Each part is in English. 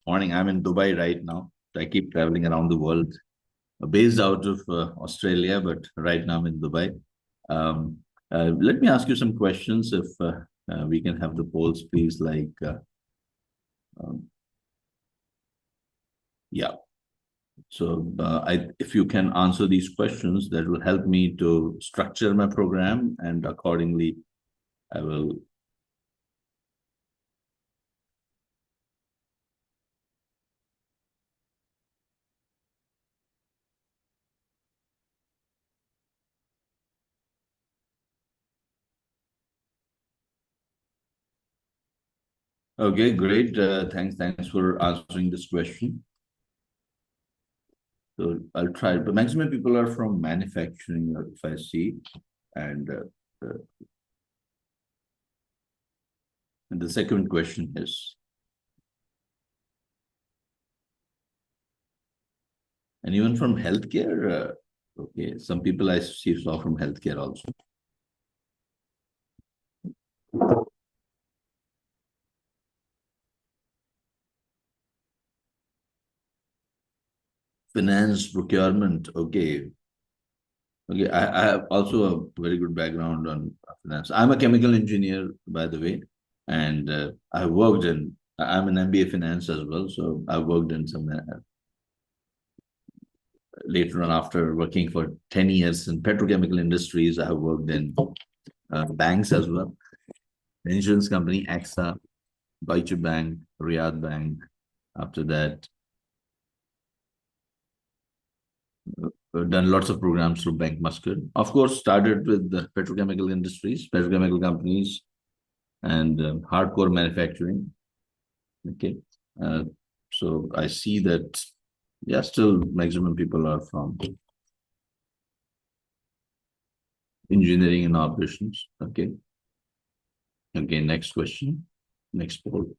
Morning. I'm in Dubai right now. I keep traveling around the world, based out of Australia, but right now I'm in Dubai. Um, Let me ask you some questions if we can have the polls, please. Um, yeah. So if you can answer these questions, that will help me to structure my program, and accordingly, I will. Okay, great. Thanks for answering this question. So I'll try, but maximum people are from manufacturing, if I see, and uh, and the second question is, anyone from healthcare? Okay, some people I see saw from healthcare also. Finance, procurement. Okay, okay. I have also a very good background on finance. I'm a chemical engineer, by the way, and I worked in. I'm an MBA finance as well, so I worked in some later on after working for 10 years in petrochemical industries. I have worked in banks as well. The insurance company, AXA, Deutsche Bank, Riyadh Bank. After that, done lots of programs through Bank Muscat. Of course, started with the petrochemical industries, petrochemical companies, and hardcore manufacturing. Okay. Uh, so I see that, yeah, still maximum people are from engineering and operations. Okay. Okay, next question. Next poll.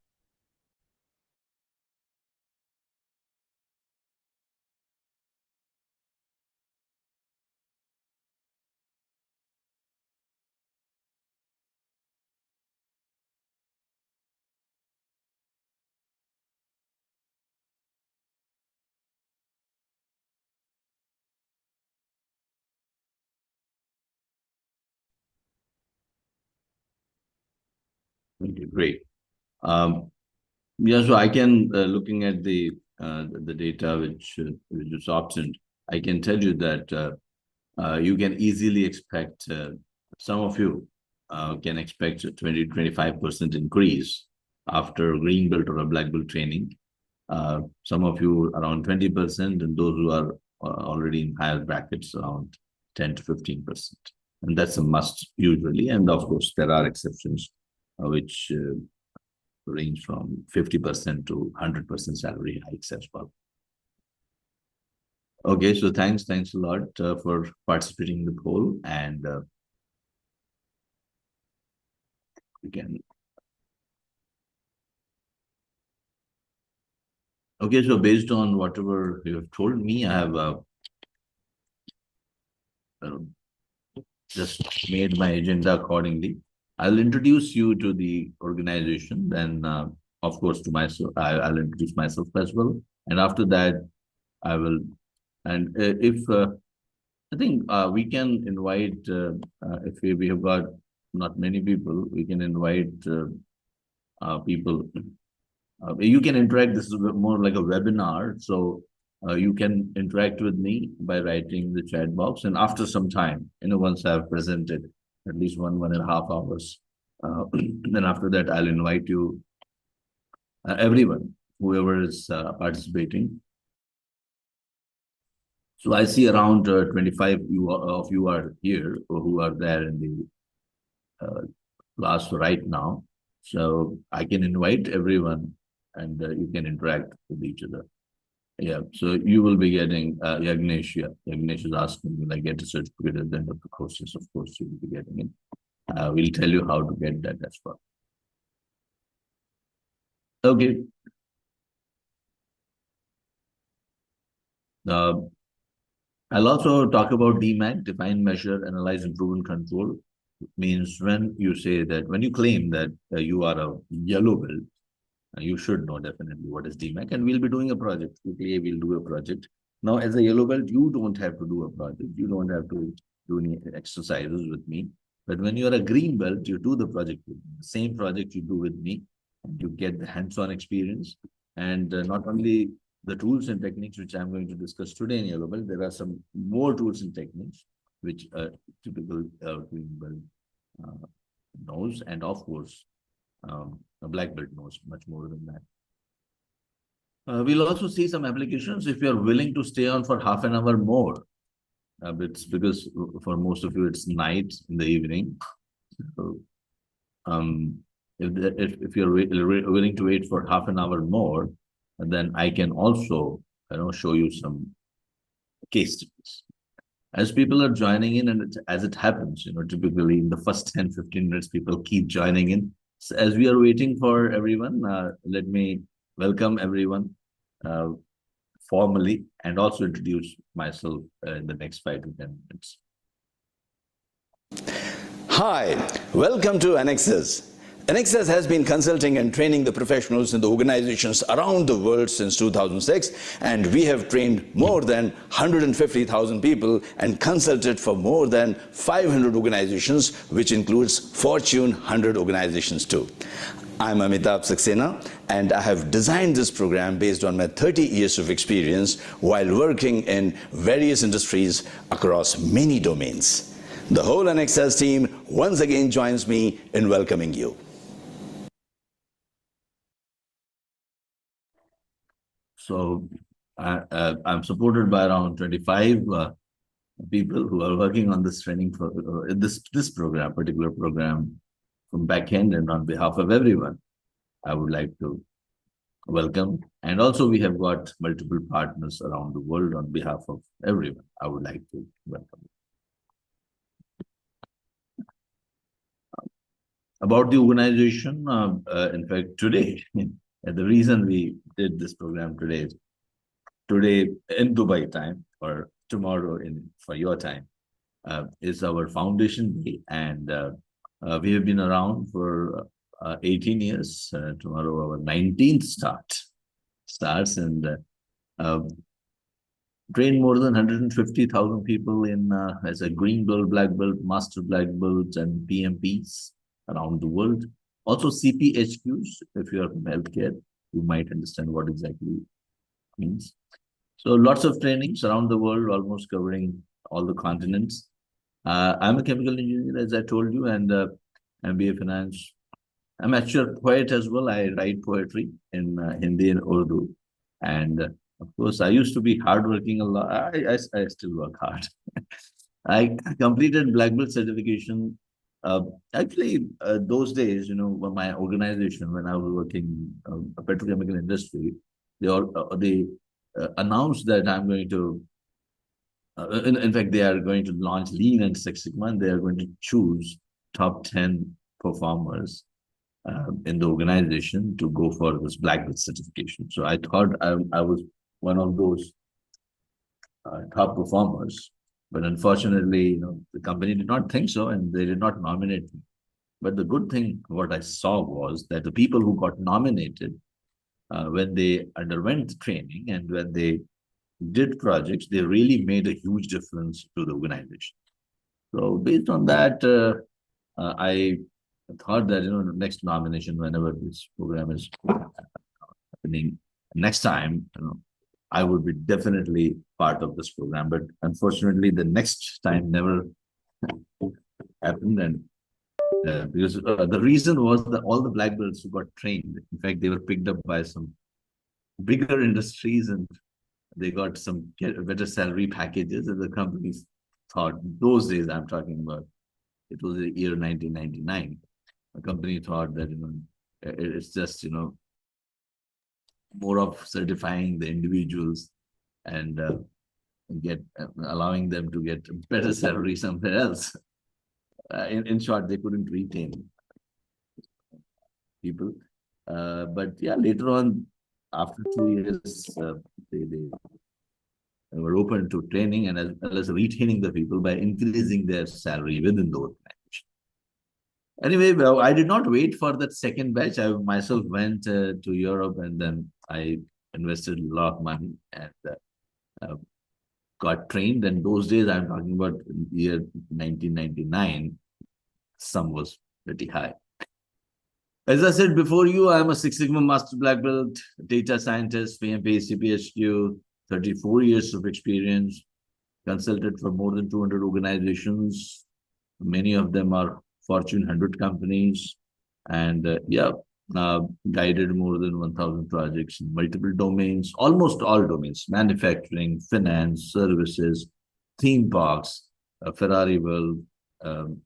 Okay, great. Yeah, so I can, looking at the data which is obtained, I can tell you that you can easily expect, some of you can expect a 20-25% increase after green belt or a black belt training. Some of you around 20%, and those who are already in higher brackets around 10 to 15%. And that's a must usually. And of course, there are exceptions which range from 50% to 100% salary hikes as well. Okay, so thanks a lot for participating in the poll, and again. Okay, so based on whatever you have told me, I have uh, just made my agenda accordingly. I'll introduce you to the organization, then of course to myself. I'll introduce myself as well, and after that, I will. And if I think we can invite, if we have got not many people, we can invite people. You can interact. This is more like a webinar, so you can interact with me by writing the chat box. And after some time, once I've presented at least 1.5 hours, then after that, I'll invite you, everyone, whoever is participating. So I see around 25 of you are here, or who are there in the class right now. So I can invite everyone, and you can interact with each other. Yeah, so you will be getting Yagnesh. Yeah, Yagnesh is asking, will I get a certificate at the end of the courses? Of course, you will be getting it. We'll tell you how to get that as well. Okay. Uh, I'll also talk about DMAIC, define, measure, analyze, improve, and control. It means when you say that, when you claim that you are a yellow belt, You should know definitely what is DMAIC, and we'll be doing a project. Quickly, we'll do a project. Now, as a yellow belt, you don't have to do a project. You don't have to do any exercises with me. But when you're a green belt, you do the project with me. The same project you do with me, and you get the hands-on experience. And not only the tools and techniques which I'm going to discuss today in yellow belt, there are some more tools and techniques which a typical green belt knows, and of course, a black belt knows much more than that. We'll also see some applications if you're willing to stay on for half an hour more. It's because for most of you, it's night in the evening. So, if you're willing to wait for half an hour more, then I can also, show you some case studies. As people are joining in, and as it happens, typically in the first 10, 15 minutes, people keep joining in. So as we are waiting for everyone, let me welcome everyone formally, and also introduce myself in the next 5 to 10 minutes. Hi, welcome to Anexas. Anexas has been consulting and training the professionals in the organizations around the world since 2006, and we have trained more than 150,000 people and consulted for more than 500 organizations, which includes Fortune 100 organizations too. I'm Amitabh Saxena, and I have designed this program based on my 30 years of experience while working in various industries across many domains. The whole Anexas team once again joins me in welcoming you. So I'm supported by around 25 people who are working on this training for this program, particular program, from back end, and on behalf of everyone, I would like to welcome. And also we have got multiple partners around the world. On behalf of everyone, I would like to welcome. About the organization, in fact, today, the reason we did this program today in Dubai time, or tomorrow for your time, is our foundation day, and we have been around for 18 years. Tomorrow our 19th starts, and trained more than 150,000 people in as a green belt, black belt, master black belt, and PMPs around the world. Also CPHQs, if you are from healthcare, you might understand what exactly it means. So lots of trainings around the world, almost covering all the continents. I'm a chemical engineer, as I told you, and MBA Finance. I'm actually a poet as well. I write poetry in Hindi and Urdu. And of course, I used to be hardworking a lot. I still work hard. I completed black belt certification. Actually, those days, when my organization, when I was working a petrochemical industry, they announced that I'm going to, in fact, they are going to launch Lean and Six Sigma, and they are going to choose top 10 performers in the organization to go for this black belt certification. So I thought I was one of those top performers. But unfortunately, the company did not think so, and they did not nominate me. But the good thing, what I saw was that the people who got nominated, when they underwent training and when they did projects, they really made a huge difference to the organization. So based on that, I thought that, next nomination, whenever this program is happening next time, I would be definitely part of this program. But unfortunately, the next time never happened. And because the reason was that all the black belts who got trained, in fact, they were picked up by some bigger industries, and they got some better salary packages. And the companies thought, those days I'm talking about, it was the year 1999. A company thought that, it's just, more of certifying the individuals and allowing them to get better salary somewhere else. In short, they couldn't retain people. But yeah, later on, after 2 years, they were open to training and as well as retaining the people by increasing their salary within the organization. Anyway, well, I did not wait for that second batch. I myself went to Europe, and then I invested a lot of money and uh, got trained. And those days, I'm talking about year 1999, sum was pretty high. As I said before you, I'm a Six Sigma Master Black Belt, data scientist, PMP, CPHQ, 34 years of experience, consulted for more than 200 organizations. Many of them are Fortune 100 companies. And guided more than 1,000 projects in multiple domains, almost all domains: manufacturing, finance, services, theme parks, Ferrari World,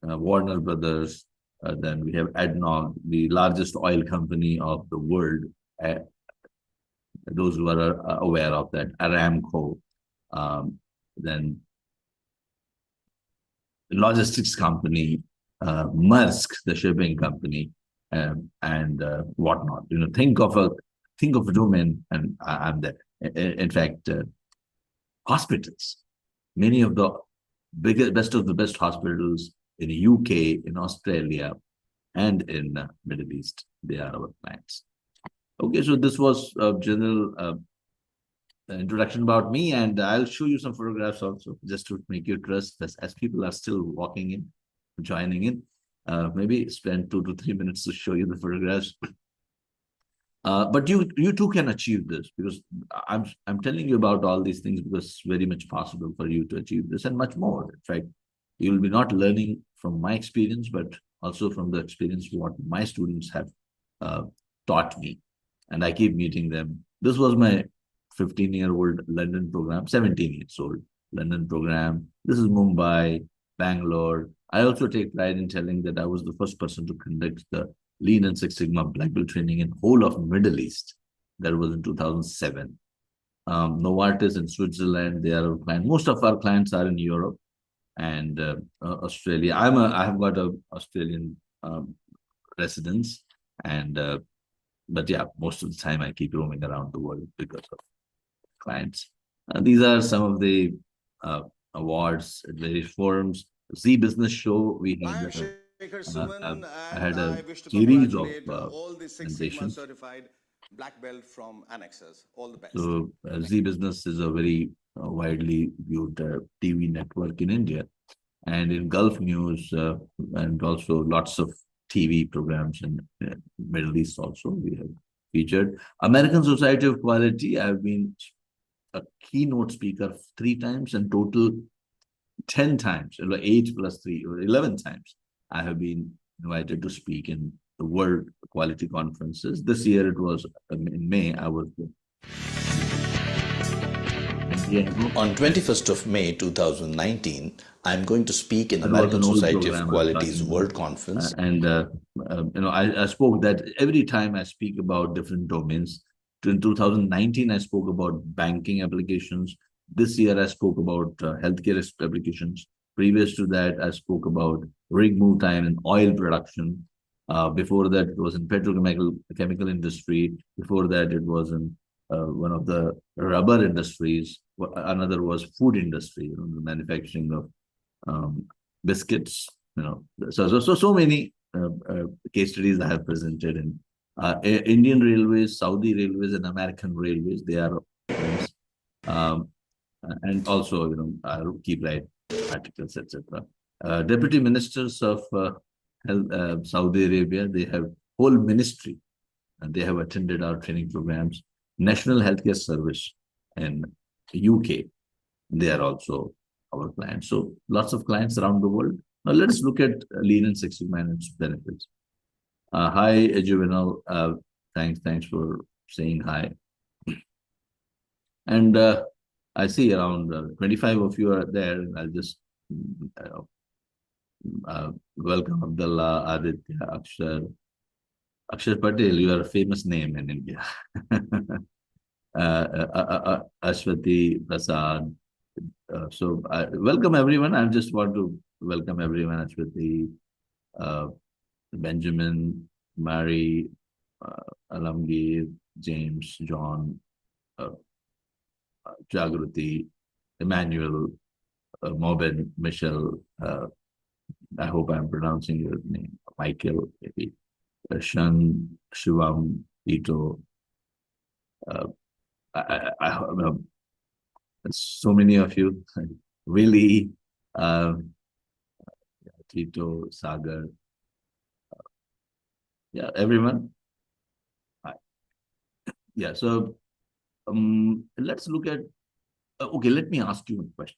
Warner Brothers. Then we have ADNOC, the largest oil company of the world. Uh, those who are aware of that, Aramco. Then logistics company, Maersk, the shipping company, and whatnot. Think of a domain, and I'm there. In fact, hospitals. Many of the best of the best hospitals in the UK, in Australia, and in Middle East, they are our clients. Okay, so this was a general introduction about me, and I'll show you some photographs also, just to make you trust as people are still walking in, joining in. Maybe spend 2 to 3 minutes to show you the photographs. But you too can achieve this, because I'm telling you about all these things because it's very much possible for you to achieve this and much more. In fact, you will be not learning from my experience, but also from the experience what my students have taught me, and I keep meeting them. This was my 15-year-old London program, 17 years old London program. This is Mumbai, Bangalore. I also take pride in telling that I was the first person to conduct the Lean and Six Sigma Black Belt training in whole of Middle East. That was in 2007. Novartis in Switzerland, they are our client. Most of our clients are in Europe and Australia. I have got a Australian residence, and but yeah, most of the time I keep roaming around the world because of clients. These are some of the awards at various forums. Z Business Show, we I am had Shekhar uh, Suman, I and had a I wish to series of congratulate all the Six Sigma presentations. certified black belt from Anexas. All the best. So Z Business is a very widely viewed TV network in India, and in Gulf News, and also lots of TV programs in Middle East also we have featured. American Society of Quality, I've been a keynote speaker 3 times, and total 10 times, 8 plus 3, or 11 times, I have been invited to speak in the World Quality Conferences. This year it was in May, I was there. On 21st of May 2019, I'm going to speak in American Society of Quality's World Conference. I spoke that every time I speak about different domains. In 2019, I spoke about banking applications. This year, I spoke about healthcare applications. Previous to that, I spoke about rig move time in oil production. Before that, it was in chemical industry. Before that, it was in one of the rubber industries. Another was food industry, the manufacturing of biscuits. So many case studies I have presented in Indian Railways, Saudi Railways, and American Railways. They are friends. And also, I keep write articles, etc. Deputy ministers of Saudi Arabia, they have whole ministry, and they have attended our training programs. National Healthcare Service in UK, they are also our clients. So lots of clients around the world. Now let us look at Lean and Six Sigma and its benefits. Hi, Juvenal. Thanks for saying hi. And I see around 25 of you are there. I'll just welcome Abdullah, Aditya, Akshar Patel. You are a famous name in India. Ashwati, Prasad. So welcome everyone. I just want to welcome everyone. Ashwati, Benjamin, Mary, Alamgir, James, John, Jagruti, Emmanuel, Mobin, Michelle, I hope I'm pronouncing your name. Michael, maybe. Shan, Shivam, Tito. Uh, I so many of you. Willie, uh, Tito, Sagar. Yeah, everyone. Hi. Yeah, so let's look at. Okay, let me ask you a question.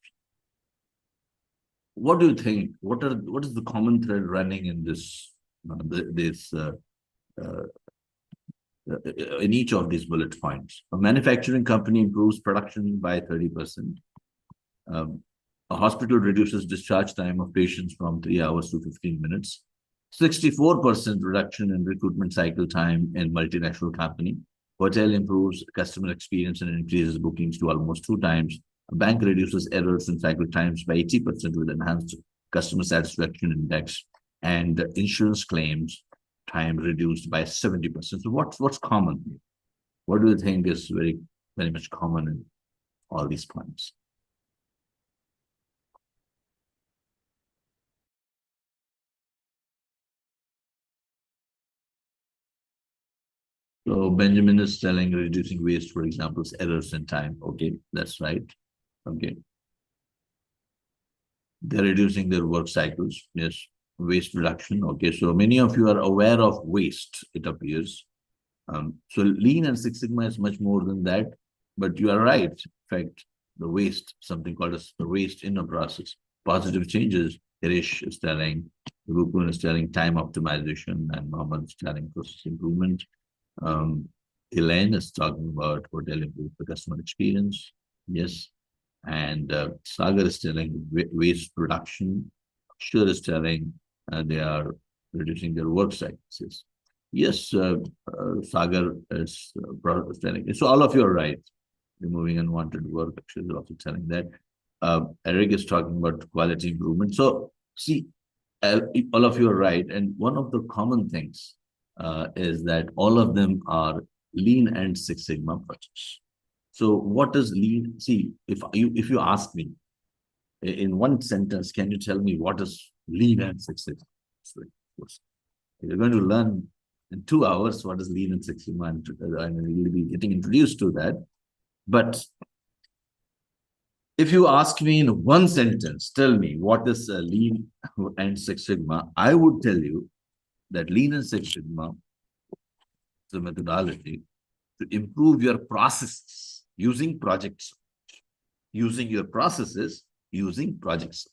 What do you think? What is the common thread running in this this uh, in each of these bullet points? A manufacturing company improves production by 30%. Um, a hospital reduces discharge time of patients from 3 hours to 15 minutes. 64% reduction in recruitment cycle time in multinational company. Hotel improves customer experience and increases bookings to almost 2 times. A bank reduces errors and cycle times by 80% with enhanced customer satisfaction index. And insurance claims time reduced by 70%. So what's common here? What do you think is very much common in all these points? So Benjamin is telling reducing waste, for example, is errors in time. Okay, that's right. Okay. They're reducing their work cycles. Yes. Waste reduction. Okay. So many of you are aware of waste, it appears. So Lean and Six Sigma is much more than that. But you are right. In fact, the waste, something called as the waste in a process. Positive changes. Harish is telling, Rupun is telling time optimization, and Mohammed is telling process improvement. Elaine is talking about hotel improve the customer experience. Yes. And Sagar is telling waste production. Sure is telling they are reducing their work cycles. Yes, Sagar is telling. So all of you are right. Removing unwanted work. Actually, is also telling that. Eric is talking about quality improvement. So see, all of you are right. And one of the common things is that all of them are Lean and Six Sigma projects. So what is Lean? See, if you ask me in one sentence, can you tell me what is Lean and Six Sigma? So, you're going to learn in 2 hours what is Lean and Six Sigma, and you'll be getting introduced to that. But if you ask me in one sentence, tell me what is Lean and Six Sigma, I would tell you that Lean and Six Sigma is a methodology to improve your processes using projects, using your processes using projects.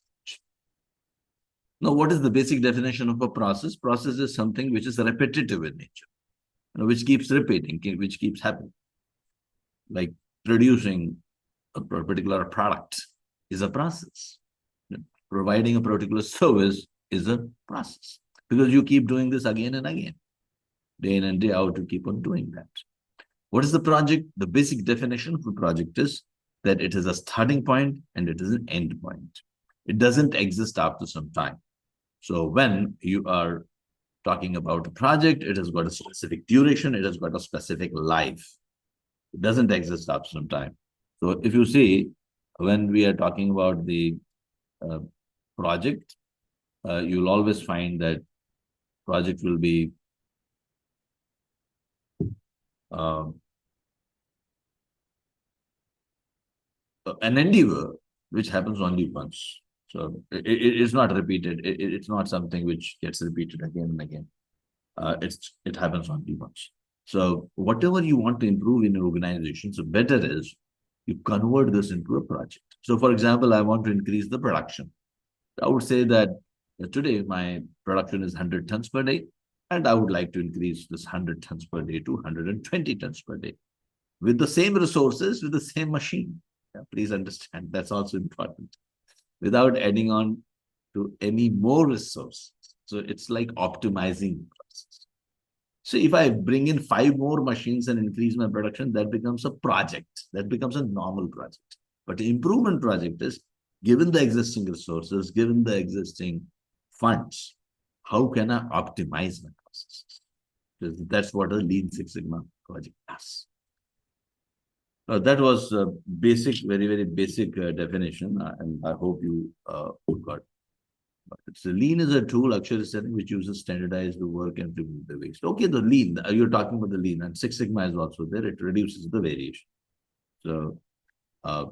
Now, what is the basic definition of a process? Process is something which is repetitive in nature, which keeps repeating, which keeps happening. Like producing a particular product is a process. Providing a particular service is a process, because you keep doing this again and again, day in and day out, to keep on doing that. What is the project? The basic definition of a project is that it is a starting point and it is an end point. It doesn't exist after some time. So when you are talking about a project, it has got a specific duration, it has got a specific life. It doesn't exist after some time. So if you see, when we are talking about the project, you'll always find that project will be an endeavor which happens only once. So it's not repeated. It's not something which gets repeated again and again. It happens only once. So whatever you want to improve in your organization, so better is you convert this into a project. So for example, I want to increase the production. I would say that today my production is 100 tons per day, and I would like to increase this 100 tons per day to 120 tons per day with the same resources, with the same machine. Yeah, please understand, that's also important. Without adding on to any more resources. So it's like optimizing the process. So if I bring in 5 more machines and increase my production, that becomes a project. That becomes a normal project. But the improvement project is, given the existing resources, given the existing funds, how can I optimize my processes? Because that's what a Lean Six Sigma project does. That was a basic, very, very basic definition, and I hope you got. It's a lean is a tool, Akshay is saying, which uses standardized the work and remove the waste. Okay, the lean, you're talking about the lean, and Six Sigma is also there. It reduces the variation. So, uh,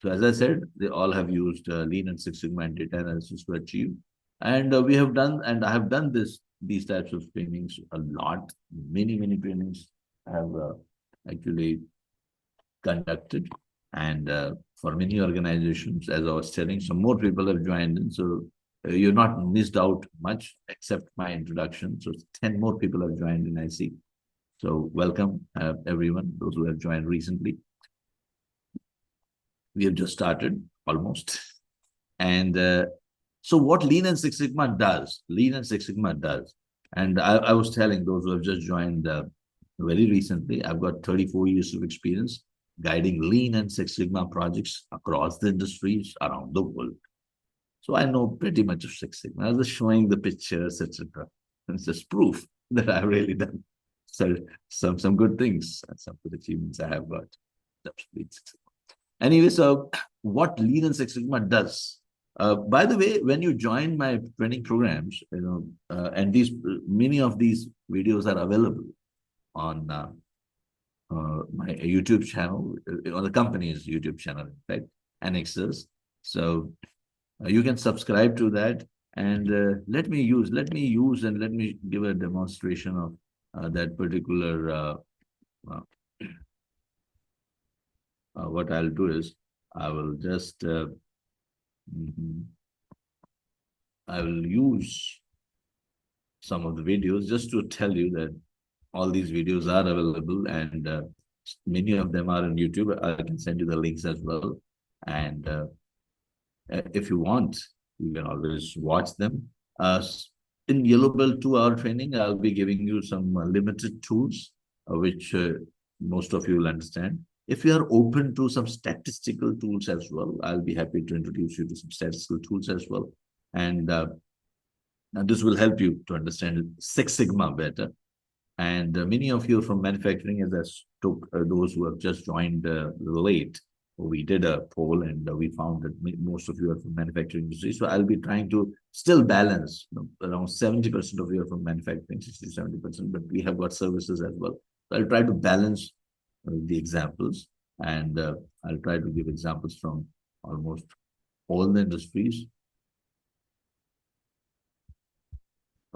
so as I said, they all have used lean and Six Sigma and data analysis to achieve. And we have done, and I have done these types of trainings a lot. Many trainings I have actually conducted. And for many organizations, as I was telling, some more people have joined in. So you're not missed out much except my introduction. So 10 more people have joined in, I see. So welcome, everyone, those who have joined recently. We have just started almost. And so what Lean and Six Sigma does, and I was telling those who have just joined very recently, I've got 34 years of experience guiding Lean and Six Sigma projects across the industries around the world. So I know pretty much of Six Sigma. I was just showing the pictures, etc. It's just proof that I've really done some good things and some good achievements I have got. Anyway, so what Lean and Six Sigma does. By the way, when you join my training programs, and many of these videos are available on my YouTube channel, on the company's YouTube channel, in fact, Anexas. So you can subscribe to that, and let me give a demonstration of that particular. What I'll do is I will just I will use some of the videos just to tell you that all these videos are available, and many of them are on YouTube. I can send you the links as well. And if you want, you can always watch them. In Yellow Belt 2-hour training, I'll be giving you some limited tools, which most of you will understand. If you are open to some statistical tools as well, I'll be happy to introduce you to some statistical tools as well. And this will help you to understand Six Sigma better. And many of you from manufacturing, as I took those who have just joined late, we did a poll and we found that most of you are from manufacturing industry. So I'll be trying to still balance, around 70% of you are from manufacturing, 60-70%, but we have got services as well. So I'll try to balance the examples, and I'll try to give examples from almost all the industries.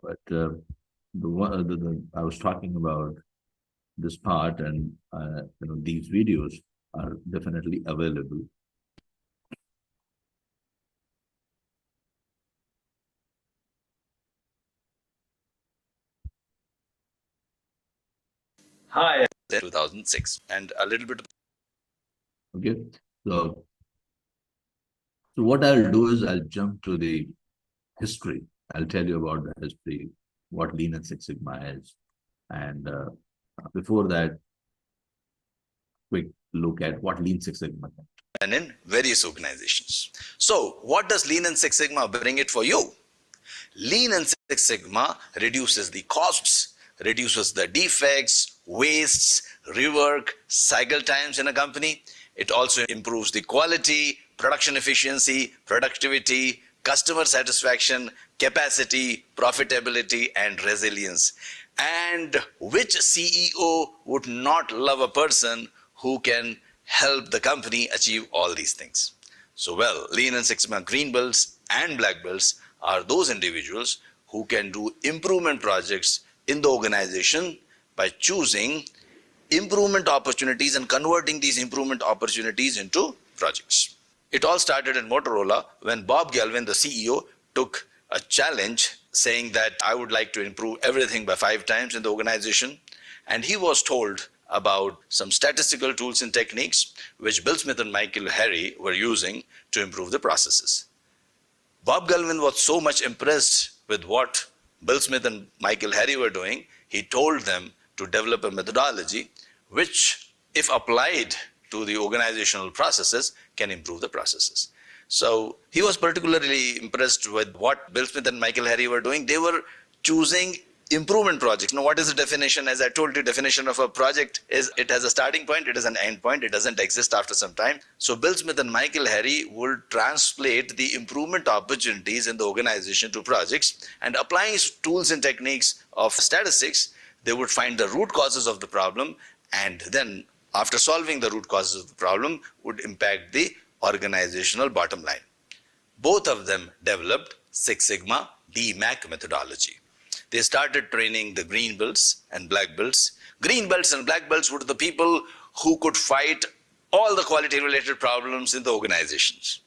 But I was talking about this part, and these videos are definitely available. Hi. 2006, and a little bit. Okay, so what I'll do is I'll jump to the history. I'll tell you about the history, what Lean and Six Sigma is, and before that, quick look at what Lean Six Sigma is. And in various organizations. So what does Lean and Six Sigma bring it for you? Lean and Six Sigma reduces the costs, reduces the defects, wastes, rework, cycle times in a company. It also improves the quality, production efficiency, productivity, customer satisfaction, capacity, profitability, and resilience. And which CEO would not love a person who can help the company achieve all these things? So, well, Lean and Six Sigma green belts and black belts are those individuals who can do improvement projects in the organization by choosing improvement opportunities and converting these improvement opportunities into projects. It all started in Motorola when Bob Galvin, the CEO, took a challenge saying that I would like to improve everything by 5 times in the organization. And he was told about some statistical tools and techniques which Bill Smith and Michael Harry were using to improve the processes. Bob Galvin was so much impressed with what Bill Smith and Michael Harry were doing, he told them to develop a methodology which, if applied to the organizational processes, can improve the processes. So he was particularly impressed with what Bill Smith and Michael Harry were doing. They were choosing improvement projects. Now, what is the definition? As I told you, definition of a project is it has a starting point, it has an end point, it doesn't exist after some time. So Bill Smith and Michael Harry would translate the improvement opportunities in the organization to projects, and applying tools and techniques of statistics, they would find the root causes of the problem, and then after solving the root causes of the problem would impact the organizational bottom line. Both of them developed Six Sigma DMAIC methodology. They started training the green belts and black belts. Green belts and black belts were the people who could fight all the quality related problems in the organizations.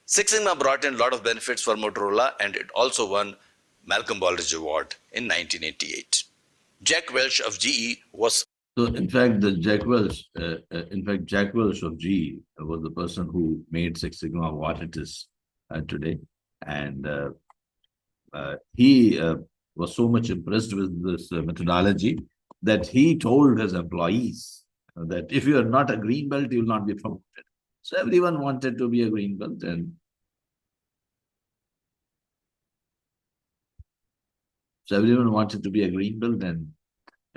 Six Sigma brought in a lot of benefits for Motorola, and it also won Malcolm Baldrige Award in 1988. Jack Welch of GE was... So in fact, Jack Welch of GE was the person who made Six Sigma what it is today. And he was so much impressed with this methodology that he told his employees that if you are not a green belt, you will not be promoted. So everyone wanted to be a green belt, and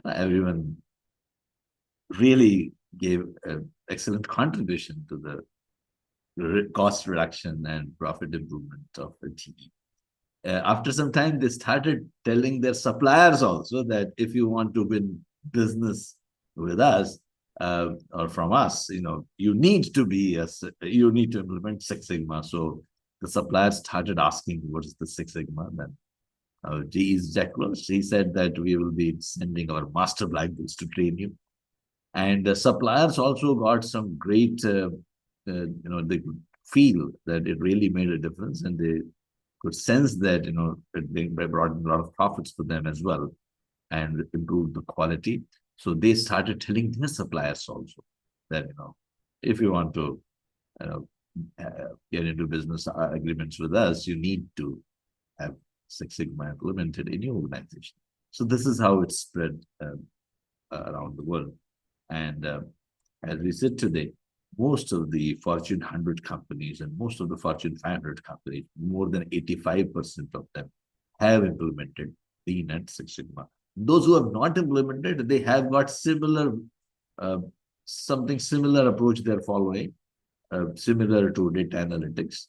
everyone really gave an excellent contribution to the cost reduction and profit improvement of the GE. After some time, they started telling their suppliers also that if you want to win business with us or from us, you need to implement Six Sigma. So the suppliers started asking, what is the Six Sigma? Then GE's Jack Welch, he said that we will be sending our master black belts to train you. And the suppliers also got some great, they could feel that it really made a difference, and they could sense that, they brought in a lot of profits for them as well and improved the quality. So they started telling their suppliers also that, if you want to get into business agreements with us, you need to have Six Sigma implemented in your organization. So this is how it spread around the world. And as we sit today, most of the Fortune 100 companies and most of the Fortune 500 companies, more than 85% of them have implemented Lean and Six Sigma. Those who have not implemented, they have got something similar approach they're following, similar to data analytics.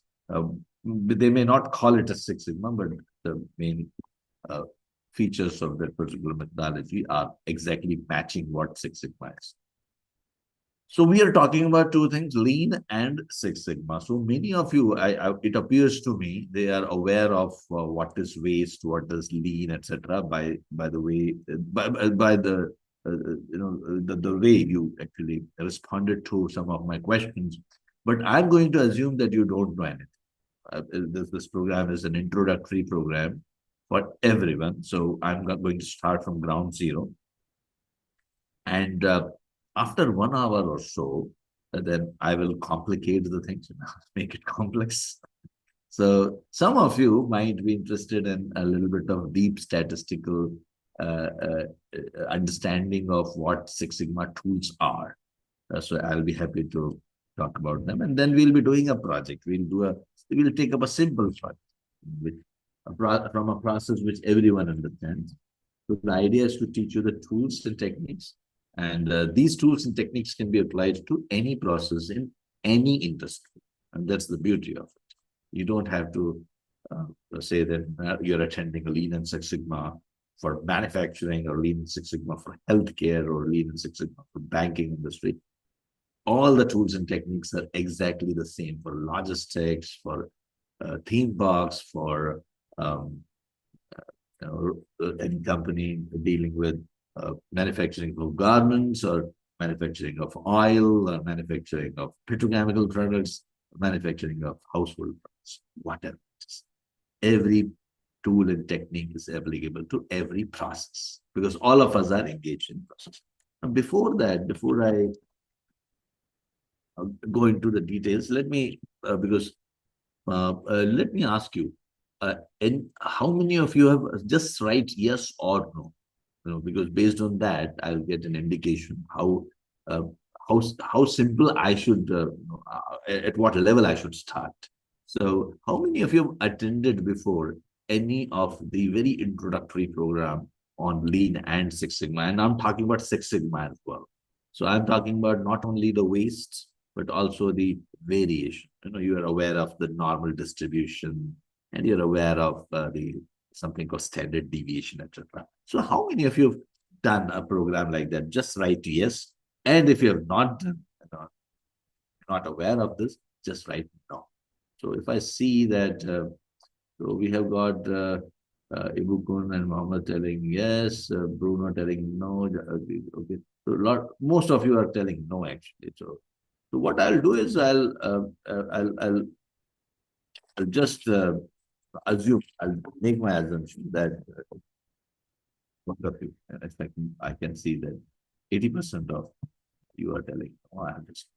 They may not call it a Six Sigma, but the main features of that particular methodology are exactly matching what Six Sigma is. So we are talking about two things, Lean and Six Sigma. So many of you, it appears to me, they are aware of what is waste, what is Lean, etc. By the way, the way you actually responded to some of my questions. But I'm going to assume that you don't know anything. This program is an introductory program for everyone. So I'm going to start from ground zero. And after 1 hour or so, then I will complicate the things and make it complex. So some of you might be interested in a little bit of deep statistical understanding of what Six Sigma tools are. So I'll be happy to talk about them. And then we'll be doing a project. We'll take up a simple project from a process which everyone understands. So the idea is to teach you the tools and techniques. And these tools and techniques can be applied to any process in any industry. And that's the beauty of it. You don't have to say that you're attending a Lean and Six Sigma for manufacturing, or Lean and Six Sigma for healthcare, or Lean and Six Sigma for banking industry. All the tools and techniques are exactly the same for logistics, for theme parks, for any company dealing with manufacturing of garments, or manufacturing of oil, or manufacturing of petrochemical products, manufacturing of household products, whatever it is. Every tool and technique is applicable to every process, because all of us are engaged in process. And before I go into the details, let me ask you, and how many of you have just write yes or no? Because based on that, I'll get an indication how simple I should, at what level I should start. So how many of you have attended before any of the very introductory program on Lean and Six Sigma, and I'm talking about Six Sigma as well. So I'm talking about not only the waste, but also the variation. You are aware of the normal distribution, and you're aware of the something called standard deviation, etc. So how many of you have done a program like that? Just write yes. And if you have not done, not aware of this, just write no. So if I see that, so we have got Ibukun and Mohammed telling yes, Bruno telling no. Okay, okay. So most of you are telling no actually. So what I'll do is I'll just assume, I'll make my assumption that most of you, I can see that 80% of you are telling no. I understand.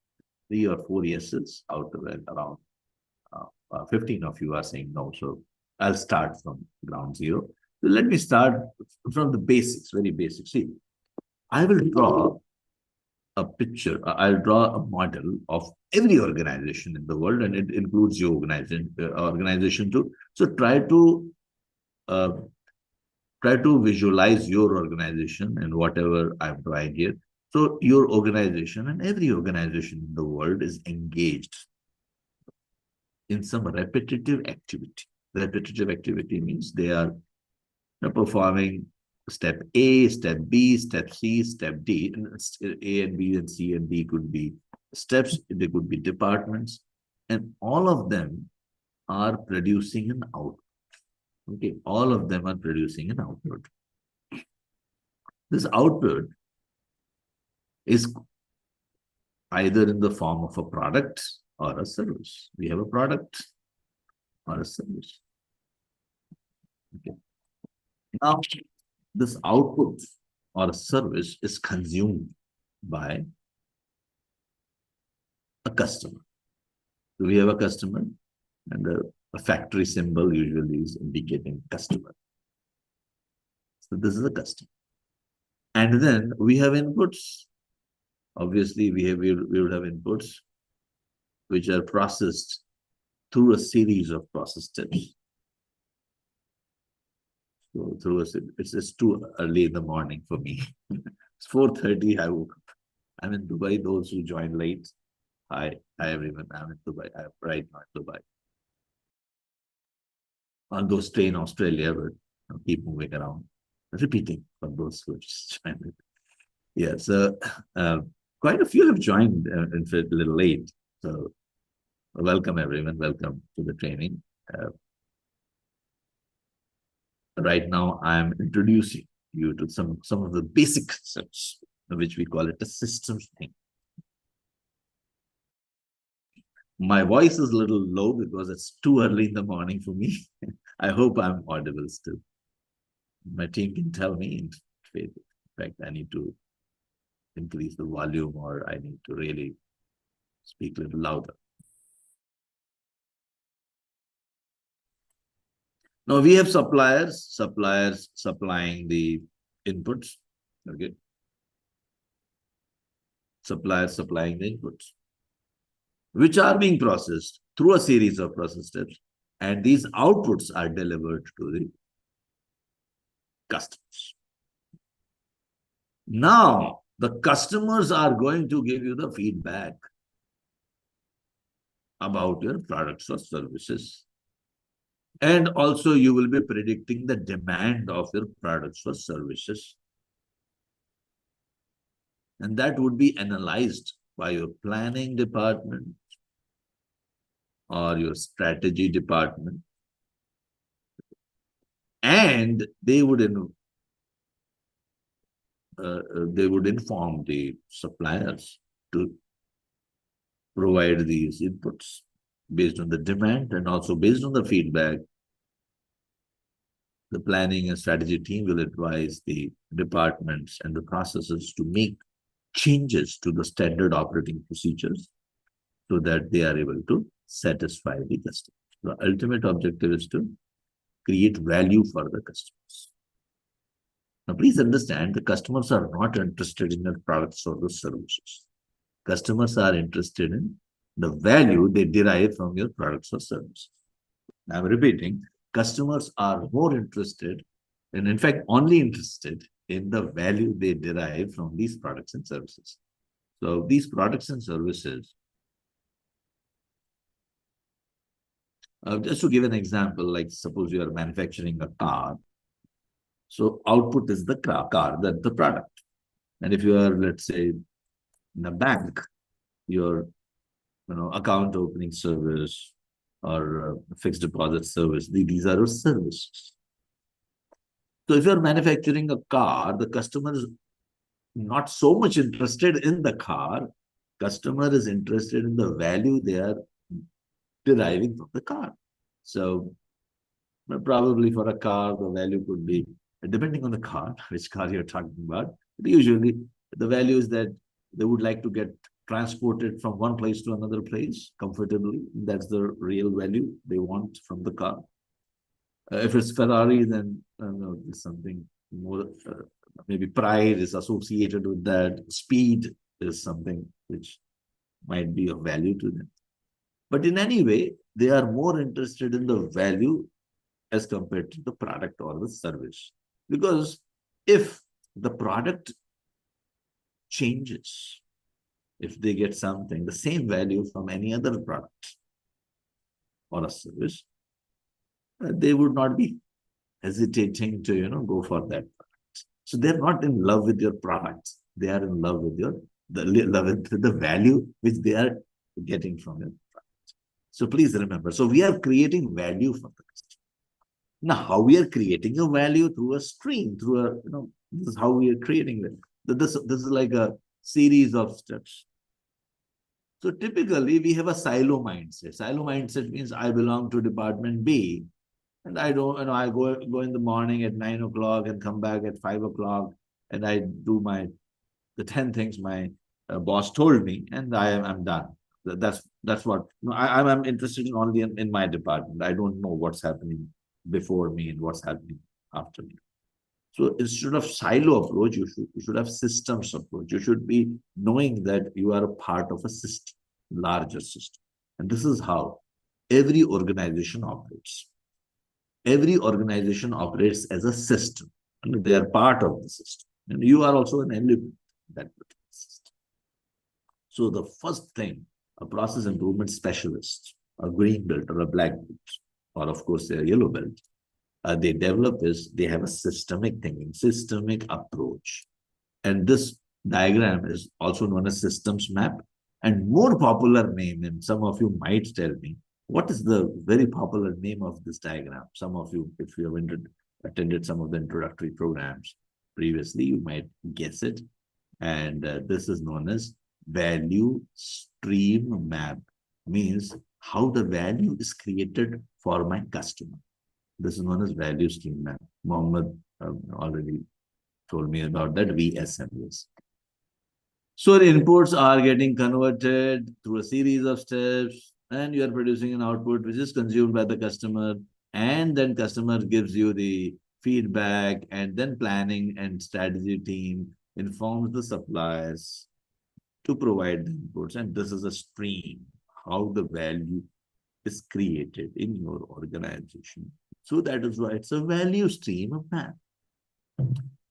3 or 4 yeses out of it, around 15 of you are saying no. So I'll start from ground zero. So let me start from the basics, very basic. See, I will draw a picture, I'll draw a model of every organization in the world, and it includes your organization too. So uh, try to visualize your organization and whatever I'm drawing here. So your organization and every organization in the world is engaged in some repetitive activity. Repetitive activity means they are performing step A, step B, step C, step D. And A and B and C and D could be steps, they could be departments, and all of them are producing an output. Okay, all of them are producing an output. This output is either in the form of a product or a service. We have a product or a service. Okay. Now, this output or a service is consumed by a customer. So we have a customer, and a factory symbol usually is indicating customer. So this is a customer. And then we have inputs. Obviously, we would have inputs which are processed through a series of process steps. So it's too early in the morning for me. It's 4:30. I woke up. I'm in Dubai. Those who joined late, hi everyone. I'm in Dubai. I'm right now in Dubai. Although stay in Australia, but keep moving around, repeating for those who just joined it. Yeah, so quite a few have joined, in fact, a little late. So welcome everyone. Welcome to the training. Right now, I'm introducing you to some of the basic concepts, which we call it a systems thing. My voice is a little low because it's too early in the morning for me. I hope I'm audible still. My team can tell me. In fact, I need to increase the volume, or I need to really speak a little louder. Now we have suppliers supplying the inputs. Okay. Suppliers supplying the inputs, which are being processed through a series of process steps. And these outputs are delivered to the customers. Now, the customers are going to give you the feedback about your products or services. And also, you will be predicting the demand of your products or services. And that would be analyzed by your planning department or your strategy department. And they would inform the suppliers to provide these inputs based on the demand, and also based on the feedback. The planning and strategy team will advise the departments and the processes to make changes to the standard operating procedures so that they are able to satisfy the customer. The ultimate objective is to create value for the customers. Now, please understand, the customers are not interested in the products or the services. Customers are interested in the value they derive from your products or services. I'm repeating, customers are more interested and in fact, only interested in the value they derive from these products and services. So these products and services, just to give an example, like suppose you are manufacturing a car. So output is the car, the product. And if you are, let's say, in a bank, your account opening service or fixed deposit service, these are your services. So if you're manufacturing a car, the customer is not so much interested in the car. Customer is interested in the value they are deriving from the car. So probably for a car, the value could be, depending on the car, which car you're talking about, but usually the value is that they would like to get transported from one place to another place comfortably. That's the real value they want from the car. If it's Ferrari, then there's something more, maybe pride is associated with that. Speed is something which might be of value to them. But in any way, they are more interested in the value as compared to the product or the service. Because if the product changes, if they get something, the same value from any other product or a service, they would not be hesitating to, go for that product. So they're not in love with your products. They are in love with the value which they are getting from your product. So please remember, so we are creating value for the customer. Now, how we are creating a value through a stream, this is how we are creating it. This is like a series of steps. So typically we have a silo mindset. Silo mindset means I belong to department B, and I don't, I go in the morning at 9 o'clock and come back at 5 o'clock, and I do the 10 things my boss told me, and I'm done. That's what I'm interested in only in my department. I don't know what's happening before me and what's happening after me. So instead of silo approach, you should have systems approach. You should be knowing that you are a part of a system, larger system. And this is how every organization operates. Every organization operates as a system, and they are part of the system. And you are also an element of that system. So the first thing, a process improvement specialist, a green belt or a black belt, or of course a yellow belt, they develop is they have a systemic thinking, systemic approach. And this diagram is also known as systems map. And more popular name, and some of you might tell me, what is the very popular name of this diagram? Some of you, if you have attended some of the introductory programs previously, you might guess it. And this is known as value stream map, means how the value is created for my customer. This is known as value stream map. Mohammed already told me about that, VSMS. So the inputs are getting converted through a series of steps, and you are producing an output which is consumed by the customer, and then customer gives you the feedback, and then planning and strategy team informs the suppliers to provide the inputs. And this is a stream, how the value is created in your organization. So that is why it's a value stream of map.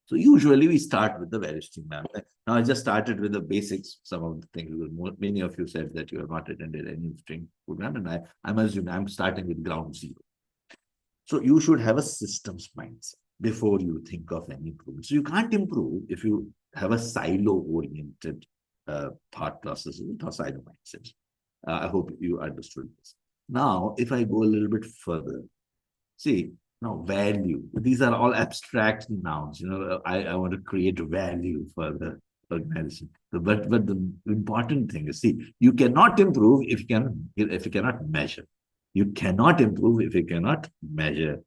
So usually we start with the value stream map. Now I just started with the basics, some of the things. Many of you said that you have not attended any stream program, and I'm assuming I'm starting with ground zero. So you should have a systems mindset before you think of any improvement. So you can't improve if you have a silo-oriented thought process or silo mindset. I hope you understood this. Now, if I go a little bit further, see, now value, these are all abstract nouns. I want to create value for the organization. But the important thing is, see, you cannot improve if you cannot measure. You cannot improve if you cannot measure.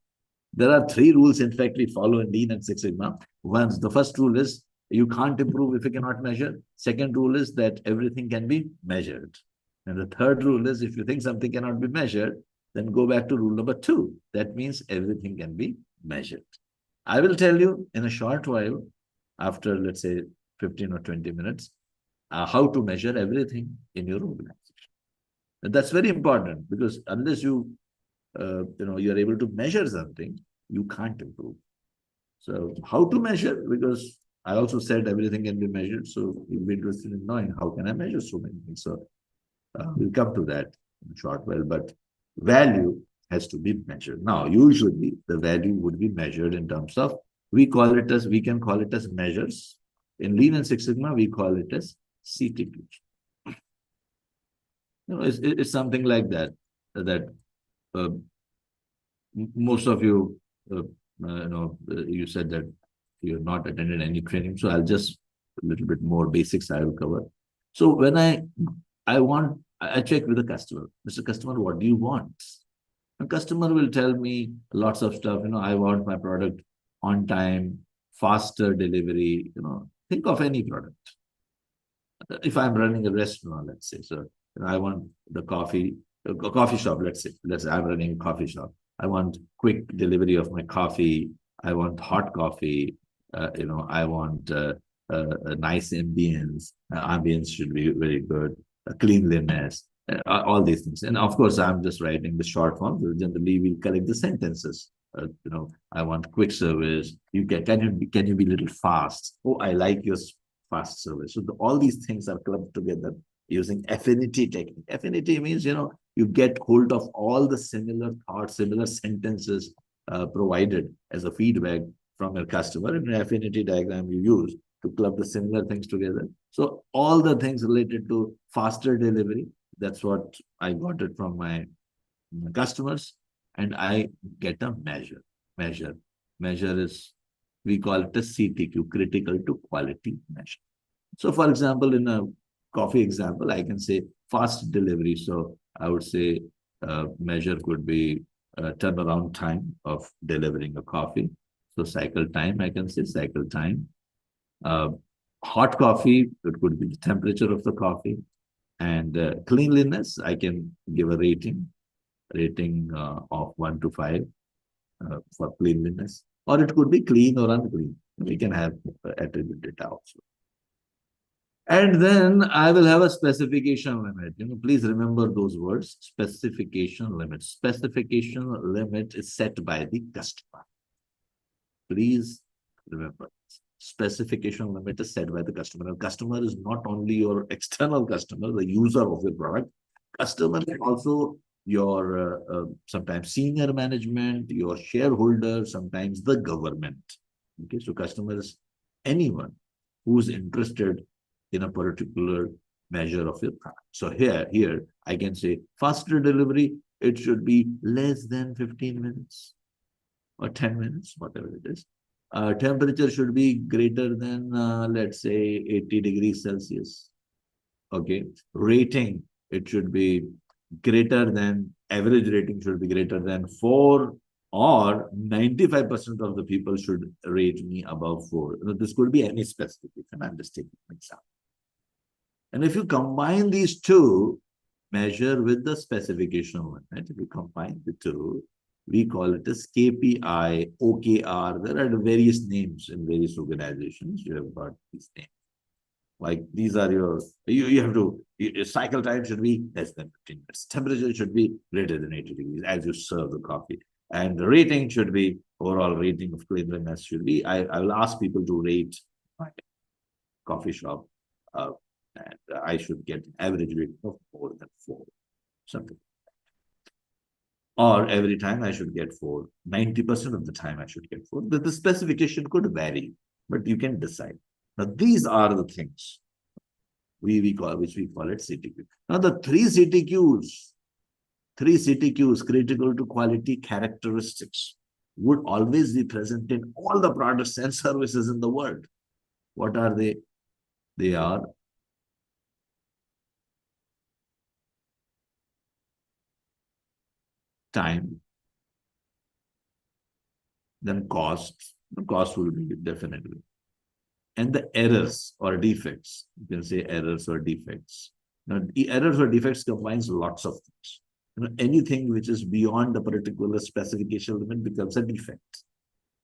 There are 3 rules, in fact, we follow in Lean and Six Sigma. The first rule is you can't improve if you cannot measure. Second rule is that everything can be measured. And the third rule is if you think something cannot be measured, then go back to rule number 2. That means everything can be measured. I will tell you in a short while, after let's say 15 or 20 minutes, how to measure everything in your organization. And that's very important, because unless you are able to measure something, you can't improve. So how to measure? Because I also said everything can be measured. So you'll be interested in knowing how can I measure so many things. So we'll come to that in a short while, but value has to be measured. Now, usually the value would be measured in terms of, we can call it as measures. In Lean and Six Sigma, we call it as CTQs. It's something like that, that uh, most of you, you said that you have not attended any training. So I'll just a little bit more basics I will cover. So when I check with the customer, Mr. Customer, what do you want? And customer will tell me lots of stuff. I want my product on time, faster delivery. Think of any product. If I'm running a restaurant, let's say, so I want a coffee shop. Let's say I'm running a coffee shop. I want quick delivery of my coffee. I want hot coffee. I want a nice ambience. Ambience should be very good. Cleanliness. All these things. And of course, I'm just writing the short form. So generally, we'll collect the sentences. I want quick service. Can you be a little fast? Oh, I like your fast service. So all these things are clubbed together using affinity technique. Affinity means, you get hold of all the similar thoughts, similar sentences provided as a feedback from your customer. In an affinity diagram you use to club the similar things together. So all the things related to faster delivery, that's what I got it from my customers, and I get a measure. Measure is, we call it a CTQ, critical to quality measure. So for example, in a coffee example, I can say fast delivery. So I would say measure could be turnaround time of delivering a coffee. So cycle time, I can say cycle time. Hot coffee, it could be the temperature of the coffee. And cleanliness, I can give a rating of 1 to 5 for cleanliness. Or it could be clean or unclean. We can have attribute data also. And then I will have a specification limit. Please remember those words, specification limit. Specification limit is set by the customer. Please remember, specification limit is set by the customer. And customer is not only your external customer, the user of the product. Customer is also your sometimes senior management, your shareholder, sometimes the government. Okay, so customer is anyone who is interested in a particular measure of your product. So here I can say faster delivery, it should be less than 15 minutes or 10 minutes, whatever it is. Temperature should be greater than, let's say, 80 degrees Celsius. Okay. Rating, it should be greater than, average rating should be greater than 4, or 95% of the people should rate me above 4. This could be any specification. I'm just taking an example. And if you combine these two, measure with the specification limit, if you combine the two, we call it as KPI, OKR. There are various names in various organizations. You have got these names. Like these are you have to, your cycle time should be less than 15 minutes. Temperature should be greater than 80 degrees as you serve the coffee. And the rating should be, overall rating of cleanliness should be, I will ask people to rate my coffee shop. And I should get an average rating of more than 4, something. Or every time I should get 4. 90% of the time I should get 4. But the specification could vary, but you can decide. Now, these are the things which we call it CTQ. Now, the three CTQs, critical to quality characteristics, would always be present in all the products and services in the world. What are they? They are time, then cost. The cost will be definitely. And the errors or defects. You can say errors or defects. Now, errors or defects combines lots of things. Anything which is beyond the particular specification limit becomes a defect.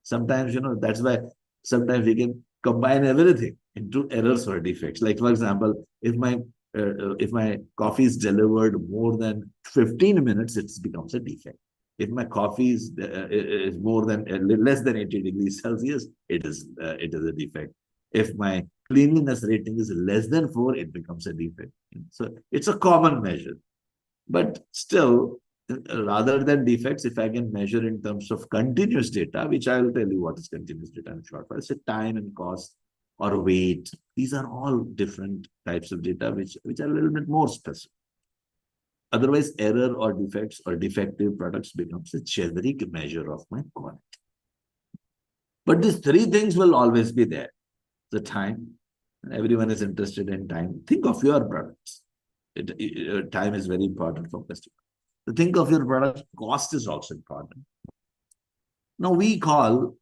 Sometimes, that's why sometimes we can combine everything into errors or defects. Like, for example, if my coffee is delivered more than 15 minutes, it becomes a defect. If my coffee is more than less than 80 degrees Celsius, it is a defect. If my cleanliness rating is less than 4, it becomes a defect. So it's a common measure. But still, rather than defects, if I can measure in terms of continuous data, which I will tell you what is continuous data in short, I say time and cost or weight. These are all different types of data which are a little bit more specific. Otherwise, error or defects or defective products becomes a generic measure of my quality. But these three things will always be there. The time, everyone is interested in time. Think of your products. Time is very important for customers. So think of your product. Cost is also important. Now we call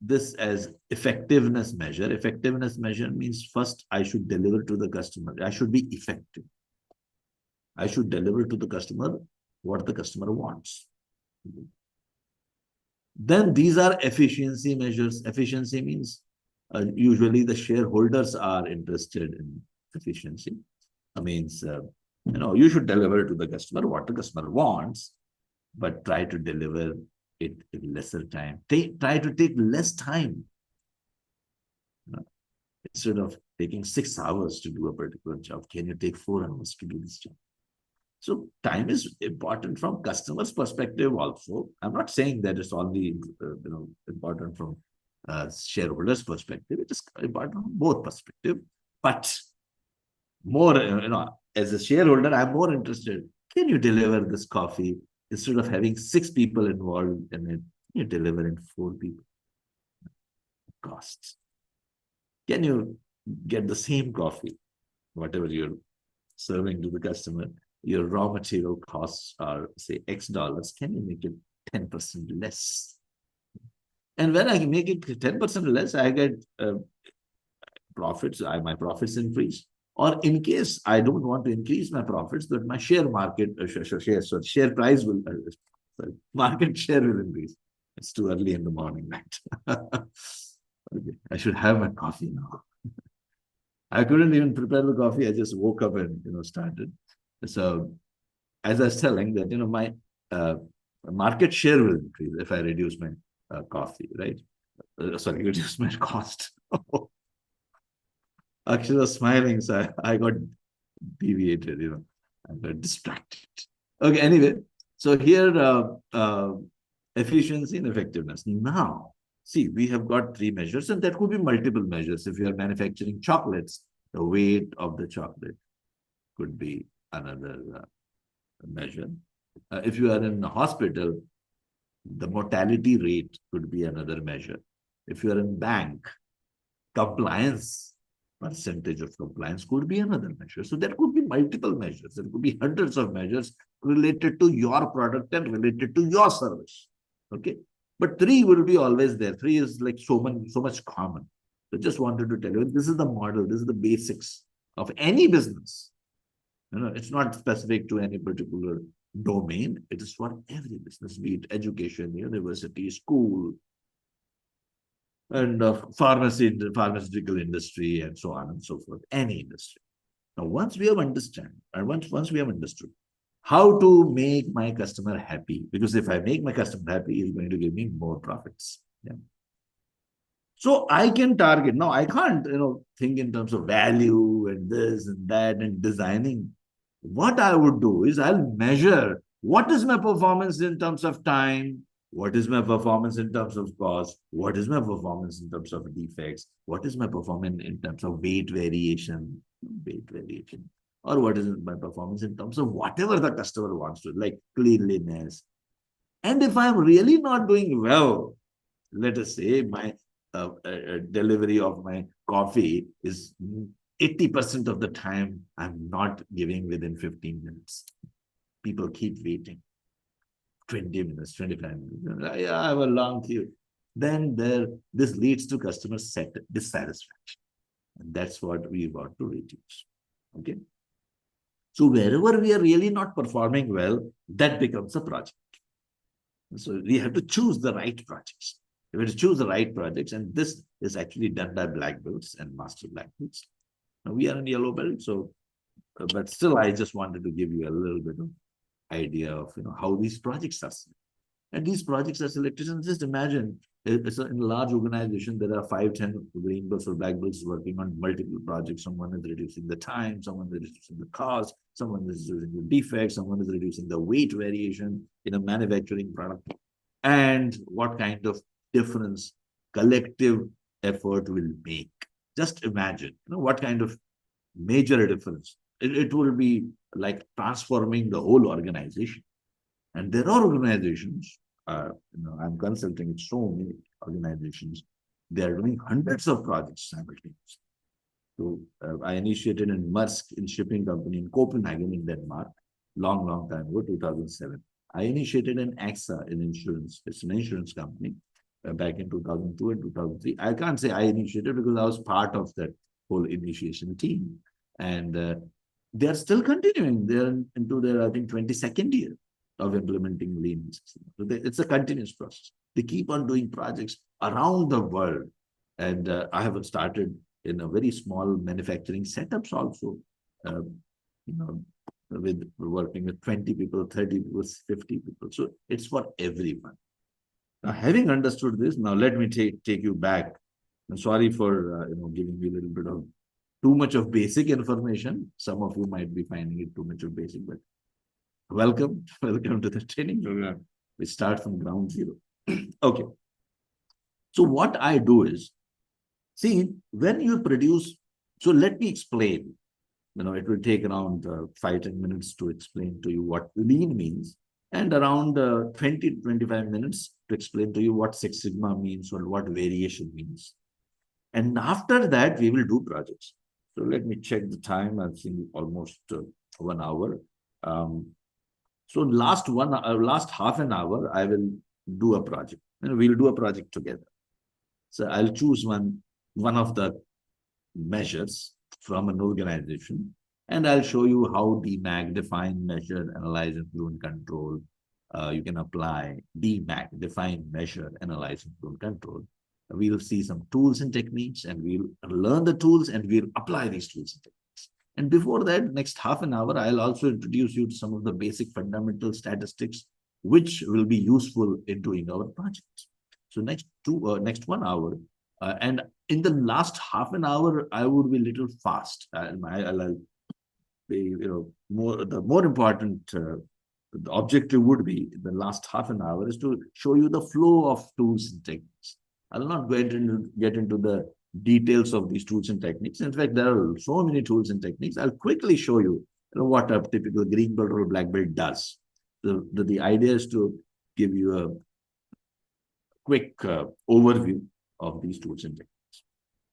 this as effectiveness measure. Effectiveness measure means first I should deliver to the customer. I should be effective. I should deliver to the customer what the customer wants. Then these are efficiency measures. Efficiency means usually the shareholders are interested in efficiency. That means, you should deliver to the customer what the customer wants, but try to deliver it in lesser time. Try to take less time. Instead of taking 6 hours to do a particular job, can you take 4 hours to do this job? So time is important from customer's perspective also. I'm not saying that it's only important from shareholders' perspective. It is important from both perspective. But more, as a shareholder, I'm more interested. Can you deliver this coffee instead of having 6 people involved in it? Can you deliver in 4 people? Costs. Can you get the same coffee, whatever you're serving to the customer? Your raw material costs are, say, X dollars. Can you make it 10% less? And when I make it 10% less, I get profits. My profits increase. Or in case I don't want to increase my profits, but my share market, share price will, market share will increase. It's too early in the morning, right? Okay, I should have my coffee now. I couldn't even prepare the coffee. I just woke up and started. So, as I was telling that my market share will increase if I reduce my coffee, right? Reduce my cost. Actually, I was smiling, so I got deviated. I got distracted. Okay, anyway, so here efficiency and effectiveness. Now, see, we have got 3 measures, and there could be multiple measures. If you are manufacturing chocolates, the weight of the chocolate could be another measure. If you are in a hospital, the mortality rate could be another measure. If you are in bank, compliance, percentage of compliance could be another measure. So there could be multiple measures. There could be hundreds of measures related to your product and related to your service. Okay. But 3 will be always there. 3 is like so much common. So just wanted to tell you, this is the model, this is the basics of any business. It's not specific to any particular domain. It is for every business, be it education, university, school, and pharmaceutical industry, and so on and so forth, any industry. Now, once we have understood how to make my customer happy, because if I make my customer happy, he's going to give me more profits. Yeah. So I can target. Now, I can't, think in terms of value and this and that and designing. What I would do is I'll measure what is my performance in terms of time, what is my performance in terms of cost, what is my performance in terms of defects, what is my performance in terms of weight variation, or what is my performance in terms of whatever the customer wants to, like cleanliness. And if I'm really not doing well, let us say my delivery of my coffee is 80% of the time I'm not giving within 15 minutes. People keep waiting. 20 minutes, 25 minutes. I have a long queue. Then this leads to customer dissatisfaction. And that's what we want to reduce. Okay. So wherever we are really not performing well, that becomes a project. So we have to choose the right projects. We have to choose the right projects, and this is actually done by black belts and master black belts. Now we are in yellow belt, so but still, I just wanted to give you a little bit of idea of how these projects are. And these projects are selected. And just imagine, it's in a large organization, there are 5, 10 green belts or black belts working on multiple projects. Someone is reducing the time, someone is reducing the cost, someone is reducing the defects, someone is reducing the weight variation in a manufacturing product. And what kind of difference collective effort will make. Just imagine, what kind of major difference. It will be like transforming the whole organization. And there are organizations, I'm consulting with so many organizations, they are doing hundreds of projects simultaneously. So I initiated in Maersk in shipping company in Copenhagen in Denmark, long time ago, 2007. I initiated an AXA in insurance. It's an insurance company back in 2002 and 2003. I can't say I initiated because I was part of that whole initiation team. And they're still continuing. They're into their, I think, 22nd year of implementing lean. So it's a continuous process. They keep on doing projects around the world. And I have started in a very small manufacturing setups also, with working with 20 people, 30 people, 50 people. So it's for everyone. Now, having understood this, now let me take you back. I'm sorry for giving you a little bit of too much of basic information. Some of you might be finding it too much of basic, but welcome to the training program. We start from ground zero. Okay. So what I do is, see, when you produce, so let me explain. It will take around 5-10 minutes to explain to you what lean means, and around 20 to 25 minutes to explain to you what Six Sigma means or what variation means. And after that, we will do projects. So let me check the time. I think almost 1 hour. So last half an hour, I will do a project. We'll do a project together. So I'll choose one of the measures from an organization, and I'll show you how DMAIC, define, measure, analyze, influence, control. You can apply DMAIC, define, measure, analyze, influence, control. We'll see some tools and techniques, and we'll learn the tools, and we'll apply these tools and techniques. And before that, next half an hour, I'll also introduce you to some of the basic fundamental statistics, which will be useful in doing our projects. So next 1 hour, and in the last half an hour, I would be a little fast. I'll be, the more important the objective would be in the last half an hour is to show you the flow of tools and techniques. I'll not get into the details of these tools and techniques. In fact, there are so many tools and techniques. I'll quickly show you, what a typical green belt or black belt does. The idea is to give you a quick overview of these tools and techniques.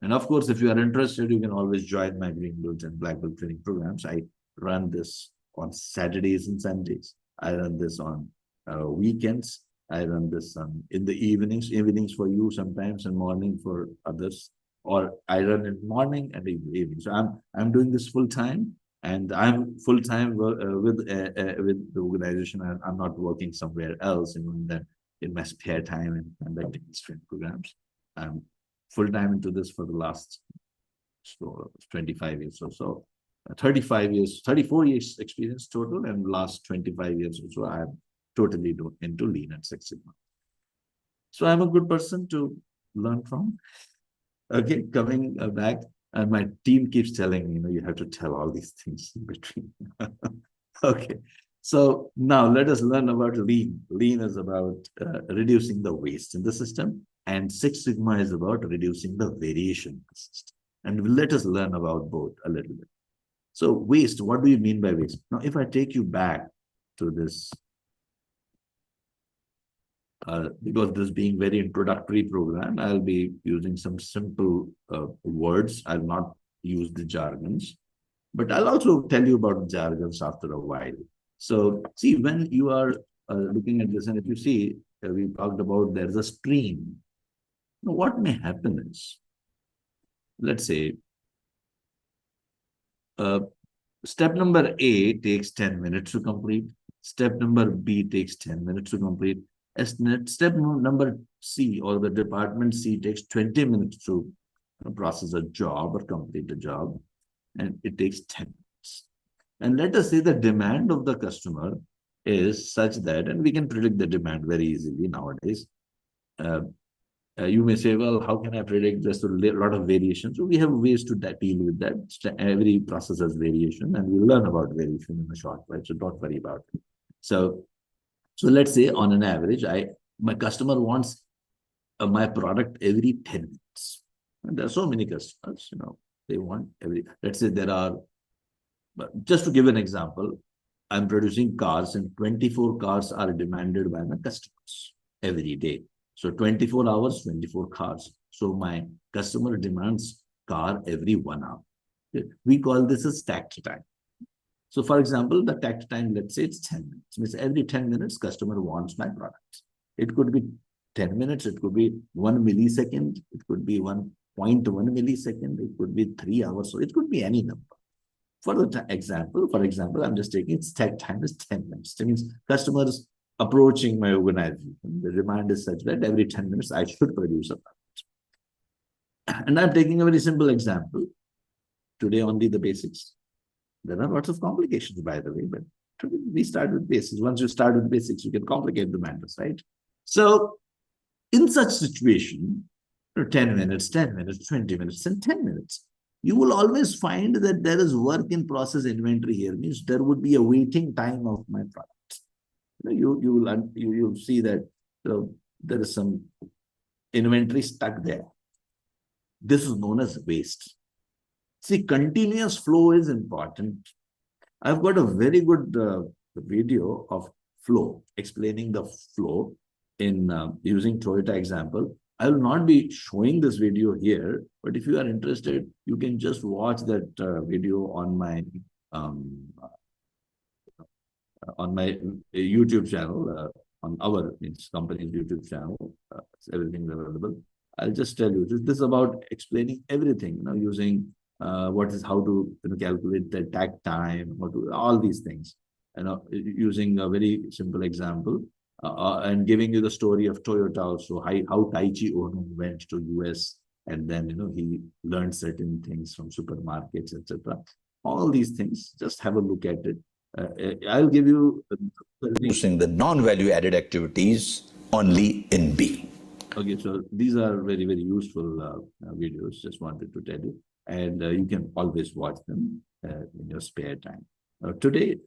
And of course, if you are interested, you can always join my green belt and black belt training programs. I run this on Saturdays and Sundays. I run this on weekends. I run this in the evenings for you sometimes, and morning for others. Or I run in morning and in the evening. So I'm doing this full time, and I'm full time with the organization. I'm not working somewhere else in my spare time and conducting these training programs. I'm full time into this for the last 25 years or so. 34 years experience total, and last 25 years or so, I'm totally into Lean and Six Sigma. So I'm a good person to learn from. Okay, coming back, and my team keeps telling me, you have to tell all these things in between. Okay, so now let us learn about Lean. Lean is about reducing the waste in the system, and Six Sigma is about reducing the variation in the system. And let us learn about both a little bit. So waste, what do you mean by waste? Now, if I take you back to this, because this being very introductory program, I'll be using some simple words. I'll not use the jargons, but I'll also tell you about jargons after a while. So see, when you are looking at this, and if you see, we talked about there's a stream. Now, what may happen is, let's say, step number A takes 10 minutes to complete. Step number B takes 10 minutes to complete. Step number C, or the department C, takes 20 minutes to process a job or complete a job, and it takes 10 minutes. And let us say the demand of the customer is such that, and we can predict the demand very easily nowadays. Uh, you may say, well, how can I predict? There's a lot of variation. So we have ways to deal with that. Every process has variation, and we'll learn about variation in a short while. So don't worry about it. So let's say on an average, my customer wants my product every 10 minutes. And there are so many customers, they want let's say there are, just to give an example, I'm producing cars and 24 cars are demanded by my customers every day. So 24 hours, 24 cars. So my customer demands car every 1 hour. We call this a stacked time. So for example, the stacked time, let's say it's 10 minutes. Means every 10 minutes, customer wants my product. It could be 10 minutes, it could be 1 millisecond, it could be 1.1 millisecond, it could be 3 hours, so it could be any number. For example, I'm just taking stack time is 10 minutes. That means customers approaching my organization, the demand is such that every 10 minutes I should produce a product. And I'm taking a very simple example. Today, only the basics. There are lots of complications, by the way, but today we start with basics. Once you start with basics, you can complicate the matters, right? So, in such situation, 10 minutes, 10 minutes, 20 minutes, and 10 minutes, you will always find that there is work in process inventory here. Means there would be a waiting time of my product. You'll see that there is some inventory stuck there. This is known as waste. See, continuous flow is important. I've got a very good video of flow, explaining the flow in using Toyota example. I will not be showing this video here, but if you are interested, you can just watch that video on my YouTube channel, on our company's YouTube channel. Everything is available. I'll just tell you, this is about explaining everything, using how to calculate the takt time, all these things, using a very simple example, and giving you the story of Toyota also, how Taichi Ono went to US, and then he learned certain things from supermarkets, etc. All these things, just have a look at it. I'll give you using the non-value added activities only in B. Okay, so these are very, very useful videos. Just wanted to tell you, and you can always watch them in your spare time. Today,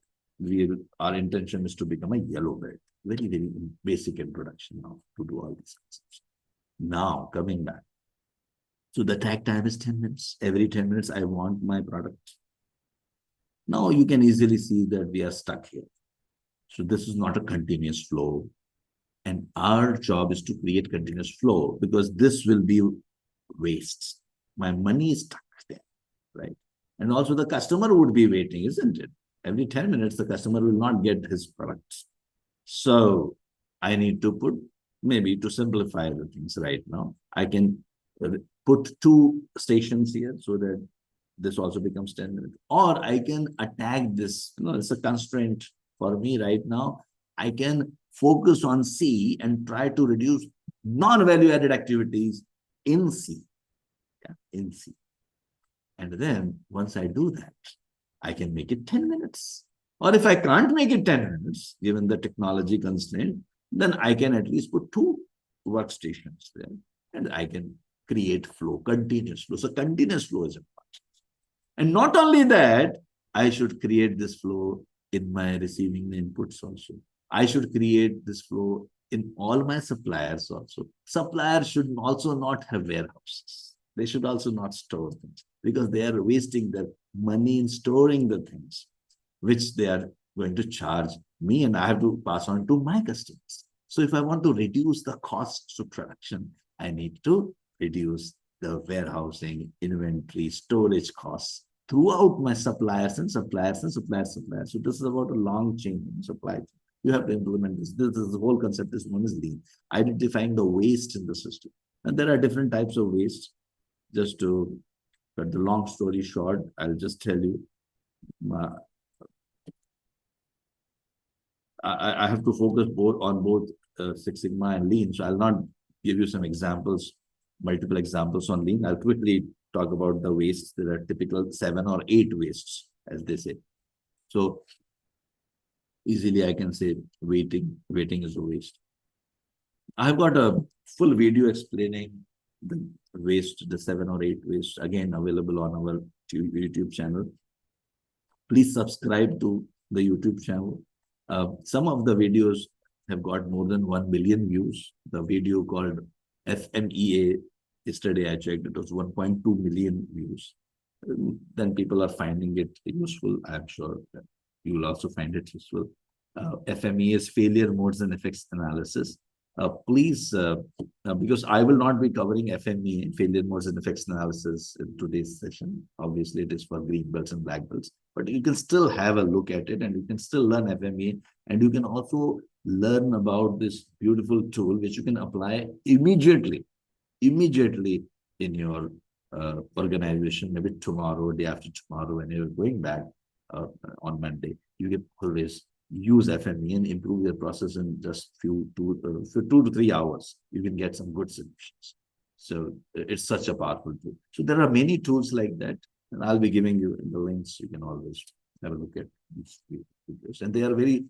our intention is to become a yellow belt. Very, very basic introduction now to do all these concepts. Now, coming back. So the tag time is 10 minutes. Every 10 minutes, I want my product. Now you can easily see that we are stuck here. So this is not a continuous flow. And our job is to create continuous flow, because this will be waste. My money is stuck there, right? And also the customer would be waiting, isn't it? Every 10 minutes, the customer will not get his products. So I need to put, maybe to simplify the things right now, I can put 2 stations here so that this also becomes 10 minutes. Or I can attack this, it's a constraint for me right now. I can focus on C and try to reduce non-value added activities in C. Yeah, in C. And then once I do that, I can make it 10 minutes. Or if I can't make it 10 minutes, given the technology constraint, then I can at least put 2 workstations there, and I can create flow, continuous flow. So continuous flow is important. And not only that, I should create this flow in my receiving the inputs also. I should create this flow in all my suppliers also. Suppliers should also not have warehouses. They should also not store things, because they are wasting their money in storing the things, which they are going to charge me, and I have to pass on to my customers. So if I want to reduce the costs of production, I need to reduce the warehousing, inventory, storage costs throughout my suppliers and suppliers and suppliers. So this is about a long chain in supply chain. You have to implement this. This is the whole concept is known as lean, identifying the waste in the system. And there are different types of waste. Just to cut the long story short, I'll just tell you, I have to focus on both Six Sigma and lean. So I'll not give you some examples, multiple examples on lean. I'll quickly talk about the wastes. There are typical 7 or 8 wastes, as they say. So easily I can say waiting is a waste. I've got a full video explaining the waste, the 7 or 8 waste, again available on our YouTube channel. Please subscribe to the YouTube channel. Some of the videos have got more than 1 million views. The video called FMEA, yesterday I checked, it was 1.2 million views. Then people are finding it useful. I'm sure that you will also find it useful. FMEA is failure modes and effects analysis. Please, because I will not be covering FMEA, failure modes and effects analysis, in today's session. Obviously, it is for green belts and black belts, but you can still have a look at it and you can still learn FMEA, and you can also learn about this beautiful tool which you can apply immediately in your organization, maybe tomorrow, day after tomorrow, when you're going back on Monday. You can always use FME and improve your process in just 2 to 3 hours. You can get some good solutions. So it's such a powerful tool. So there are many tools like that, and I'll be giving you the links. You can always have a look at these videos, and they are very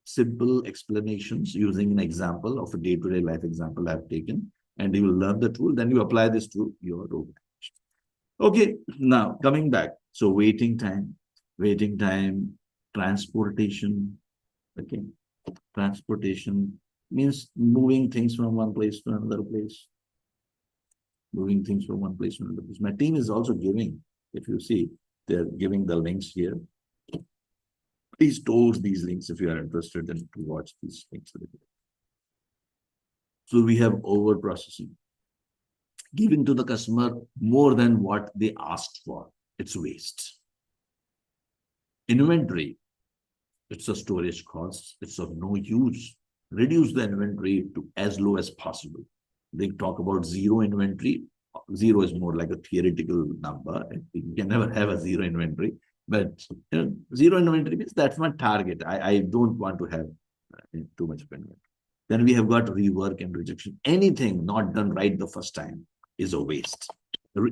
simple explanations using an example of a day-to-day life example I've taken, and you will learn the tool. Then you apply this to your organization. Okay, now coming back. So waiting time, transportation. Okay, transportation means moving things from one place to another place. Moving things from one place to another place. My team is also giving, if you see, they're giving the links here. Please toast these links if you are interested in to watch these links. So we have over processing, giving to the customer more than what they asked for. It's waste. Inventory, it's a storage cost. It's of no use. Reduce the inventory to as low as possible. They talk about zero inventory. Zero is more like a theoretical number. You can never have a zero inventory. But zero inventory means that's my target. I don't want to have too much of inventory. Then we have got rework and rejection. Anything not done right the first time is a waste.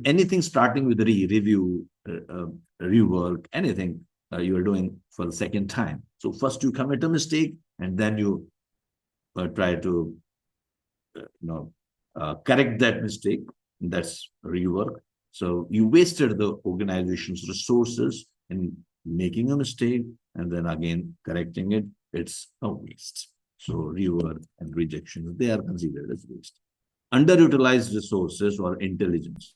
Anything starting with review, rework, anything you are doing for the second time. So first you commit a mistake, and then you try to correct that mistake. That's rework. So you wasted the organization's resources in making a mistake and then again correcting it. It's a waste. So rework and rejection, they are considered as waste. Underutilized resources or intelligence.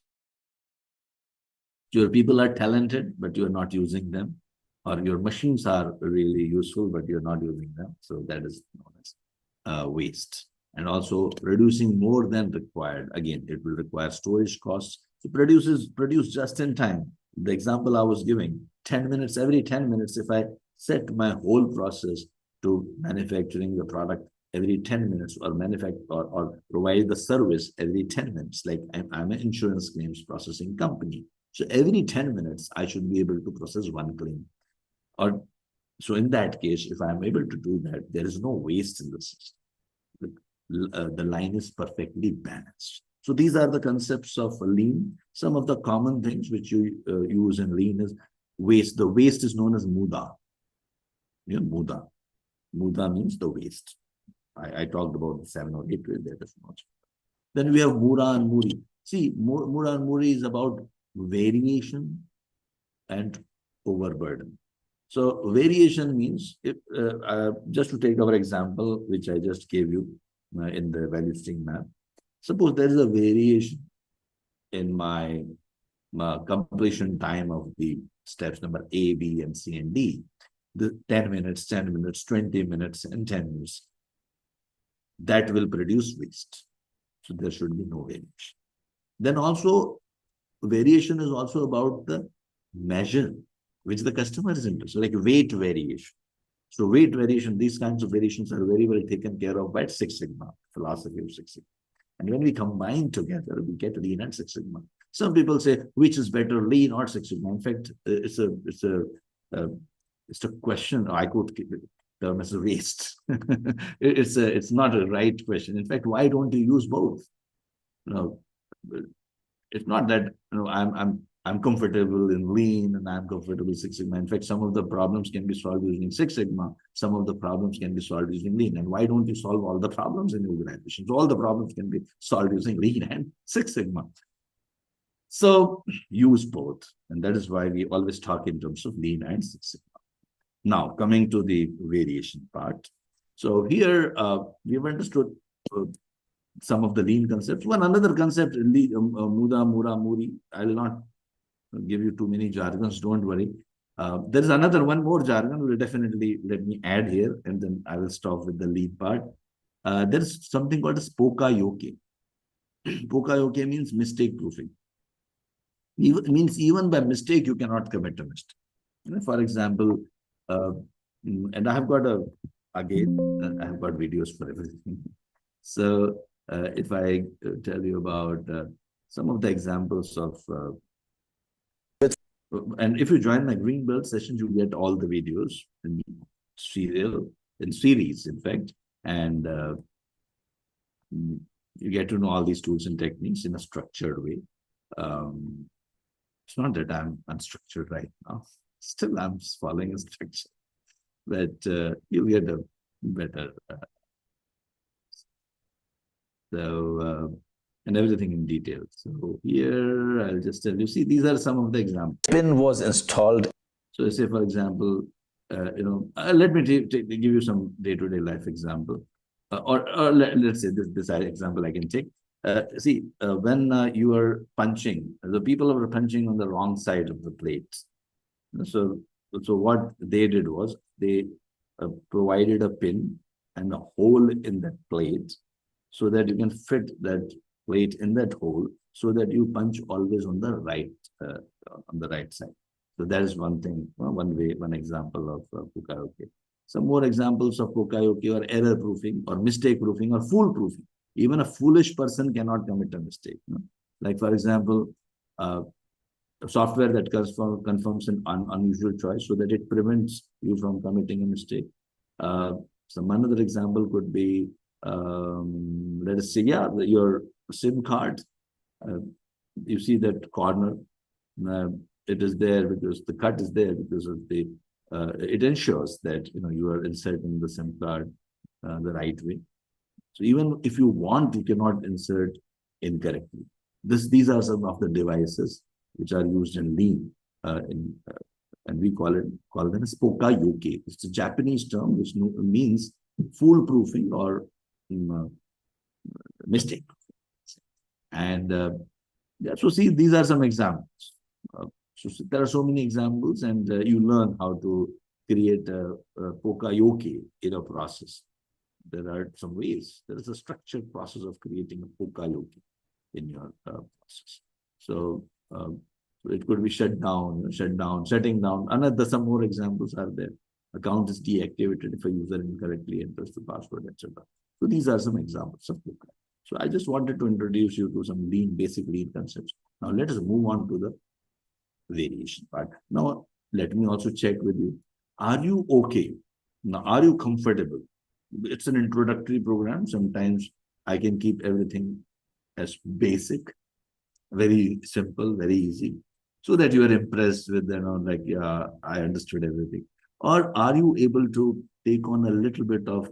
Your people are talented, but you're not using them, or your machines are really useful, but you're not using them. So that is known as waste. And also reducing more than required. Again, it will require storage costs. So produce just in time. The example I was giving, 10 minutes, every 10 minutes, if I set my whole process to manufacturing the product every 10 minutes, or or provide the service every 10 minutes, like I'm an insurance claims processing company. So every 10 minutes, I should be able to process one claim. Or so in that case, if I'm able to do that, there is no waste in the system. The line is perfectly balanced. So these are the concepts of lean. Some of the common things which you use in lean is waste. The waste is known as muda. Muda. Muda means the waste. I talked about the 7 or 8 ways that is much. Then we have Mura and Muri. See, Mura and Muri is about variation and overburden. So variation means, if just to take our example, which I just gave you in the value stream map. Suppose there is a variation in my completion time of the steps number A, B, and C, and D. The 10 minutes, 10 minutes, 20 minutes, and 10 minutes. That will produce waste. So there should be no variation. Then also, variation is also about the measure which the customer is interested, like weight variation. So weight variation, these kinds of variations are very well taken care of by Six Sigma, philosophy of Six Sigma. And when we combine together, we get lean and Six Sigma. Some people say, which is better, lean or Six Sigma? In fact, it's a question. I could term as a waste. It's not a right question. In fact, why don't you use both? It's not that I'm I'm comfortable in Lean and I'm comfortable with Six Sigma. In fact, some of the problems can be solved using Six Sigma. Some of the problems can be solved using Lean. And why don't you solve all the problems in organizations? All the problems can be solved using Lean and Six Sigma. So use both. And that is why we always talk in terms of Lean and Six Sigma. Now, coming to the variation part. So here we've understood some of the Lean concepts. One another concept, Muda, Mura, Muri. I will not give you too many jargons, don't worry. There is another one more jargon, will definitely let me add here, and then I will stop with the lead part. There is something called as Poka-yoke. Poka-yoke means mistake proofing. It means even by mistake, you cannot commit a mistake. For example, and I have got again, I have got videos for everything. So if I tell you about some of the examples of and if you join my green belt sessions, you get all the videos in series, in fact, and you get to know all these tools and techniques in a structured way. It's not that I'm unstructured right now. Still, I'm following a structure, but you'll get a better. And everything in detail. So here, I'll just tell you, see, these are some of the examples. Pin was installed. So say, for example, let me give you some day-to-day life example. Or let's say this example I can take. See, when you are punching, the people were punching on the wrong side of the plate. So what they did was they provided a pin and a hole in that plate so that you can fit that plate in that hole so that you punch always on the right side. So that is one thing, one example of Poka-yoke. Some more examples of Poka-yoke are error proofing or mistake proofing or fool proofing. Even a foolish person cannot commit a mistake. Like for example, software that confirms an unusual choice so that it prevents you from committing a mistake. Some another example could be, let us say, your SIM card. You see that corner, it is there because the cut is there because of the, it ensures that you are inserting the SIM card the right way. So even if you want, you cannot insert incorrectly. These are some of the devices which are used in Lean, and we call them as Poka-yoke. It's a Japanese term which means foolproofing or mistake. And so see, these are some examples. So there are so many examples, and you learn how to create a Poka-yoke in a process. There are some ways. There is a structured process of creating a Poka-yoke in your process. So it could be shutting down. Some more examples are there. Account is deactivated if a user incorrectly enters the password, etc. So these are some examples of Poka. So I just wanted to introduce you to some basic Lean concepts. Now let us move on to the variation part. Now let me also check with you. Are you okay? Now, are you comfortable? It's an introductory program. Sometimes I can keep everything as basic, very simple, very easy, so that you are impressed with, like, yeah, I understood everything. Or are you able to take on a little bit of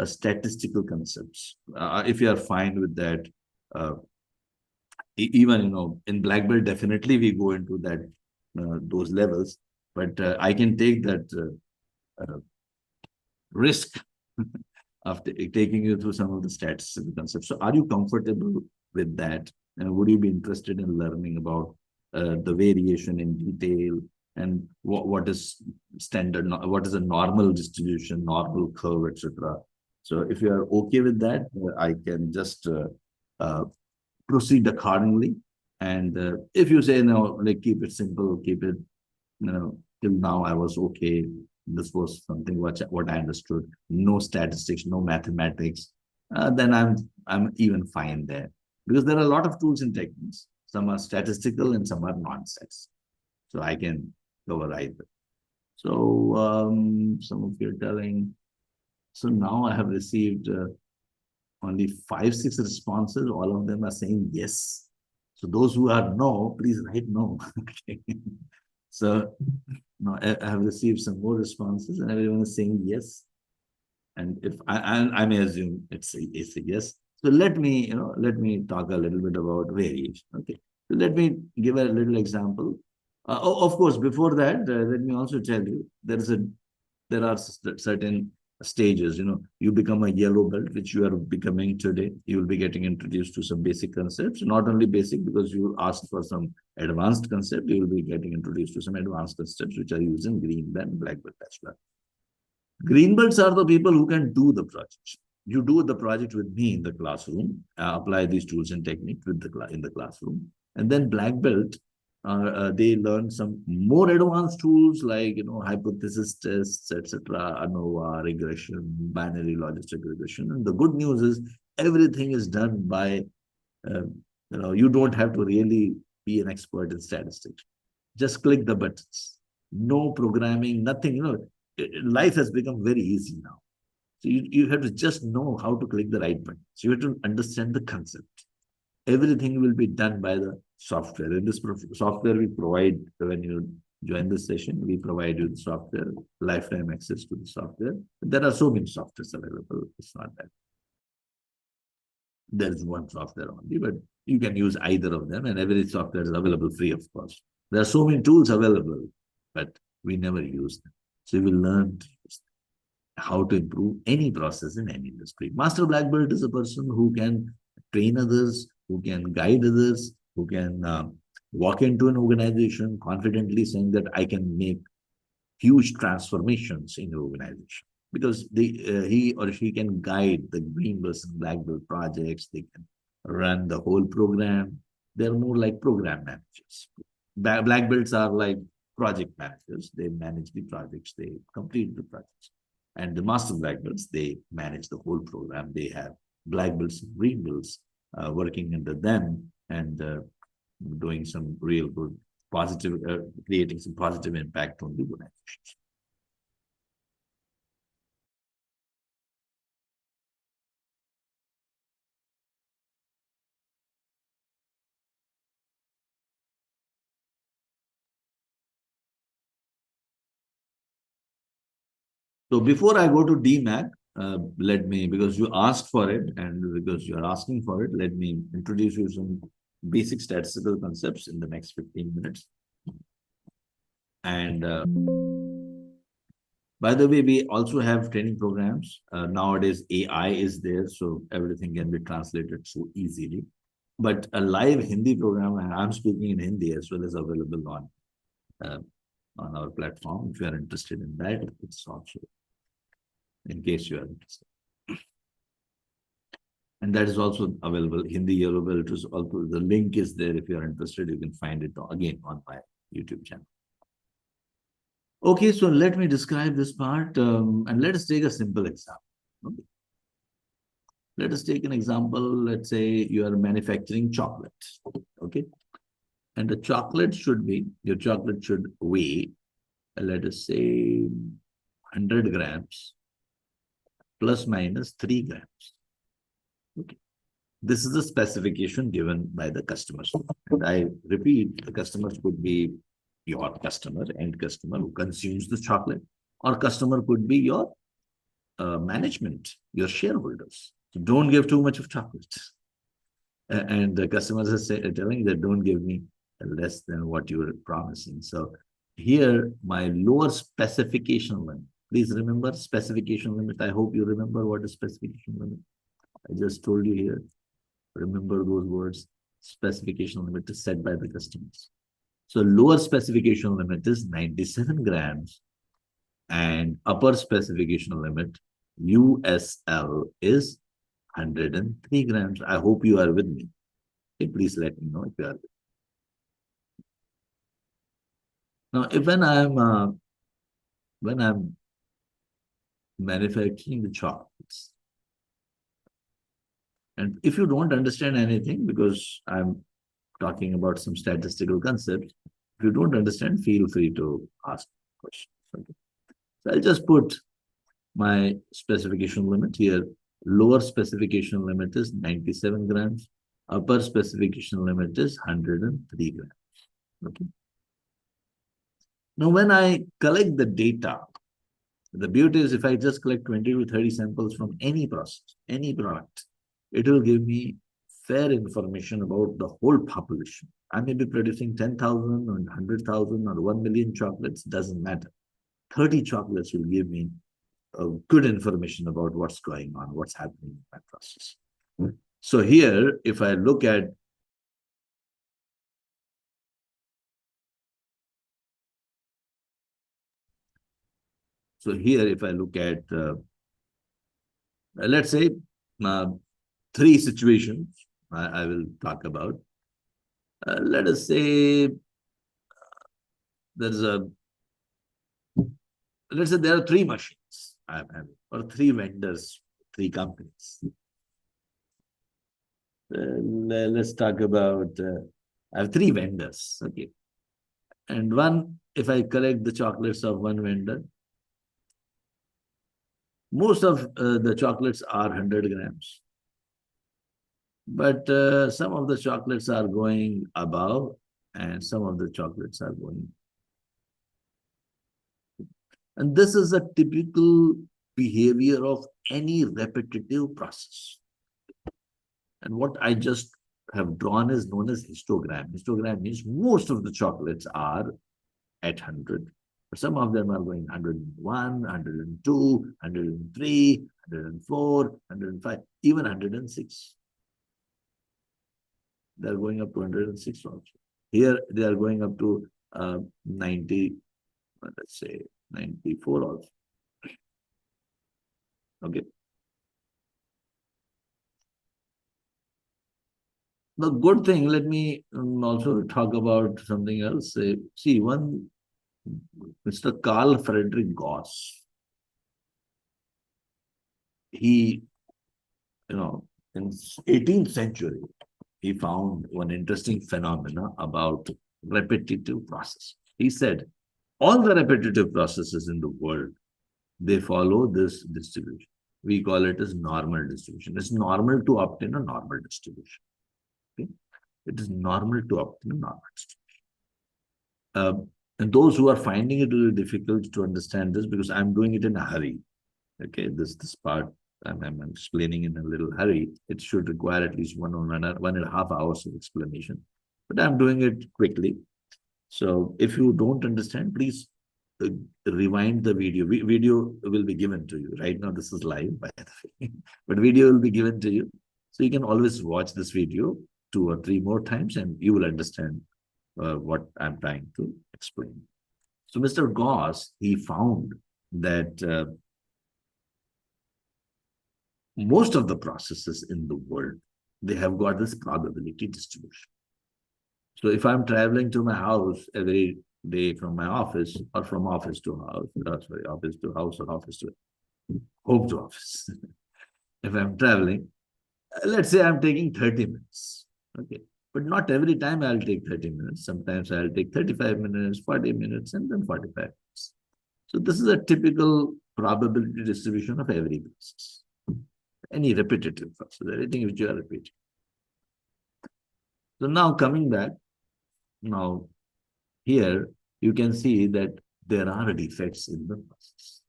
statistical concepts? If you are fine with that, even, in black belt, definitely we go into that, those levels, but I can take that risk of taking you through some of the statistical concepts. So are you comfortable with that? And would you be interested in learning about the variation in detail and what is standard, what is a normal distribution, normal curve, etc. So if you are okay with that, I can just proceed accordingly. And if you say, no, like, keep it simple, keep it, till now I was okay. This was something what I understood. No statistics, no mathematics. Then I'm even fine there, because there are a lot of tools and techniques. Some are statistical and some are non-stats. So I can cover either. So some of you are telling. So now I have received only 5-6 responses. All of them are saying yes. So those who are no, please write no. Okay. So now I have received some more responses, and everyone is saying yes. And if I may assume it's a yes. So let me talk a little bit about variation. Okay. So let me give a little example. Of course, before that, let me also tell you there are certain stages. You become a yellow belt, which you are becoming today. You will be getting introduced to some basic concepts, not only basic, because you asked for some advanced concept. You will be getting introduced to some advanced concepts which are used in green belt, black belt as well. Green belts are the people who can do the project. You do the project with me in the classroom, apply these tools and techniques in the classroom, and then black belt, they learn some more advanced tools like hypothesis tests, etc., ANOVA, regression, binary logistic regression. And the good news is everything is done by you don't have to really be an expert in statistics. Just click the buttons. No programming, nothing. Life has become very easy now. So you have to just know how to click the right button. So you have to understand the concept. Everything will be done by the software. In this software we provide, when you join this session, we provide you the software, lifetime access to the software. There are so many softwares available. It's not that. There is one software only, but you can use either of them, and every software is available free of cost. There are so many tools available, but we never use them. So you will learn how to improve any process in any industry. Master Black Belt is a person who can train others, who can guide others, who can walk into an organization confidently saying that I can make huge transformations in the organization, because he or she can guide the green belt and black belt projects. They can run the whole program. They're more like program managers. Black belts are like project managers. They manage the projects. They complete the projects. And the master black belts, they manage the whole program. They have black belts and green belts working under them, and doing some real good positive, creating some positive impact on the organizations. So before I go to DMAIC, let me, because you asked for it and because you're asking for it, let me introduce you some basic statistical concepts in the next 15 minutes. And by the way, we also have training programs. Nowadays, AI is there, so everything can be translated so easily. But a live Hindi program, and I'm speaking in Hindi as well, as available on our platform. If you are interested in that, it's also in case you are interested. And that is also available. Hindi Yellow Belt is also, the link is there. If you are interested, you can find it again on my YouTube channel. Okay, so let me describe this part, and let us take a simple example. Okay. Let us take an example. Let's say you are manufacturing chocolate. Okay. And the chocolate should be, your chocolate should weigh, let us say 100 grams plus minus 3 grams. Okay. This is the specification given by the customers. And I repeat, the customers could be your customer, end customer who consumes the chocolate, or customer could be your management, your shareholders. So don't give too much of chocolate. And the customers are telling that don't give me less than what you were promising. So here, my lower specification limit. Please remember specification limit. I hope you remember what is specification limit. I just told you here. Remember those words. Specification limit is set by the customers. So lower specification limit is 97 grams, and upper specification limit, USL, is 103 grams. I hope you are with me. Okay, please let me know if you are with me. Now, if when I'm manufacturing the chocolates, and if you don't understand anything, because I'm talking about some statistical concepts, if you don't understand, feel free to ask questions. Okay. So I'll just put my specification limit here. Lower specification limit is 97 grams. Upper specification limit is 103 grams. Okay. Now, when I collect the data, the beauty is if I just collect 20 to 30 samples from any process, any product, it will give me fair information about the whole population. I may be producing 10,000 or 100,000 or 1 million chocolates, doesn't matter. 30 chocolates will give me good information about what's going on, what's happening in my process. So here, if I look at let's say, uh, three situations I will talk about. Let us say there's a, let's say there are three machines I'm having, or three vendors, three companies. Let's talk about, I have three vendors, okay. And one, if I collect the chocolates of one vendor, most of the chocolates are 100 grams. But some of the chocolates are going above and some of the chocolates are going. And this is a typical behavior of any repetitive process. And what I just have drawn is known as histogram. Histogram means most of the chocolates are at 100. But some of them are going 101, 102, 103, 104, 105, even 106. They're going up to 106 also. Here, they are going up to 90, let's say 94 also. Okay. The good thing, let me also talk about something else. See, one, Mr. Carl Friedrich Gauss, he, in 18th century, he found one interesting phenomena about repetitive process. He said, all the repetitive processes in the world, they follow this distribution. We call it as normal distribution. It's normal to obtain a normal distribution. Okay? It is normal to obtain a normal distribution. And those who are finding it a little difficult to understand this, because I'm doing it in a hurry. Okay, this part I'm explaining in a little hurry. It should require at least 1.5 hours of explanation, but I'm doing it quickly. So if you don't understand, please rewind the video. Video will be given to you. Right now, this is live, by the way, but video will be given to you. So you can always watch this video 2 or 3 more times and you will understand what I'm trying to explain. So Mr. Gauss, he found that most of the processes in the world, they have got this probability distribution. So if I'm traveling to my house every day from my office, or from office to house, office to house, or office to home to office. If I'm traveling, let's say I'm taking 30 minutes. Okay. But not every time I'll take 30 minutes. Sometimes I'll take 35 minutes, 40 minutes, and then 45 minutes. So this is a typical probability distribution of every process. Any repetitive process, anything which you are repeating. So now coming back, now here you can see that there are defects in the process.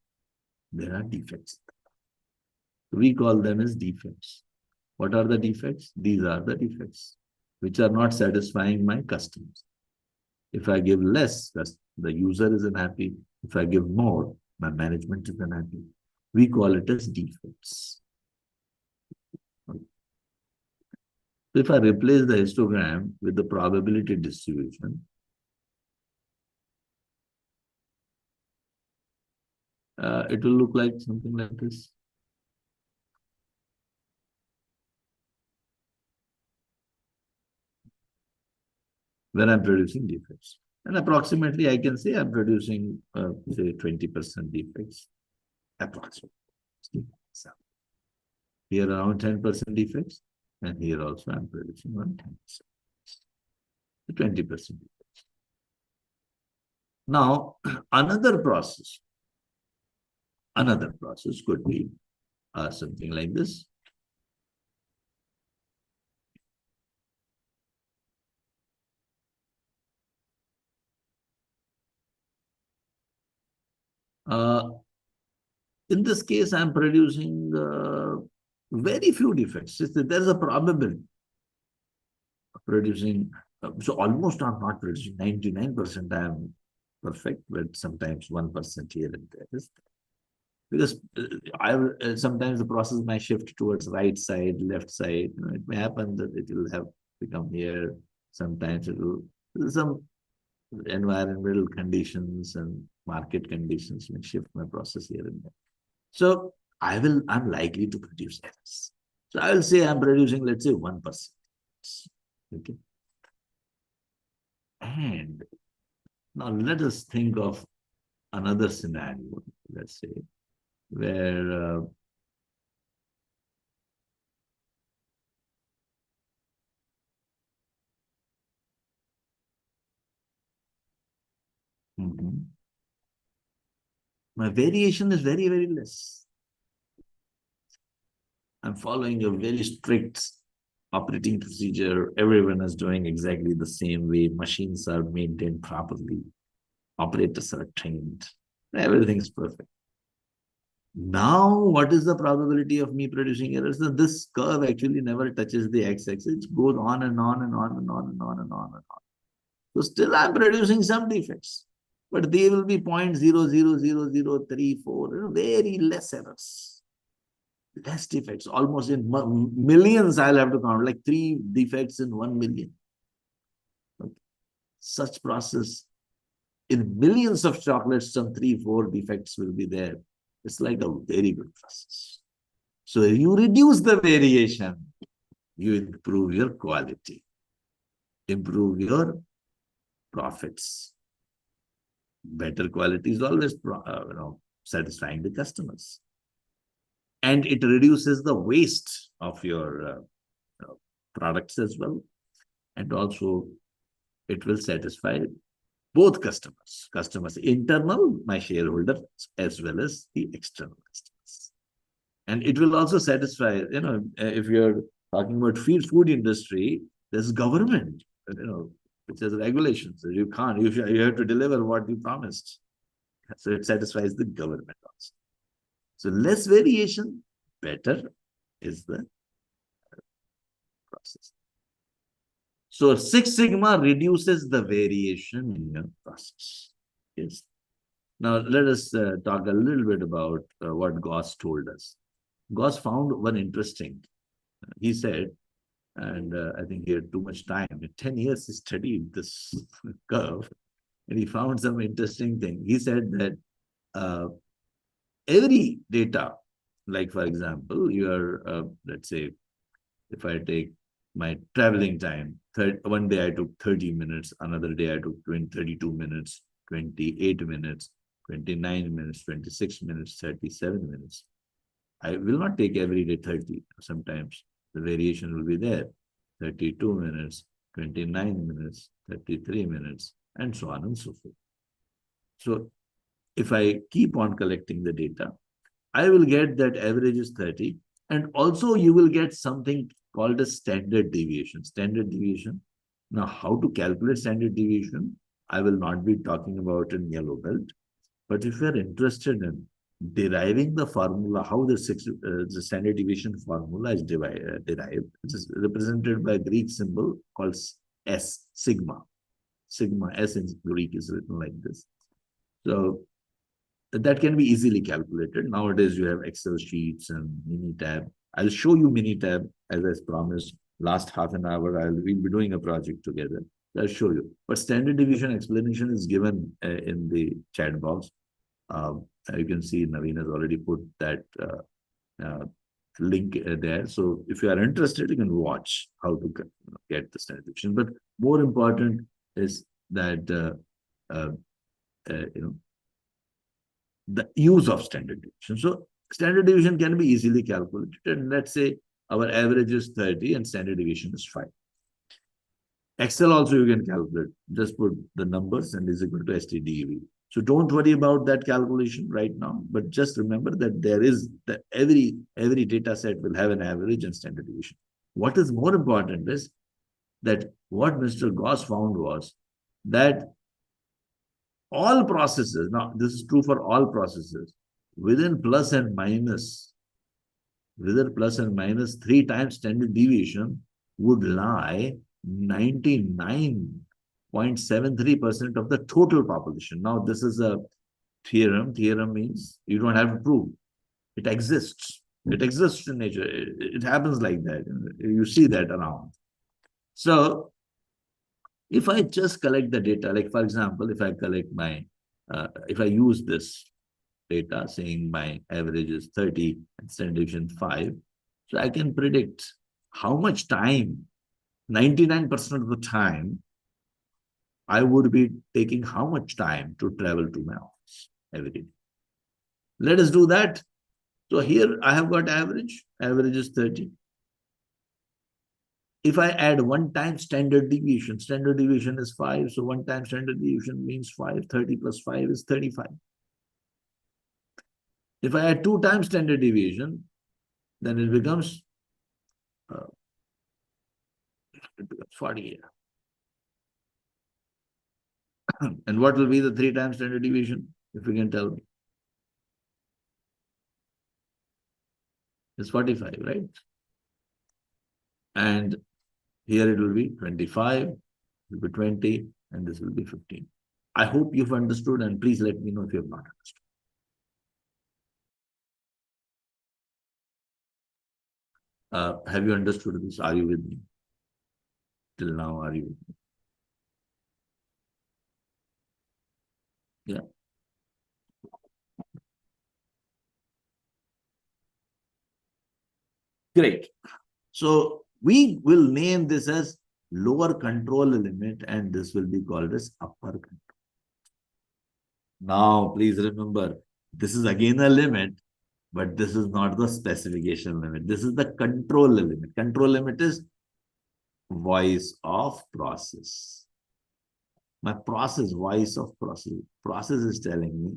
There are defects. We call them as defects. What are the defects? These are the defects which are not satisfying my customers. If I give less, the user is unhappy. If I give more, my management is unhappy. We call it as defects. So if I replace the histogram with the probability distribution, it will look like something like this. When I'm producing defects. And approximately, I can say I'm producing, say, 20% defects. Approximately. Here around 10% defects, and here also I'm producing around 10%. 20% defects. Now, another process could be something like this. Uh, in this case, I'm producing very few defects. There's a probability of producing. So almost I'm not producing 99%. I'm perfect, but sometimes 1% here and there. Because sometimes the process might shift towards right side, left side. It may happen that it will have become here. Sometimes it will some environmental conditions and market conditions may shift my process here and there. So I'm likely to produce errors. So I will say I'm producing, let's say, 1%. Okay. And now let us think of another scenario, let's say, where my variation is very, very less. I'm following a very strict operating procedure. Everyone is doing exactly the same way. Machines are maintained properly. Operators are trained. Everything's perfect. Now, what is the probability of me producing errors? So this curve actually never touches the x-axis. It goes on and on and on and on and on and on and on. So still I'm producing some defects, but they will be 0.000034, very less errors, less defects, almost in millions. I'll have to count like 3 defects in 1 million. Okay. Such process in millions of chocolates, some 3-4 defects will be there. It's like a very good process. So if you reduce the variation, you improve your quality, improve your profits. Better quality is always satisfying the customers. And it reduces the waste of your products as well. And also, it will satisfy both customers internal, my shareholders, as well as the external customers. And it will also satisfy, if you're talking about food industry, there's government, which has regulations. So you can't, you have to deliver what you promised. So it satisfies the government also. So less variation, better is the process. So Six Sigma reduces the variation in your process. Yes. Now let us talk a little bit about what Gauss told us. Gauss found one interesting. He said, and I think he had too much time. In 10 years, he studied this curve, and he found some interesting thing. He said that every data, like for example, let's say, if I take my traveling time, one day I took 30 minutes, another day I took 32 minutes, 28 minutes, 29 minutes, 26 minutes, 37 minutes. I will not take every day 30. Sometimes the variation will be there. 32 minutes, 29 minutes, 33 minutes, and so on and so forth. So if I keep on collecting the data, I will get that average is 30. And also you will get something called a standard deviation. Standard deviation. Now, how to calculate standard deviation, I will not be talking about in yellow belt. But if you are interested in deriving the formula, how the standard deviation formula is derived, it is represented by a Greek symbol called S, sigma. Sigma, S in Greek is written like this. So that can be easily calculated. Nowadays, you have Excel sheets and Minitab. I'll show you Minitab as I promised. Last half an hour, we'll be doing a project together. I'll show you. But standard deviation explanation is given in the chat box. You can see Naveen has already put that link there. So if you are interested, you can watch how to get the standard deviation. But more important is that the use of standard deviation. So standard deviation can be easily calculated. And let's say our average is 30 and standard deviation is 5. Excel also you can calculate. Just put the numbers and is equal to STDEV. So don't worry about that calculation right now, but just remember that there is every data set will have an average and standard deviation. What is more important is that what Mr. Gauss found was that all processes, now this is true for all processes, within plus and minus, whether plus and minus 3 times standard deviation would lie 99.73% of the total population. Now, this is a theorem. Theorem means you don't have to prove. It exists. It exists in nature. It happens like that. You see that around. So, if I just collect the data, like for example, if I collect if I use this data saying my average is 30 and standard deviation 5. So I can predict how much time, 99% of the time, I would be taking how much time to travel to my office every day. Let us do that. So here I have got average. Average is 30. If I add 1 time standard deviation is 5. So 1 time standard deviation means 5. 30 plus 5 is 35. If I add 2 times standard deviation, then it becomes 40. And what will be the 3 times standard deviation, if you can tell me? It's 45, right? And here it will be 25, it will be 20, and this will be 15. I hope you've understood, and please let me know if you have not understood. Have you understood this? Are you with me? Till now, are you with me? Yeah. Great. So we will name this as lower control limit, and this will be called as upper control. Now, please remember, this is again a limit, but this is not the specification limit. This is the control limit. Control limit is voice of process. My process, voice of process. Process is telling me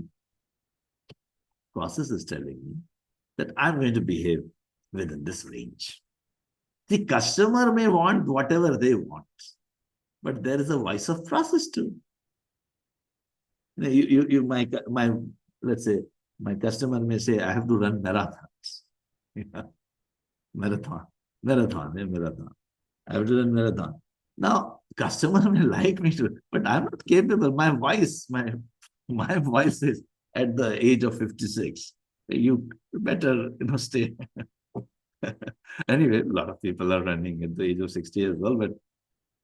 that I'm going to behave within this range. The customer may want whatever they want, but there is a voice of process too. Let's say my customer may say, I have to run marathons. Marathon. I have to run marathon. Now, customer may like me to, but I'm not capable. My voice is at the age of 56. You better, stay. Anyway, a lot of people are running at the age of 60 as well, but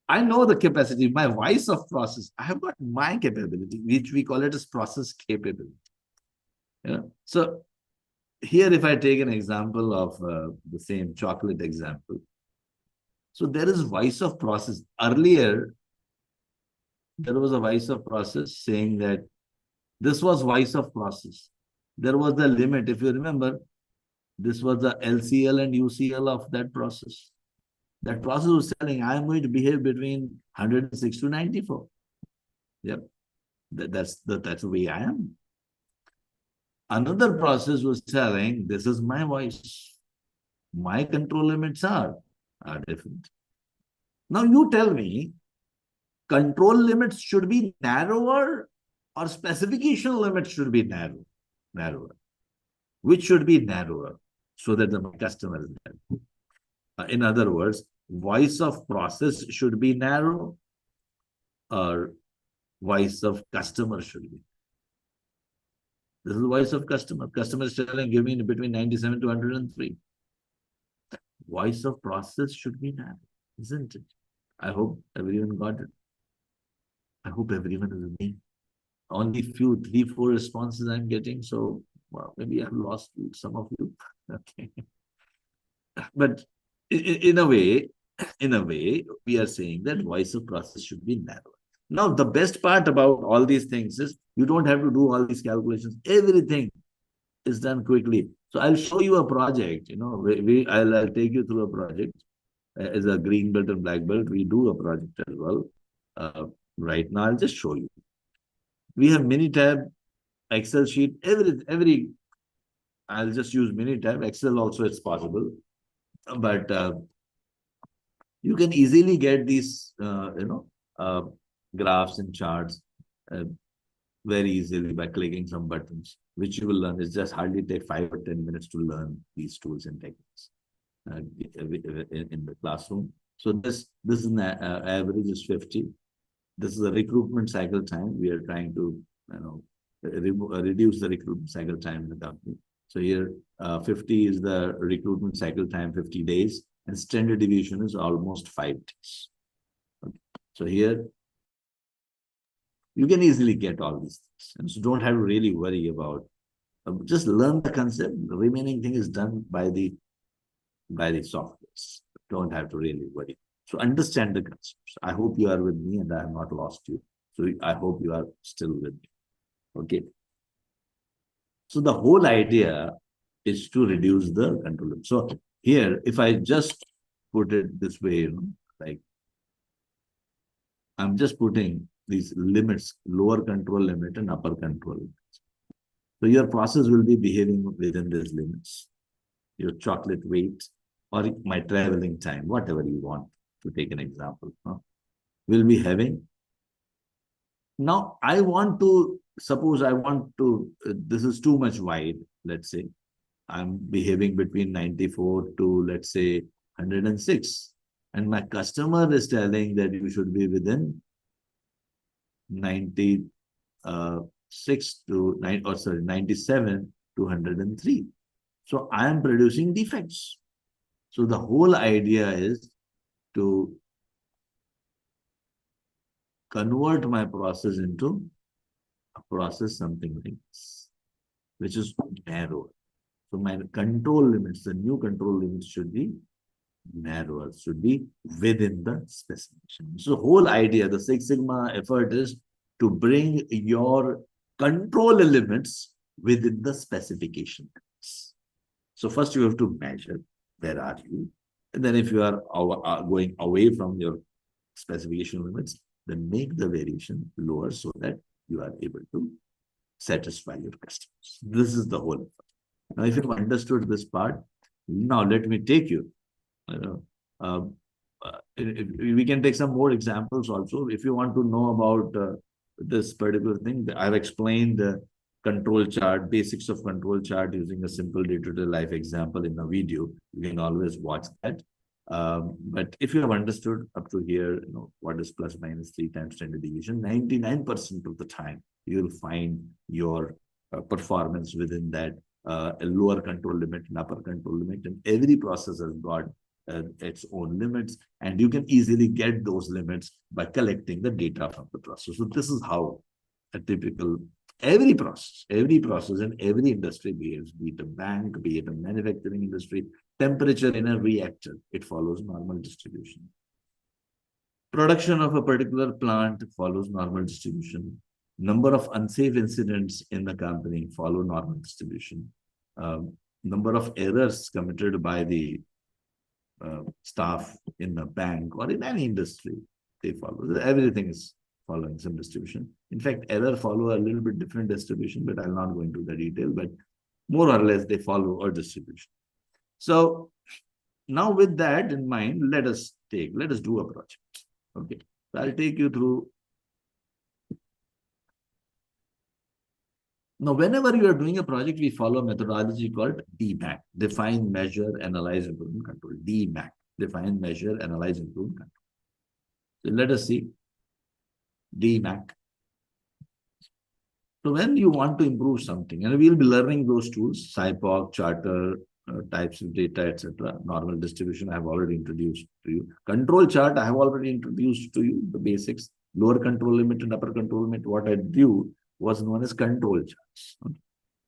I know the capacity, my voice of process. I have got my capability, which we call it as process capability. So here, if I take an example of the same chocolate example, so there is voice of process. Earlier, there was a voice of process saying that this was voice of process. There was the limit. If you remember, this was the LCL and UCL of that process. That process was telling, I'm going to behave between 106 to 94. Yep. That's the way I am. Another process was telling, this is my voice. My control limits are different. Now you tell me, control limits should be narrower or specification limits should be narrower. Which should be narrower so that the customer is narrow. In other words, voice of process should be narrow or voice of customer should be. This is the voice of customer. Customer is telling, give me between 97 to 103. Voice of process should be narrow, isn't it? I hope everyone got it. I hope everyone is with me. Only 3, 4 responses I'm getting. So maybe I've lost some of you. Okay. But in a way, we are saying that voice of process should be narrow. Now, the best part about all these things is you don't have to do all these calculations. Everything is done quickly. So I'll show you a project. I'll take you through a project. As a green belt and black belt, we do a project as well. Right now, I'll just show you. We have Minitab, Excel sheet, every. I'll just use Minitab. Excel also it's possible, but you can easily get these, graphs and charts. very easily by clicking some buttons, which you will learn. It's just hardly take 5 or 10 minutes to learn these tools and techniques in the classroom. So this is an average is 50. This is the recruitment cycle time. We are trying to reduce the recruitment cycle time in the company. So here 50 is the recruitment cycle time, 50 days, and standard deviation is almost 5 days. Okay. So here you can easily get all these things. And so don't have to really worry about, just learn the concept. The remaining thing is done by the softwares. Don't have to really worry. So understand the concepts. I hope you are with me and I have not lost you. So I hope you are still with me. Okay. So the whole idea is to reduce the control limit. So here, if I just put it this way, like I'm just putting these limits, lower control limit and upper control limits. So your process will be behaving within these limits. Your chocolate weight or my traveling time, whatever you want to take an example, will be having. Now, I want to, suppose I want to, this is too much wide, let's say. I'm behaving between 94 to, let's say, 106. And my customer is telling that you should be within 96 to 97 to 103. So I am producing defects. So the whole idea is to convert my process into a process something like this, which is narrower. So my control limits, the new control limits should be narrower, should be within the specification. So the whole idea, the Six Sigma effort is to bring your control limits within the specification. So first you have to measure where are you, and then if you are going away from your specification limits, then make the variation lower so that you are able to satisfy your customers. This is the whole effort. Now, if you've understood this part, now let me take you. We can take some more examples also. If you want to know about this particular thing, I've explained the control chart, basics of control chart using a simple day-to-day life example in a video. You can always watch that. But if you have understood up to here, what is plus minus 3 times standard deviation, 99% of the time, you will find your performance within that a lower control limit and upper control limit. And every process has got its own limits. And you can easily get those limits by collecting the data from the process. So this is how a typical, every process in every industry behaves, be it a bank, be it a manufacturing industry. Temperature in a reactor, it follows normal distribution. Production of a particular plant follows normal distribution. Number of unsafe incidents in the company follow normal distribution. Number of errors committed by the staff in the bank or in any industry, they follow. Everything is following some distribution. In fact, error follow a little bit different distribution, but I'll not go into the detail, but more or less they follow a distribution. So now with that in mind, let us do a project. Okay. So I'll take you through. Now, whenever you are doing a project, we follow a methodology called DMAIC, define, measure, analyze, improve, and control. DMAIC, define, measure, analyze, improve, and control. So let us see DMAIC. So when you want to improve something, and we'll be learning those tools, SciPOC, Charter, types of data, etc. Normal distribution, I have already introduced to you. Control chart, I have already introduced to you the basics. Lower control limit and upper control limit. What I do was known as control charts.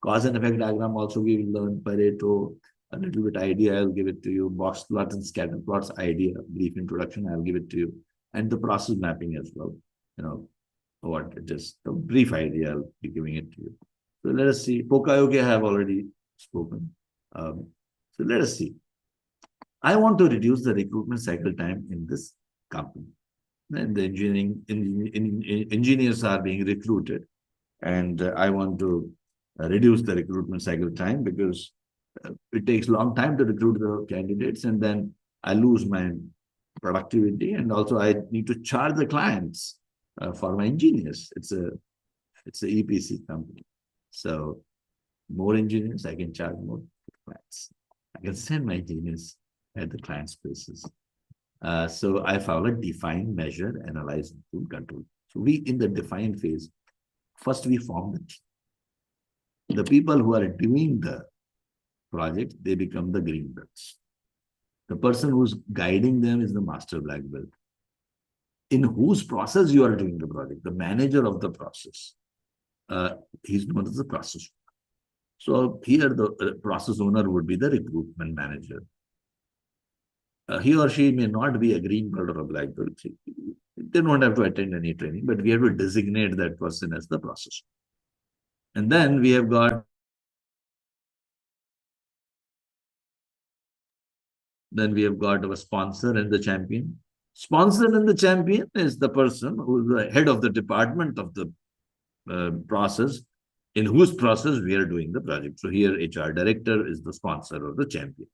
Cause and effect diagram also we will learn. Pareto, a little bit idea, I'll give it to you. Box plots and scatter plots idea, brief introduction, I'll give it to you. And the process mapping as well. What it is, the brief idea, I'll be giving it to you. So let us see. Pokayoke I have already spoken. So let us see. I want to reduce the recruitment cycle time in this company. And the engineers are being recruited. And I want to reduce the recruitment cycle time because it takes a long time to recruit the candidates. And then I lose my productivity. And also I need to charge the clients for my engineers. It's a It's an EPC company. So more engineers, I can charge more clients. I can send my engineers at the client's places. So I follow define, measure, analyze, improve, control. So we, in the define phase, first we form the team. The people who are doing the project, they become the green belts. The person who's guiding them is the master black belt. In whose process you are doing the project, the manager of the process. He's known as the process. So here the process owner would be the recruitment manager. He or she may not be a green belt or a black belt. They don't have to attend any training, but we have to designate that person as the process. And then we have got our sponsor and the champion. Sponsor and the champion is the person who is the head of the department of the process, in whose process we are doing the project. So here HR director is the sponsor or the champion.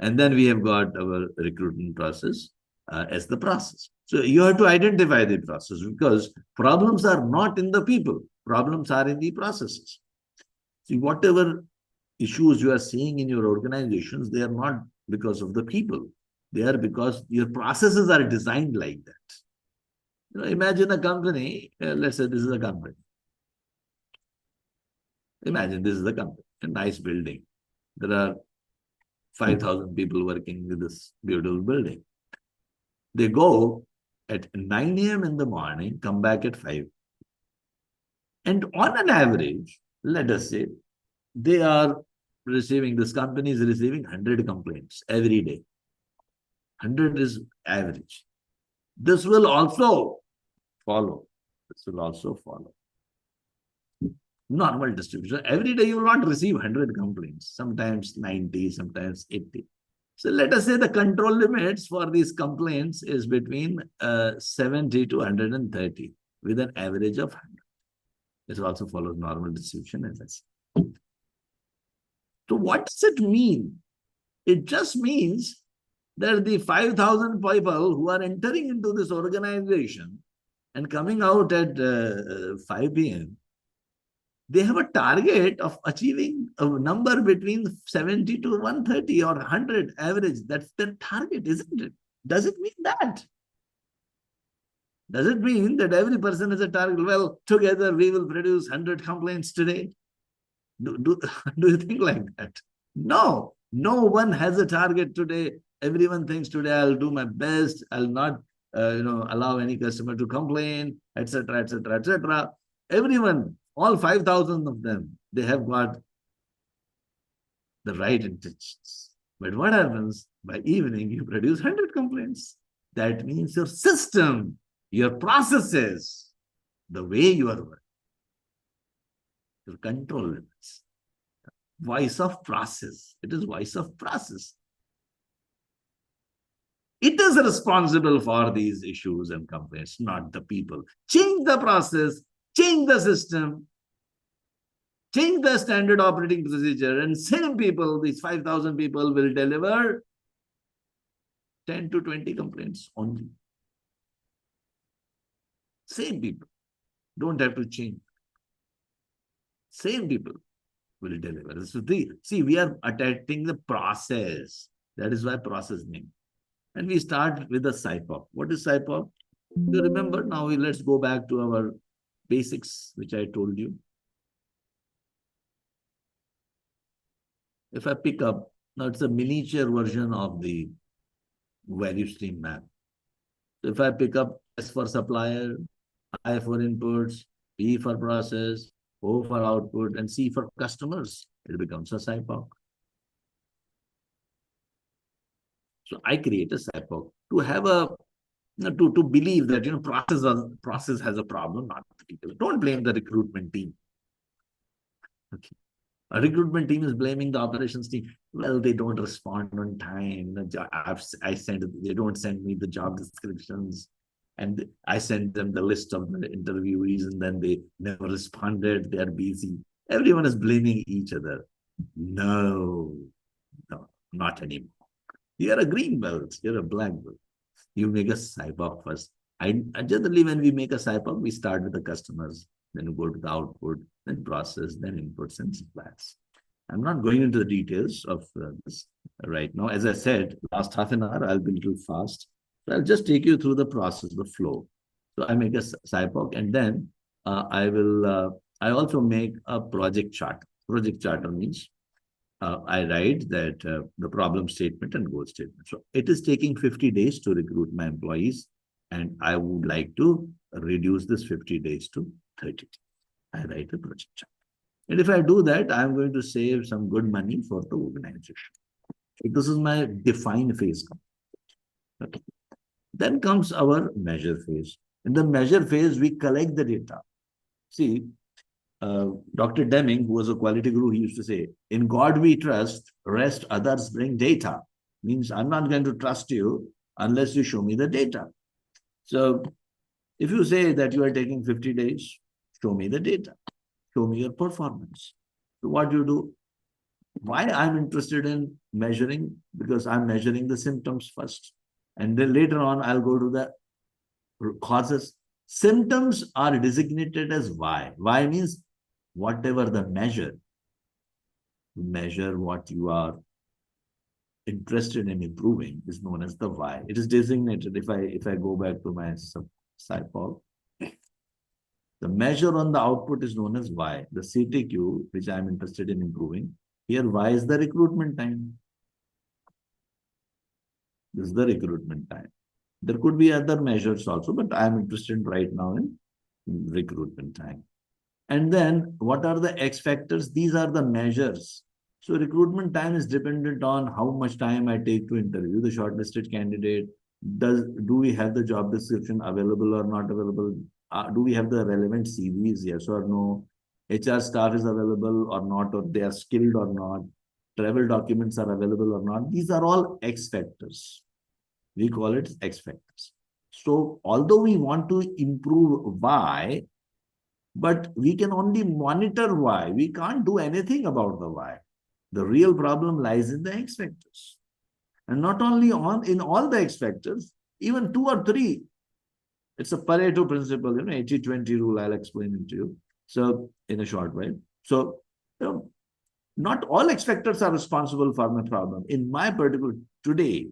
And then we have got our recruitment process as the process. So you have to identify the process, because problems are not in the people. Problems are in the processes. See, whatever issues you are seeing in your organizations, they are not because of the people. They are because your processes are designed like that. Imagine a company, let's say this is a company. Imagine this is a company, a nice building. There are 5,000 people working with this beautiful building. They go at 9 a.m. in the morning, come back at 5. And on an average, let us say, this company is receiving 100 complaints every day. 100 is average. This will also follow. Normal distribution. Every day you will not receive 100 complaints, sometimes 90, sometimes 80. So let us say the control limits for these complaints is between 70 to 130 with an average of 100. This also follows normal distribution, as I said. So what does it mean? It just means that the 5,000 people who are entering into this organization and coming out at 5 p.m., they have a target of achieving a number between 70 to 130 or 100 average. That's their target, isn't it? Does it mean that? Does it mean that every person has a target? Well, together we will produce 100 complaints today. Do you think like that? No, no one has a target today. Everyone thinks today I'll do my best. I'll not allow any customer to complain, etc., etc., etc. Everyone, all 5,000 of them, they have got the right intentions. But what happens? By evening, you produce 100 complaints. That means your system, your processes, the way you are working, your control limits, voice of process. It is voice of process. It is responsible for these issues and complaints, not the people. Change the process, change the system, change the standard operating procedure, and same people, these 5,000 people, will deliver 10 to 20 complaints only. Same people. Don't have to change. Same people will deliver. So see, we are attacking the process. That is why process name. And we start with the SIPOC. What is SIPOC? You remember? Now let's go back to our basics, which I told you. If I pick up, now it's a miniature version of the value stream map. So if I pick up S for supplier, I for inputs, P for process, O for output, and C for customers, it becomes a SIPOC. So I create a SIPOC to have to believe that process has a problem, not the people. Don't blame the recruitment team. Okay. A recruitment team is blaming the operations team. Well, they don't respond on time. They don't send me the job descriptions, and I send them the list of the interviewees, and then they never responded. They are busy. Everyone is blaming each other. No, not anymore. You're a green belt. You're a black belt. You make a SIPOC first. Generally, when we make a SIPOC, we start with the customers. then go to the output, then process, then inputs and supplies. I'm not going into the details of this right now. As I said, last half an hour, I'll be a little fast. So I'll just take you through the process, the flow. So I make a SIPOC, and then I also make a project chart. Project charter means I write that the problem statement and goal statement. So it is taking 50 days to recruit my employees, and I would like to reduce this 50 days to 30 days. I write a project chart. And if I do that, I'm going to save some good money for the organization. So this is my define phase. Okay. Then comes our measure phase. In the measure phase, we collect the data. See, Dr. Deming, who was a quality guru, he used to say, in God we trust, rest others bring data. Means I'm not going to trust you unless you show me the data. So if you say that you are taking 50 days, show me the data. Show me your performance. So what do you do? Why I'm interested in measuring? Because I'm measuring the symptoms first. And then later on, I'll go to the causes. Symptoms are designated as why. Why means whatever the measure what you are interested in improving is known as the why. It is designated. If I go back to my SIPOC, the measure on the output is known as Y. The CTQ, which I'm interested in improving, here Y is the recruitment time. This is the recruitment time. There could be other measures also, but I'm interested right now in recruitment time. And then what are the X factors? These are the measures. So recruitment time is dependent on how much time I take to interview the shortlisted candidate. Do we have the job description available or not available? Do we have the relevant CVs, yes or no? HR staff is available or not, or they are skilled or not? Travel documents are available or not? These are all X factors. We call it X factors. So although we want to improve Y, but we can only monitor Y. We can't do anything about the Y. The real problem lies in the X factors. And not only in all the X factors, even 2 or 3. It's a Pareto principle, 80-20 rule. I'll explain it to you. So in a short while. So not all X factors are responsible for my problem. In my particular today,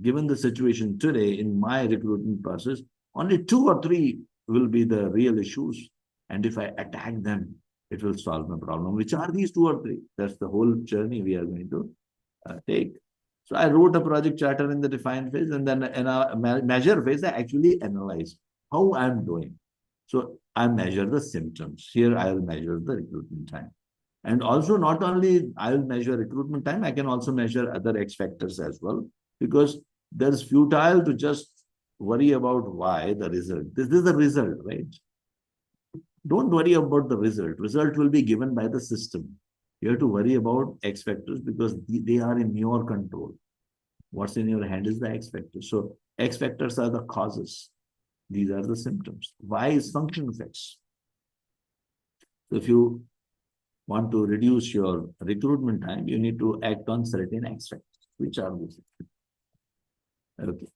given the situation today in my recruitment process, only 2 or 3 will be the real issues. And if I attack them, it will solve my problem. Which are these 2 or 3? That's the whole journey we are going to take. So I wrote a project charter in the define phase, and then in a measure phase, I actually analyze how I'm doing. So I measure the symptoms. Here I will measure the recruitment time. And also not only I will measure recruitment time, I can also measure other X factors as well, because there's futile to just worry about why the result. This is the result, right? Don't worry about the result. Result will be given by the system. You have to worry about X factors because they are in your control. What's in your hand is the X factors. So X factors are the causes. These are the symptoms. Y is function effects. So if you want to reduce your recruitment time, you need to act on certain X factors. Which are these? Okay.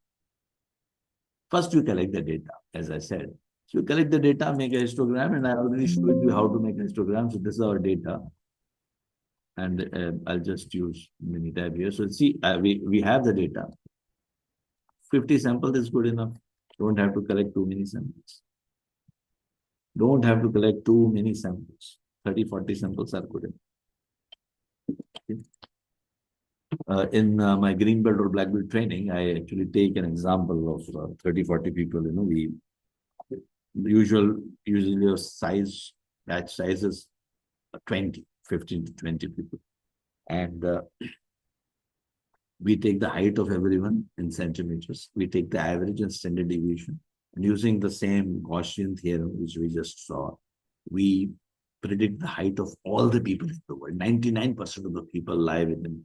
First, you collect the data, as I said. So you collect the data, make a histogram, and I already showed you how to make a histogram. So this is our data. And I'll just use Minitab here. So see, we have the data. 50 samples is good enough. Don't have to collect too many samples. Don't have to collect too many samples. 30, 40 samples are good enough. Okay. In my green belt or black belt training, I actually take an example of 30, 40 people. We usually your size, batch size is 20, 15 to 20 people. And we take the height of everyone in centimeters. We take the average and standard deviation. And using the same Gaussian theorem, which we just saw, we predict the height of all the people in the world. 99% of the people live in them.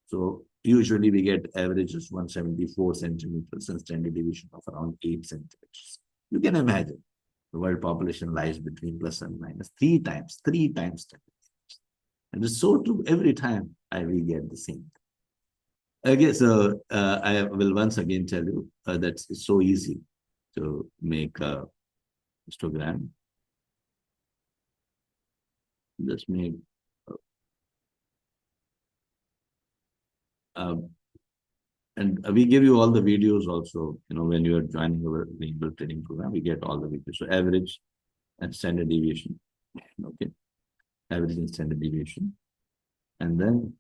So usually we get averages 174 centimeters and standard deviation of around 8 centimeters. You can imagine the world population lies between plus and minus 3 times. And it's so true every time we get the same. Okay, so I will once again tell you that it's so easy to make a histogram. Just make and we give you all the videos also, when you are joining our renewable training program, we get all the videos. So average and standard deviation. Okay. Average and standard deviation. And then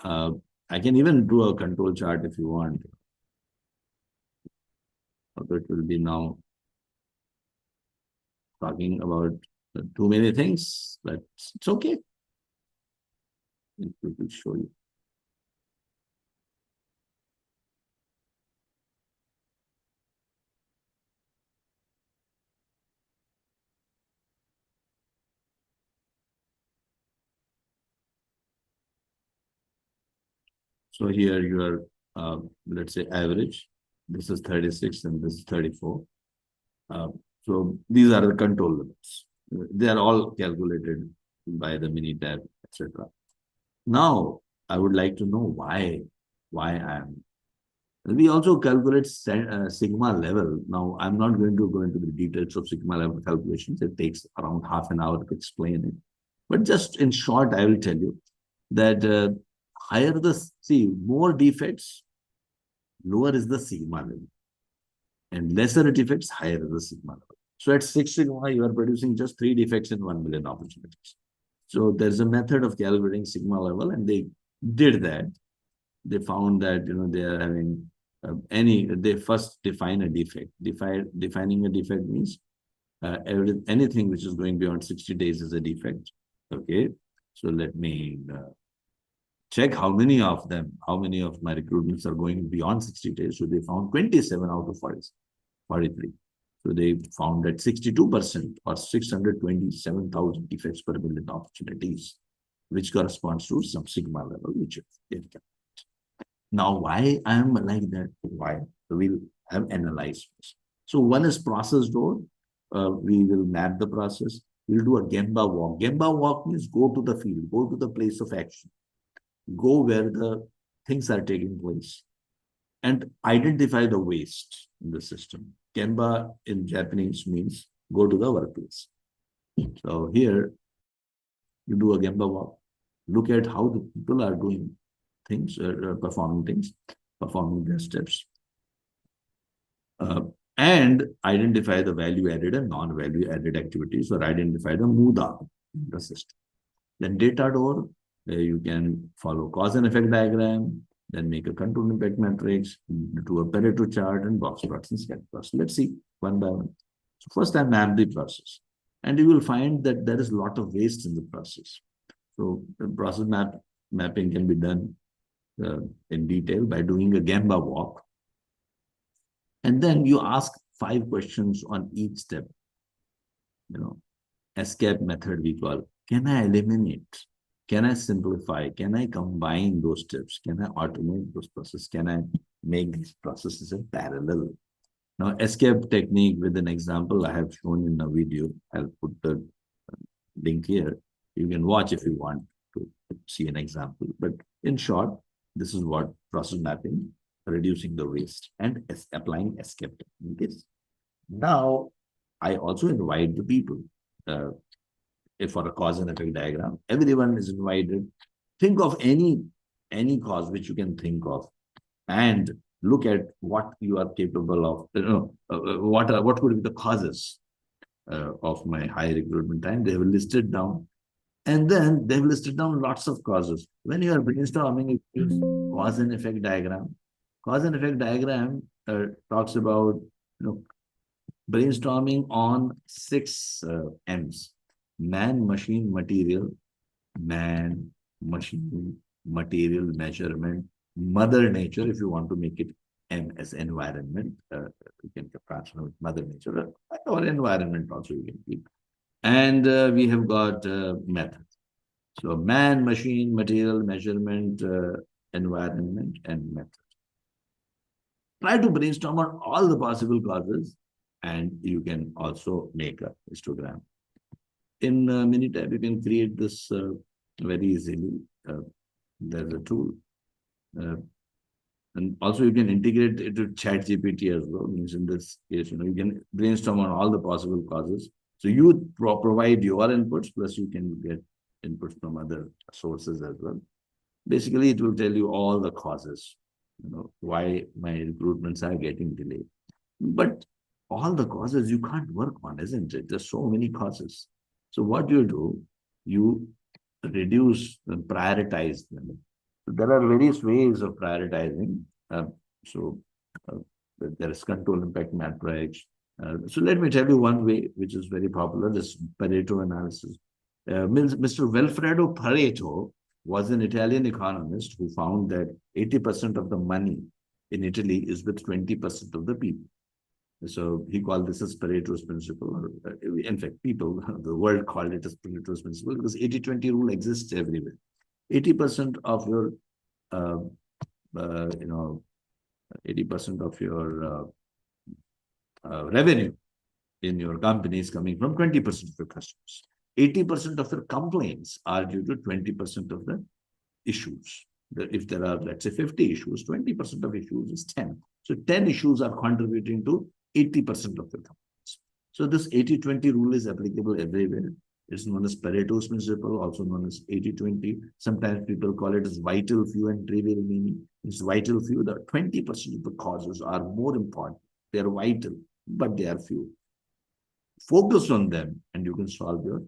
I can even do a control chart if you want. Although it will be now talking about too many things, but it's okay. It will show you. So here you are, let's say average. This is 36 and this is 34. So these are the control limits. They are all calculated by the Minitab, etc. Now, I would like to know why I am. We also calculate sigma level. Now, I'm not going to go into the details of sigma level calculations. It takes around half an hour to explain it. But just in short, I will tell you that more defects, lower is the sigma level. And lesser defects, higher is the sigma level. So at 6 sigma, you are producing just 3 defects in 1 million opportunities. So there's a method of calibrating sigma level, and they did that. They found that they are having they first define a defect. Defining a defect means anything which is going beyond 60 days is a defect. Okay, so let me check how many of my recruitments are going beyond 60 days. So they found 27 out of 43. So they found that 62% or 627,000 defects per million opportunities, which corresponds to some sigma level, which is now why I am like that? Why? So we'll have analyzed this. So one is process door. We will map the process. We'll do a Gemba walk. Gemba walk means go to the field, go to the place of action, go where the things are taking place, and identify the waste in the system. Gemba in Japanese means go to the workplace. So here you do a Gemba walk, look at how the people are doing things, performing their steps, and identify the value added and non-value added activities, or identify the muda in the system. Then data door, you can follow cause and effect diagram, then make a control impact matrix, do a Pareto chart and box plots and scatter plots. Let's see one by one. So first I map the process, and you will find that there is a lot of waste in the process. So the process mapping can be done in detail by doing a Gemba walk. And then you ask 5 questions on each step. Escape method we call. Can I eliminate? Can I simplify? Can I combine those steps? Can I automate those processes? Can I make these processes in parallel? Now, escape technique with an example I have shown in a video. I'll put the link here. You can watch if you want to see an example. But in short, this is what process mapping, reducing the waste, and applying escape technique is. Now, I also invite the people. For a cause and effect diagram, everyone is invited. Think of any cause which you can think of, and look at what you are capable of. What could be the causes of my high recruitment time? They have listed down, and then they've listed down lots of causes. When you are brainstorming, you use cause and effect diagram. Cause and effect diagram talks about brainstorming on 6 M's. Man, machine, material, material, measurement, mother nature, if you want to make it M as environment, you can transfer with mother nature, or environment also you can keep. And we have got method. So man, machine, material, measurement, environment, and method. Try to brainstorm on all the possible causes, and you can also make a histogram. In Minitab, you can create this very easily. There's a tool. And also you can integrate it to ChatGPT as well. Means in this case, you can brainstorm on all the possible causes So you provide your inputs, plus you can get inputs from other sources as well. Basically, it will tell you all the causes, why my recruitments are getting delayed. But all the causes you can't work on, isn't it? There's so many causes. So what do, you reduce and prioritize them. So there are various ways of prioritizing. So uh, there is control impact matrix. So let me tell you one way, which is very popular, this Pareto analysis. Mr. Wilfredo Pareto was an Italian economist who found that 80% of the money in Italy is with 20% of the people. So he called this as Pareto's principle. Or, in fact, people, the world called it as Pareto's principle because 80-20 rule exists everywhere. 80% of your, uh, 80% of your revenue in your company is coming from 20% of your customers. 80% of your complaints are due to 20% of the issues. If there are, let's say, 50 issues, 20% of issues is 10. So 10 issues are contributing to 80% of the complaints. So this 80-20 rule is applicable everywhere. It's known as Pareto's principle, also known as 80-20. Sometimes people call it as vital few and trivial meaning. It's vital few. The 20% of the causes are more important. They are vital, but they are few. Focus on them and you can solve your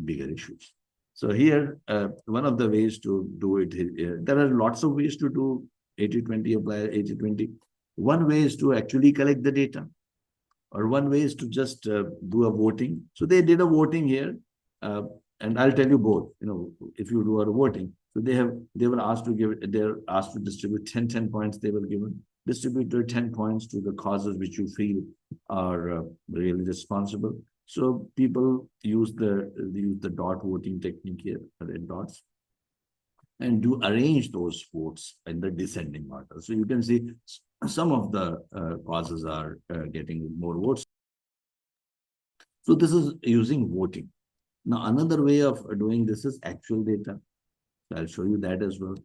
bigger issues. So here, one of the ways to do it, there are lots of ways to do 80-20, apply 80-20. One way is to actually collect the data, or one way is to just do a voting. So they did a voting here, and I'll tell you both. If you do a voting, so they were asked to they're asked to distribute 10 points. They were given, distribute their 10 points to the causes which you feel are really responsible. So people use the dot voting technique here, red dots, and do arrange those votes in the descending order. So you can see some of the causes are getting more votes. So this is using voting. Now, another way of doing this is actual data. So I'll show you that as well.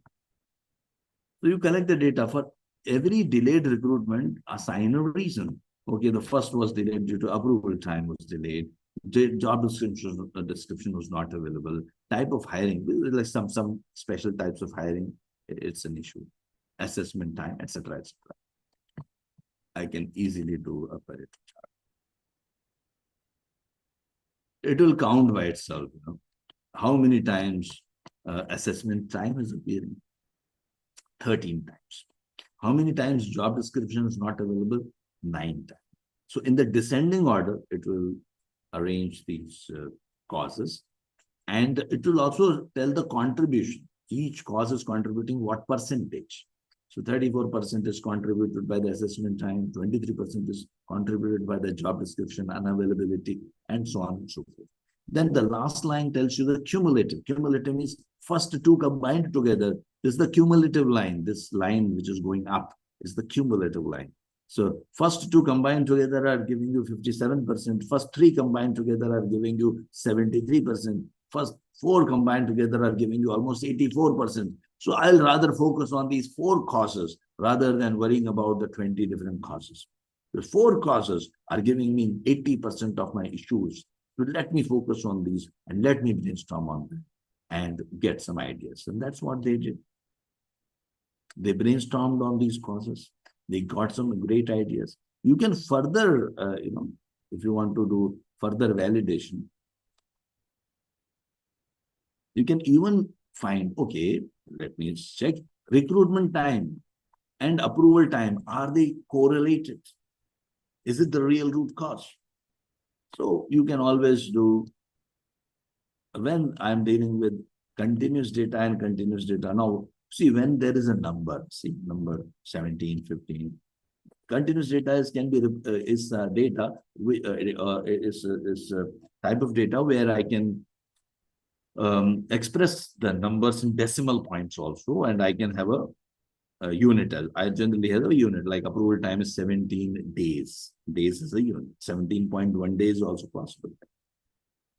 So you collect the data for every delayed recruitment, assign a reason. Okay, the first was delayed due to approval time was delayed. Job description was not available. Type of hiring, like some special types of hiring, it's an issue. Assessment time, etc., etc. I can easily do a Pareto chart. It will count by itself. How many times assessment time is appearing? 13 times. How many times job description is not available? 9 times. So in the descending order, it will arrange these causes, and it will also tell the contribution. Each cause is contributing what percentage. So 34% is contributed by the assessment time, 23% is contributed by the job description, unavailability, and so on and so forth. Then the last line tells you the cumulative. Cumulative means first two combined together. This is the cumulative line. This line which is going up is the cumulative line. So first two combined together are giving you 57%. First three combined together are giving you 73%. First four combined together are giving you almost 84%. So I'll rather focus on these 4 causes rather than worrying about the 20 different causes. The 4 causes are giving me 80% of my issues. So let me focus on these and let me brainstorm on them and get some ideas. And that's what they did. They brainstormed on these causes. They got some great ideas. You can further, if you want to do further validation, you can even find, okay, let me check recruitment time and approval time. Are they correlated? Is it the real root cause? So you can always do, when I'm dealing with continuous data and continuous data. Now, see, when there is a number, see number 17, 15, continuous data is data, is a type of data where I can express the numbers in decimal points also, and I can have a unit. I generally have a unit, like approval time is 17 days. Days is a unit. 17.1 days is also possible.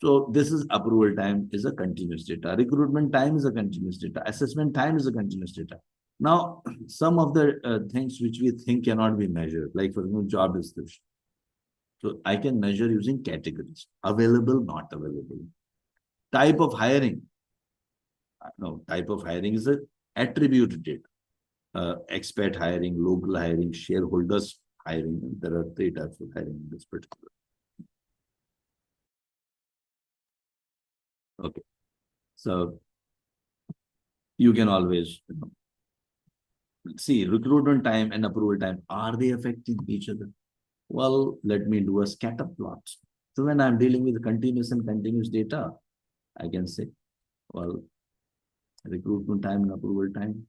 So this is approval time is a continuous data. Recruitment time is a continuous data. Assessment time is a continuous data. Now, some of the things which we think cannot be measured, like for example, job description. So I can measure using categories: available, not available. Type of hiring. No, type of hiring is a attribute data. Expat hiring, local hiring, shareholders hiring. There are 3 types of hiring in this particular. Okay. So you can always see recruitment time and approval time. Are they affecting each other? Well, let me do a scatter plot. So when I'm dealing with continuous and continuous data, I can say, well, recruitment time and approval time.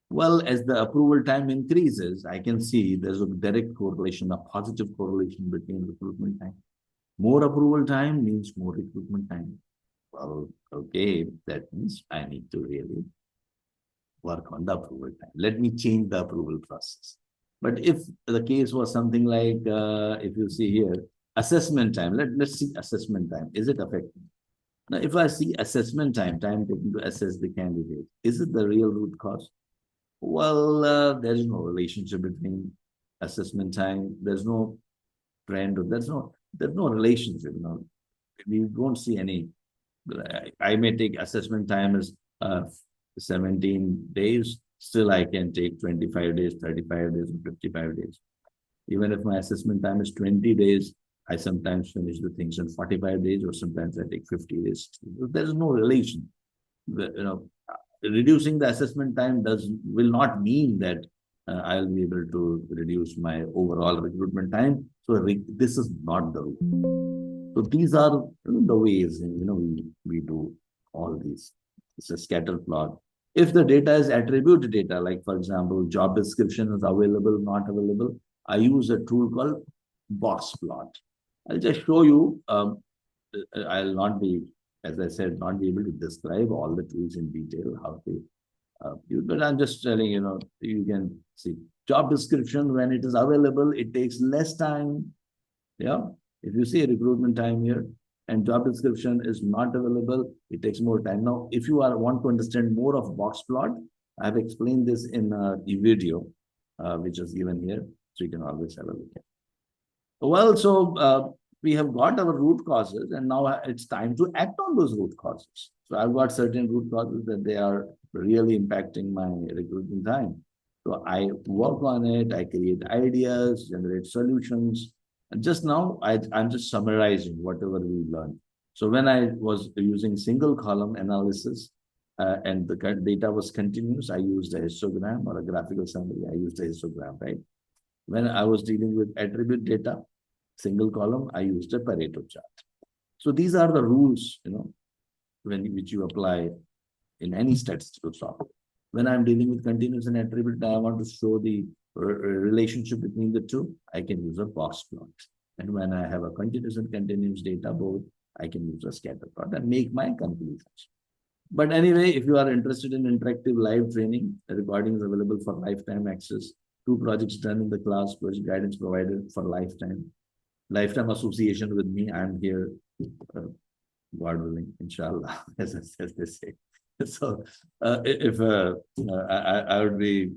Well, as the approval time increases, I can see there's a direct correlation, a positive correlation between recruitment time. More approval time means more recruitment time. Well, okay, that means I need to really work on the approval time. Let me change the approval process. But if the case was something like, if you see here, assessment time, let's see assessment time. Is it affecting? Now, if I see assessment time, time taken to assess the candidate, is it the real root cause? Well, there's no relationship between assessment time. There's no trend, or there's no relationship. We won't see any. I may take assessment time as 17 days. Still, I can take 25 days, 35 days, or 55 days. Even if my assessment time is 20 days, I sometimes finish the things in 45 days, or sometimes I take 50 days. There's no relation. Reducing the assessment time will not mean that I'll be able to reduce my overall recruitment time. So this is not the rule. So these are the ways we do all these. It's a scatter plot. If the data is attribute data, like for example, job description is available, not available, I use a tool called box plot. I'll just show you. I'll not be, as I said, not be able to describe all the tools in detail, how they but I'm just telling you can see job description when it is available, it takes less time. Yeah. If you see a recruitment time here and job description is not available, it takes more time. Now, if you want to understand more of box plot, I've explained this in the video, which is given here. So you can always have a look at. Well, so we have got our root causes, and now it's time to act on those root causes. So I've got certain root causes that they are really impacting my recruitment time. So I work on it, I create ideas, generate solutions. And just now, I'm just summarizing whatever we learned. So when I was using single column analysis and the data was continuous, I used a histogram or a graphical summary. I used a histogram, right? When I was dealing with attribute data, single column, I used a Pareto chart. So these are the rules, which you apply in any statistical software. When I'm dealing with continuous and attribute, I want to show the relationship between the two, I can use a box plot. And when I have a continuous and continuous data both, I can use a scatter plot and make my conclusions. But anyway, if you are interested in interactive live training, the recording is available for lifetime access. 2 projects done in the class, plus guidance provided for lifetime association with me. I'm here, God willing, inshallah, as they say. So if I would be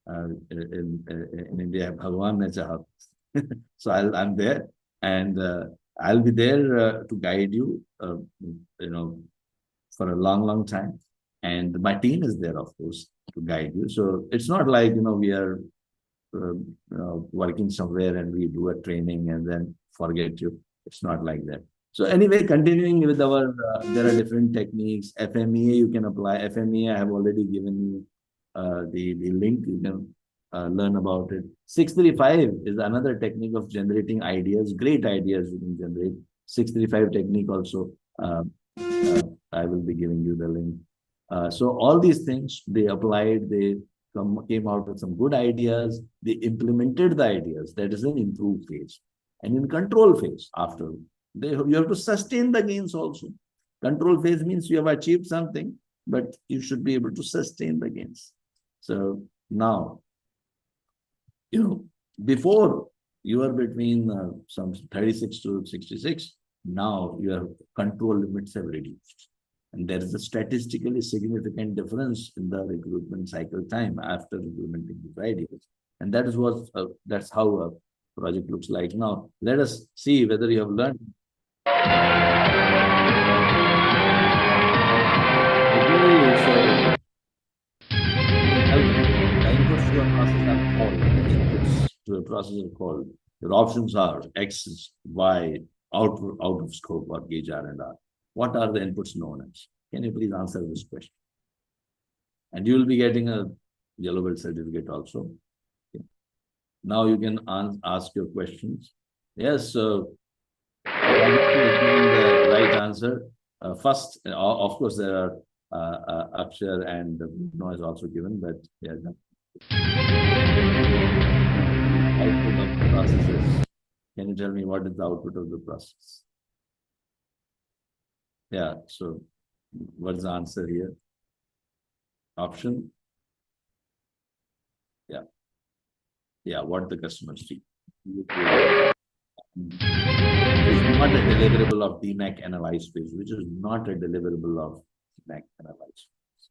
in India, Bhagwan ne chaha. So I'm there, and I'll be there to guide you, for a long time. And my team is there, of course, to guide you. So it's not like, we are working somewhere and we do a training and then forget you. It's not like that. So anyway, continuing with our, there are different techniques. FMEA you can apply. FMEA, I have already given you the link. You can learn about it. 635 is another technique of generating ideas. Great ideas you can generate. 635 technique also. I will be giving you the link. So all these things, they applied, they came out with some good ideas. They implemented the ideas. That is an improve phase. And in control phase, after, you have to sustain the gains also. Control phase means you have achieved something, but you should be able to sustain the gains. So now, before you are between some 36 to 66, now your control limits have reduced. And there is a statistically significant difference in the recruitment cycle time after implementing these ideas. And that is what that's how project looks like. Now, let us see whether you have learned. The inputs to a process are called, inputs to a process are called. Your options are X, Y, out of scope, or gauge R and R. What are the inputs known as? Can you please answer this question? And you will be getting a yellow belt certificate also. Okay. Now you can ask your questions. Yes, so the right answer. First, of course, there are Akshar and Bruno is also given, but yeah, output of the process is. Can you tell me what is the output of the process? Yeah, so what's the answer here? Option? Yeah. Yeah, what the customers see. Which is not a deliverable of DMAIC analyze phase, which is not a deliverable of DMAIC analyze phase.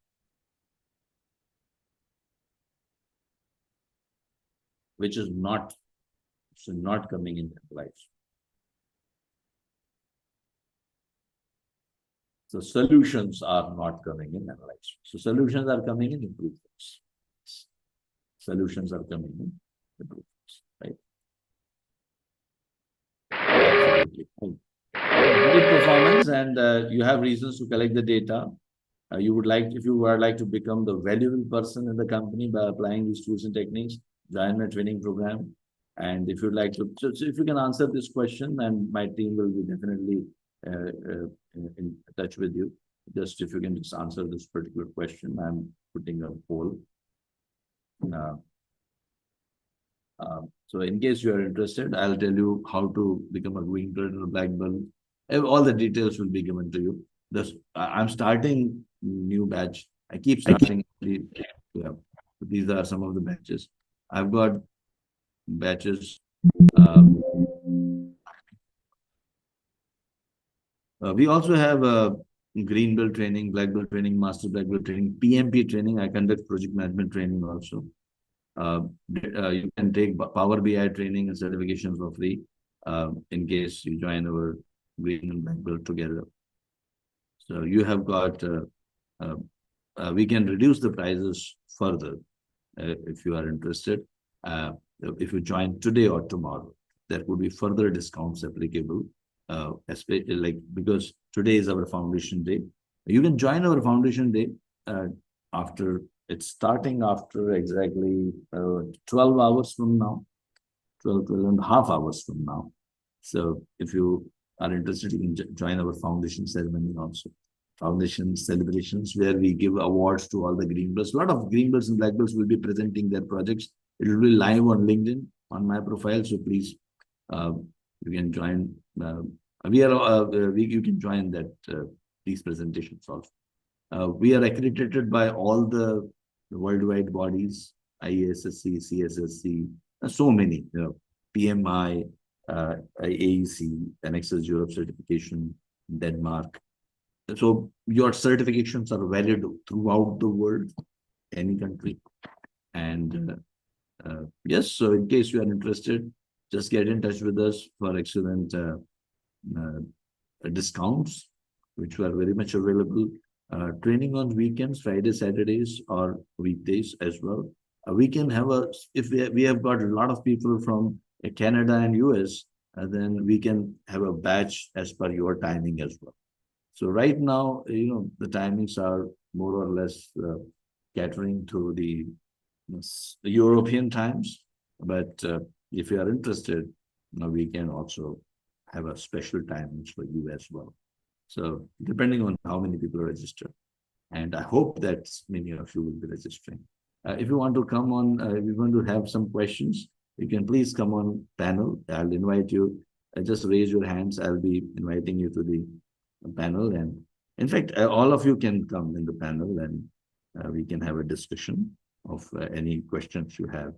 Which is not coming in analyze. So solutions are not coming in analyze. So solutions are coming in improvements. Solutions are coming in improvements, right? Absolutely. Good performance, and you have reasons to collect the data. You would like, if you would like to become the valuable person in the company by applying these tools and techniques, join my training program. And if you'd like to, so if you can answer this question, and my team will be definitely in touch with you. Just if you can just answer this particular question, I'm putting a poll. So in case you are interested, I'll tell you how to become a green belt or black belt. All the details will be given to you. I'm starting new batch. I keep starting. Yeah. These are some of the batches. I've got batches. We also have green belt training, black belt training, master black belt training, PMP training. I conduct project management training also. You can take Power BI training and certifications for free in case you join our green and black belt together. So you have got, we can reduce the prices further if you are interested. If you join today or tomorrow, there could be further discounts applicable, especially like because today is our foundation day. You can join our foundation day after. It's starting after exactly 12 hours from now, 12 and a half hours from now. So if you are interested, you can join our foundation ceremony also. Foundation celebrations where we give awards to all the green belts. A lot of green belts and black belts will be presenting their projects. It will be live on LinkedIn on my profile. So please, you can join. You can join that these presentations also. We are accredited by all the worldwide bodies, IASSC, CSSC, so many, PMI, AEC, Anexas Europe certification, Denmark. So your certifications are valid throughout the world, any country. And yes, so in case you are interested, just get in touch with us for excellent discounts, which are very much available. Training on weekends, Fridays, Saturdays, or weekdays as well. We can have if we have got a lot of people from Canada and US, then we can have a batch as per your timing as well. So right now, the timings are more or less catering to the European times. But if you are interested, we can also have a special timings for you as well. So depending on how many people are registered, and I hope that many of you will be registering. If you want to come on, if you want to have some questions, you can please come on panel. I'll invite you. Just raise your hands. I'll be inviting you to the panel. And in fact, all of you can come in the panel and we can have a discussion of any questions you have.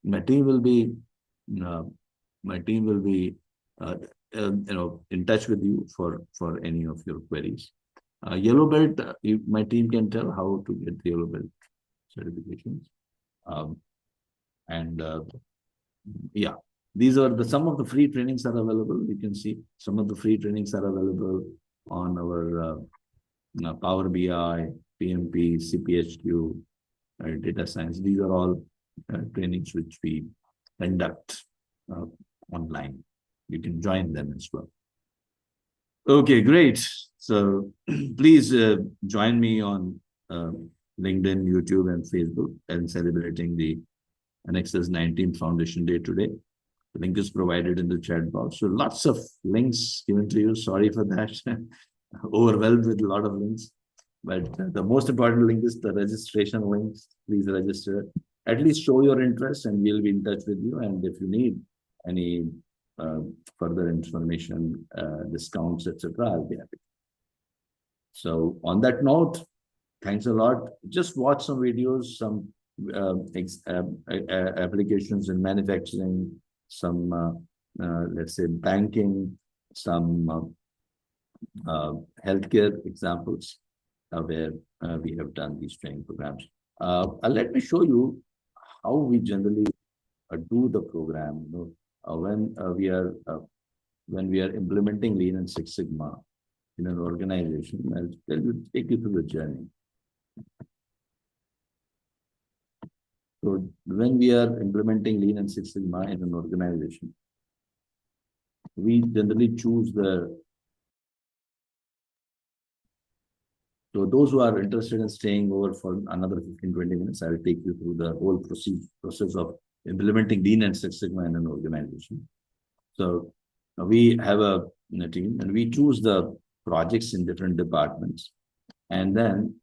My team will be in touch with you for any of your queries. Yellow belt, my team can tell how to get the yellow belt certifications. Yeah, these are some of the free trainings are available. You can see some of the free trainings are available on our Power BI, PMP, CPHQ, data science. These are all trainings which we conduct online. You can join them as well. Okay, great. So please join me on LinkedIn, YouTube, and Facebook and celebrating the Anexas 19th Foundation Day today. The link is provided in the chat box. So lots of links given to you. Sorry for that. Overwhelmed with a lot of links. But the most important link is the registration link. Please register. At least show your interest and we'll be in touch with you. And if you need any further information, discounts, etc., I'll be happy. So on that note, thanks a lot. Just watch some videos, some applications in manufacturing, some let's say banking, some healthcare examples where we have done these training programs. Let me show you how we generally do the program. You know, when we are implementing Lean and Six Sigma in an organization, I'll take you through the journey. So when we are implementing Lean and Six Sigma in an organization, we generally choose so those who are interested in staying over for another 15-20 minutes, I'll take you through the whole process of implementing Lean and Six Sigma in an organization. So we have a team and we choose the projects in different departments. And then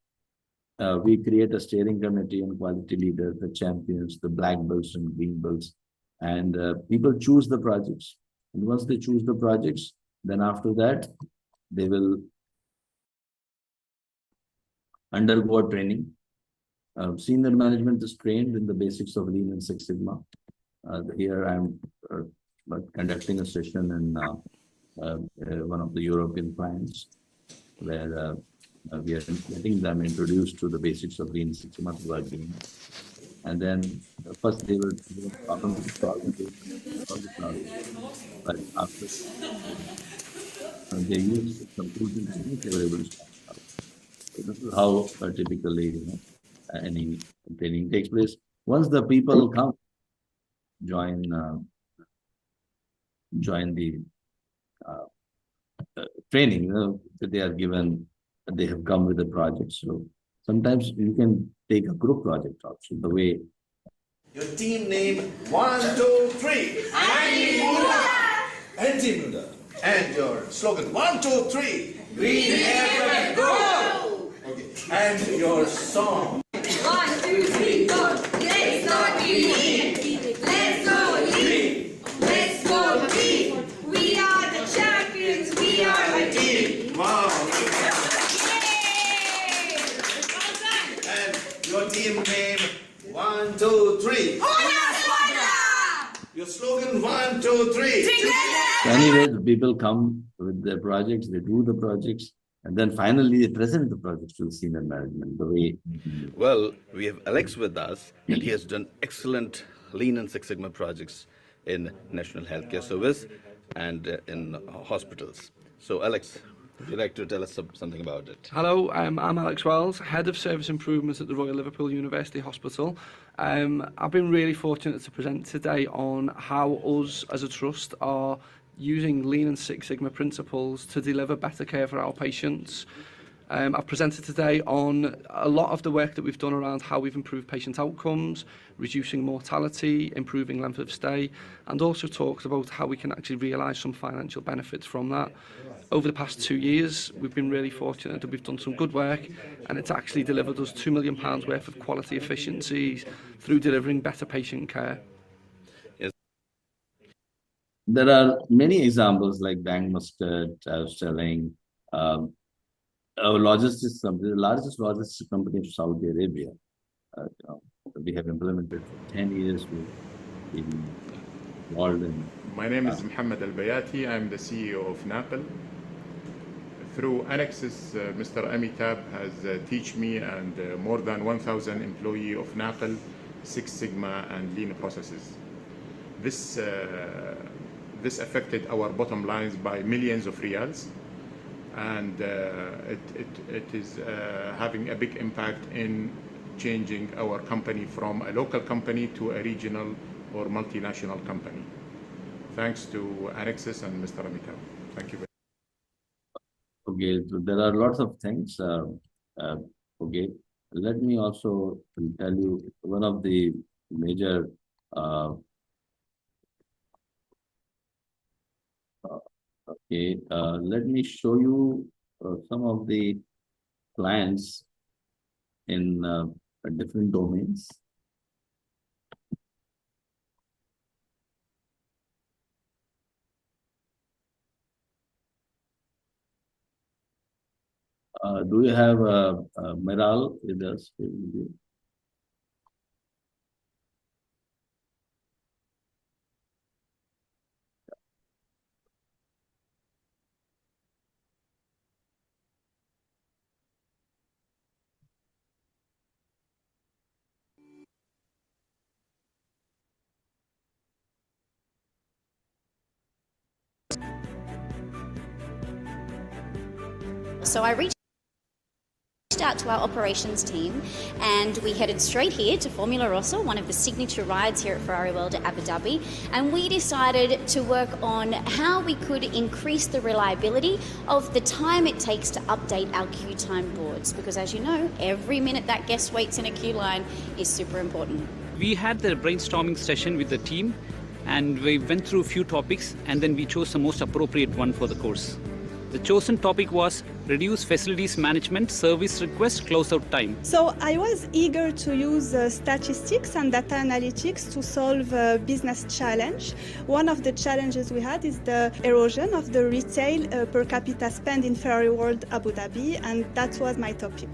we create a steering committee and quality leader, the champions, the black belts and green belts. And people choose the projects. And once they choose the projects, then after that, they will undergo a training. Senior management is trained in the basics of Lean and Six Sigma. Here I'm conducting a session in one of the European clients where we are getting them introduced to the basics of Lean Six Sigma working. And then first they will problem to solve the problem. But after they use some tools and techniques, they were able to solve. So this is how typically any training takes place. Once the people come, join the training, they are given, they have come with a project. So sometimes you can take a group project also. The way your team name 1, 2, 3. Anti-Muda. And your slogan 1, 2, 3. We never go. Okay. And your song 1, 2, 3, go. Let's go Lean. Let's go Lean. Let's go Lean. We are the champions. We are the team. Wow. Yay! Well done. And your team name 1, 2, 3. Hola, Your slogan 1, 2, 3. together. anyways, people come with their projects, they do the projects, and then finally they present the projects to the senior management. The way Well, we have Alex with us, and he has done excellent Lean and Six Sigma projects in National Healthcare Service and in hospitals. So, Alex, would you like to tell us something about it? Hello, I'm Alex Wells, Head of Service Improvements at the Royal Liverpool University Hospital. I've been really fortunate to present today on how us as a trust are using Lean and Six Sigma principles to deliver better care for our patients. I've presented today on a lot of the work that we've done around how we've improved patient outcomes, reducing mortality, improving length of stay, and also talked about how we can actually realise some financial benefits from that. Over the past 2 years, we've been really fortunate that we've done some good work, and it's actually delivered us £2 million worth of quality efficiencies through delivering better patient care. there are many examples like Bank Muscat, I was telling, our logistics company, the largest logistics company of Saudi Arabia. We have implemented for 10 years. We've been involved in. My name is Mohammed Al-Bayati. I'm the CEO of NAPL. Through Anexas, Mr. Amitabh has taught me and more than 1,000 employees of NAPL, Six Sigma and Lean processes. this this affected our bottom lines by millions of riyals, and it is having a big impact in changing our company from a local company to a regional or multinational company. Thanks to Anexas and Mr. Amitabh. Thank you very much. Okay, so there are lots of things. Okay, let me also tell you one of the major okay, let me show you some of the clients in different domains. Do you have Meral with us? So I reached out to our operations team and we headed straight here to Formula Rossa, one of the signature rides here at Ferrari World at Abu Dhabi, and we decided to work on how we could increase the reliability of the time it takes to update our queue time boards, because as you know, every minute that guest waits in a queue line is super important. We had the brainstorming session with the team and we went through a few topics and then we chose the most appropriate one for the course. The chosen topic was reduce facilities management service request closeout time. So I was eager to use statistics and data analytics to solve a business challenge. One of the challenges we had is the erosion of the retail per capita spend in Ferrari World Abu Dhabi, and that was my topic.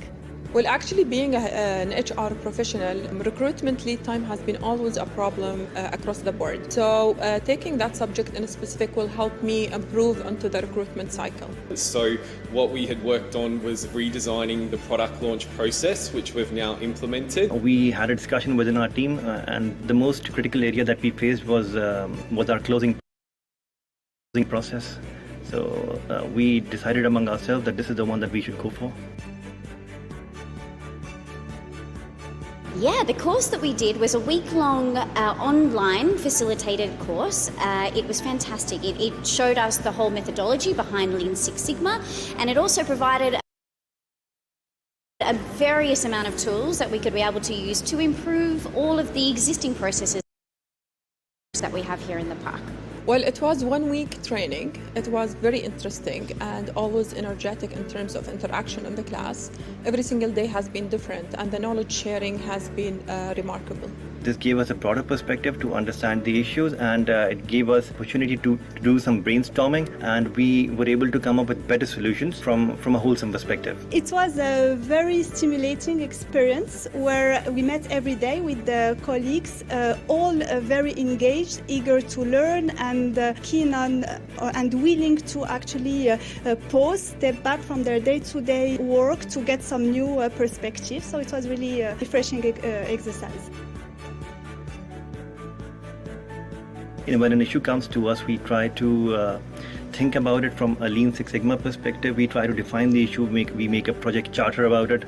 Well, actually, being an HR professional, recruitment lead time has been always a problem across the board. So taking that subject in specific will help me improve onto the recruitment cycle. So what we had worked on was redesigning the product launch process, which we've now implemented. We had a discussion within our team and the most critical area that we faced was our closing process. So we decided among ourselves that this is the one that we should go for. Yeah, the course that we did was a week-long online facilitated course. It was fantastic. It showed us the whole methodology behind Lean Six Sigma, and it also provided a various amount of tools that we could be able to use to improve all of the existing processes that we have here in the park. Well, it was 1 week training. It was very interesting and always energetic in terms of interaction in the class. Every single day has been different and the knowledge sharing has been remarkable. This gave us a broader perspective to understand the issues, and it gave us opportunity to do some brainstorming, and we were able to come up with better solutions from a wholesome perspective. It was a very stimulating experience where we met every day with the colleagues, all very engaged, eager to learn and keen on and willing to actually pause, step back from their day-to-day work to get some new perspectives. So it was really a refreshing exercise. When an issue comes to us, we try to think about it from a Lean Six Sigma perspective. We try to define the issue, we make a project charter about it.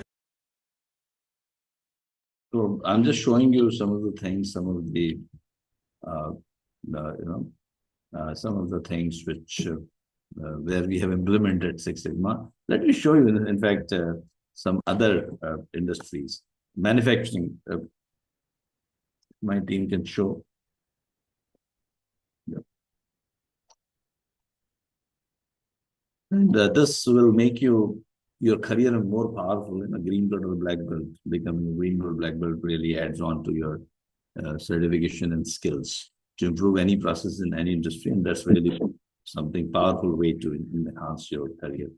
So I'm just showing you some of the things, some of the some of the things which where we have implemented Six Sigma. Let me show you, in fact, some other industries. Manufacturing, my team can show. Yeah. And this will make your career more powerful in a green belt or black belt. Becoming a green belt, black belt really adds on to your certification and skills to improve any process in any industry, and that's really something powerful way to enhance your career.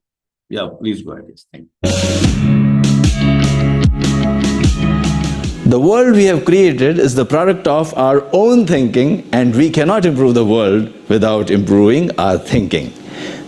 Yeah, please go ahead. Yes, thank you. The world we have created is the product of our own thinking, and we cannot improve the world without improving our thinking.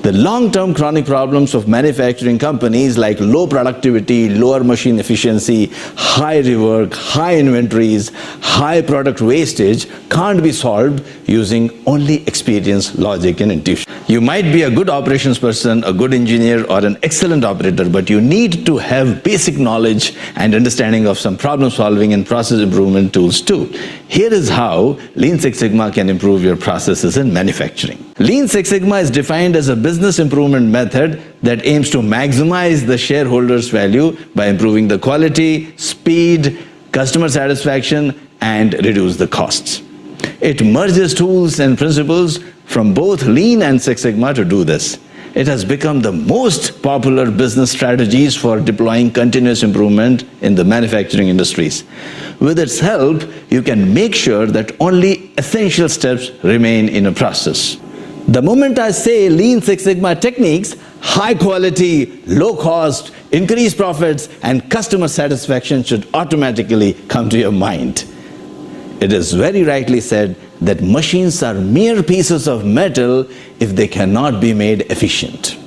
The long-term chronic problems of manufacturing companies like low productivity, lower machine efficiency, high rework, high inventories, high product wastage can't be solved using only experience, logic, and intuition. You might be a good operations person, a good engineer, or an excellent operator, but you need to have basic knowledge and understanding of some problem solving and process improvement tools too. Here is how Lean Six Sigma can improve your processes in manufacturing. Lean Six Sigma is defined as a business improvement method that aims to maximize the shareholders' value by improving the quality, speed, customer satisfaction, and reduce the costs. It merges tools and principles from both Lean and Six Sigma to do this. It has become the most popular business strategies for deploying continuous improvement in the manufacturing industries. With its help, you can make sure that only essential steps remain in a process. The moment I say Lean Six Sigma techniques, high quality, low cost, increased profits, and customer satisfaction should automatically come to your mind. It is very rightly said that machines are mere pieces of metal if they cannot be made efficient.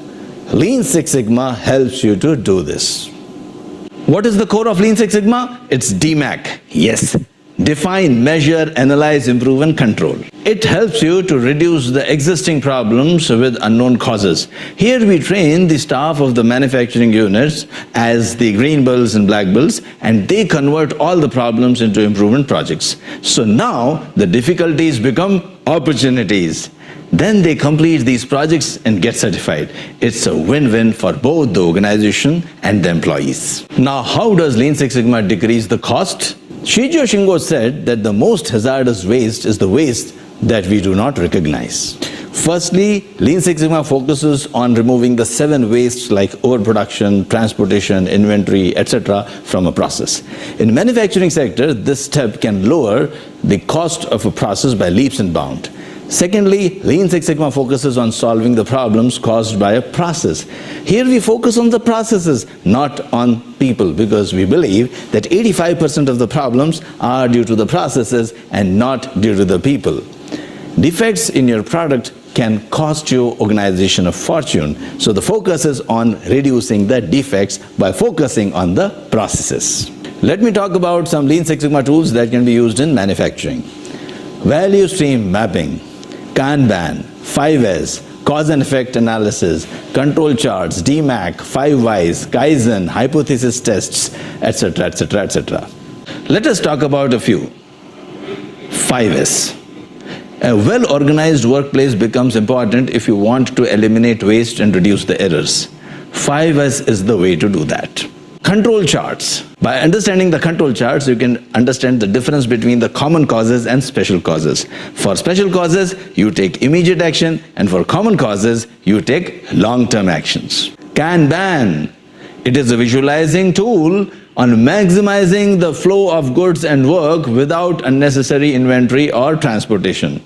Lean Six Sigma helps you to do this. What is the core of Lean Six Sigma? It's DMAIC. Yes. Define, measure, analyze, improve, and control. It helps you to reduce the existing problems with unknown causes. Here we train the staff of the manufacturing units as the green belts and black belts, and they convert all the problems into improvement projects. So now the difficulties become opportunities. Then they complete these projects and get certified. It's a win-win for both the organization and the employees. Now, how does Lean Six Sigma decrease the cost? Shijo Shingo said that the most hazardous waste is the waste that we do not recognize. Firstly, Lean Six Sigma focuses on removing the 7 wastes like overproduction, transportation, inventory, etc. from a process. In manufacturing sector, this step can lower the cost of a process by leaps and bounds. Secondly, Lean Six Sigma focuses on solving the problems caused by a process. Here we focus on the processes, not on people, because we believe that 85% of the problems are due to the processes and not due to the people. Defects in your product can cost your organization a fortune, so the focus is on reducing the defects by focusing on the processes. Let me talk about some Lean Six Sigma tools that can be used in manufacturing. Value stream mapping, Kanban, 5S, cause and effect analysis, control charts, DMAIC, 5 Whys, Kaizen, hypothesis tests, etc., etc., etc. Let us talk about a few. 5S. A well-organized workplace becomes important if you want to eliminate waste and reduce the errors. 5S is the way to do that. Control charts. By understanding the control charts, you can understand the difference between the common causes and special causes. For special causes, you take immediate action, and for common causes, you take long-term actions. Kanban. It is a visualizing tool on maximizing the flow of goods and work without unnecessary inventory or transportation.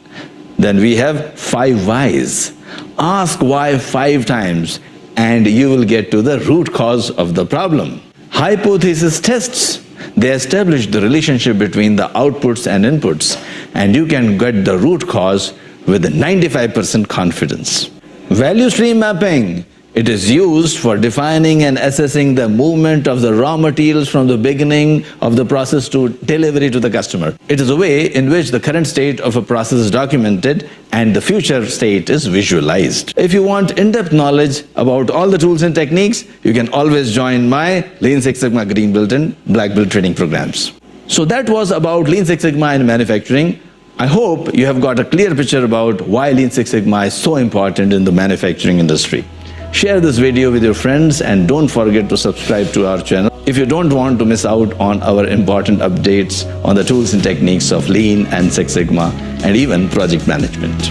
Then we have 5 Whys. Ask why 5 times, and you will get to the root cause of the problem. Hypothesis tests. They establish the relationship between the outputs and inputs, and you can get the root cause with 95% confidence. Value stream mapping. It is used for defining and assessing the movement of the raw materials from the beginning of the process to delivery to the customer. It is a way in which the current state of a process is documented and the future state is visualized. If you want in-depth knowledge about all the tools and techniques, you can always join my Lean Six Sigma Green Belt and Black Belt training programs. So that was about Lean Six Sigma in manufacturing. I hope you have got a clear picture about why Lean Six Sigma is so important in the manufacturing industry. Share this video with your friends and don't forget to subscribe to our channel if you don't want to miss out on our important updates on the tools and techniques of Lean and Six Sigma and even project management.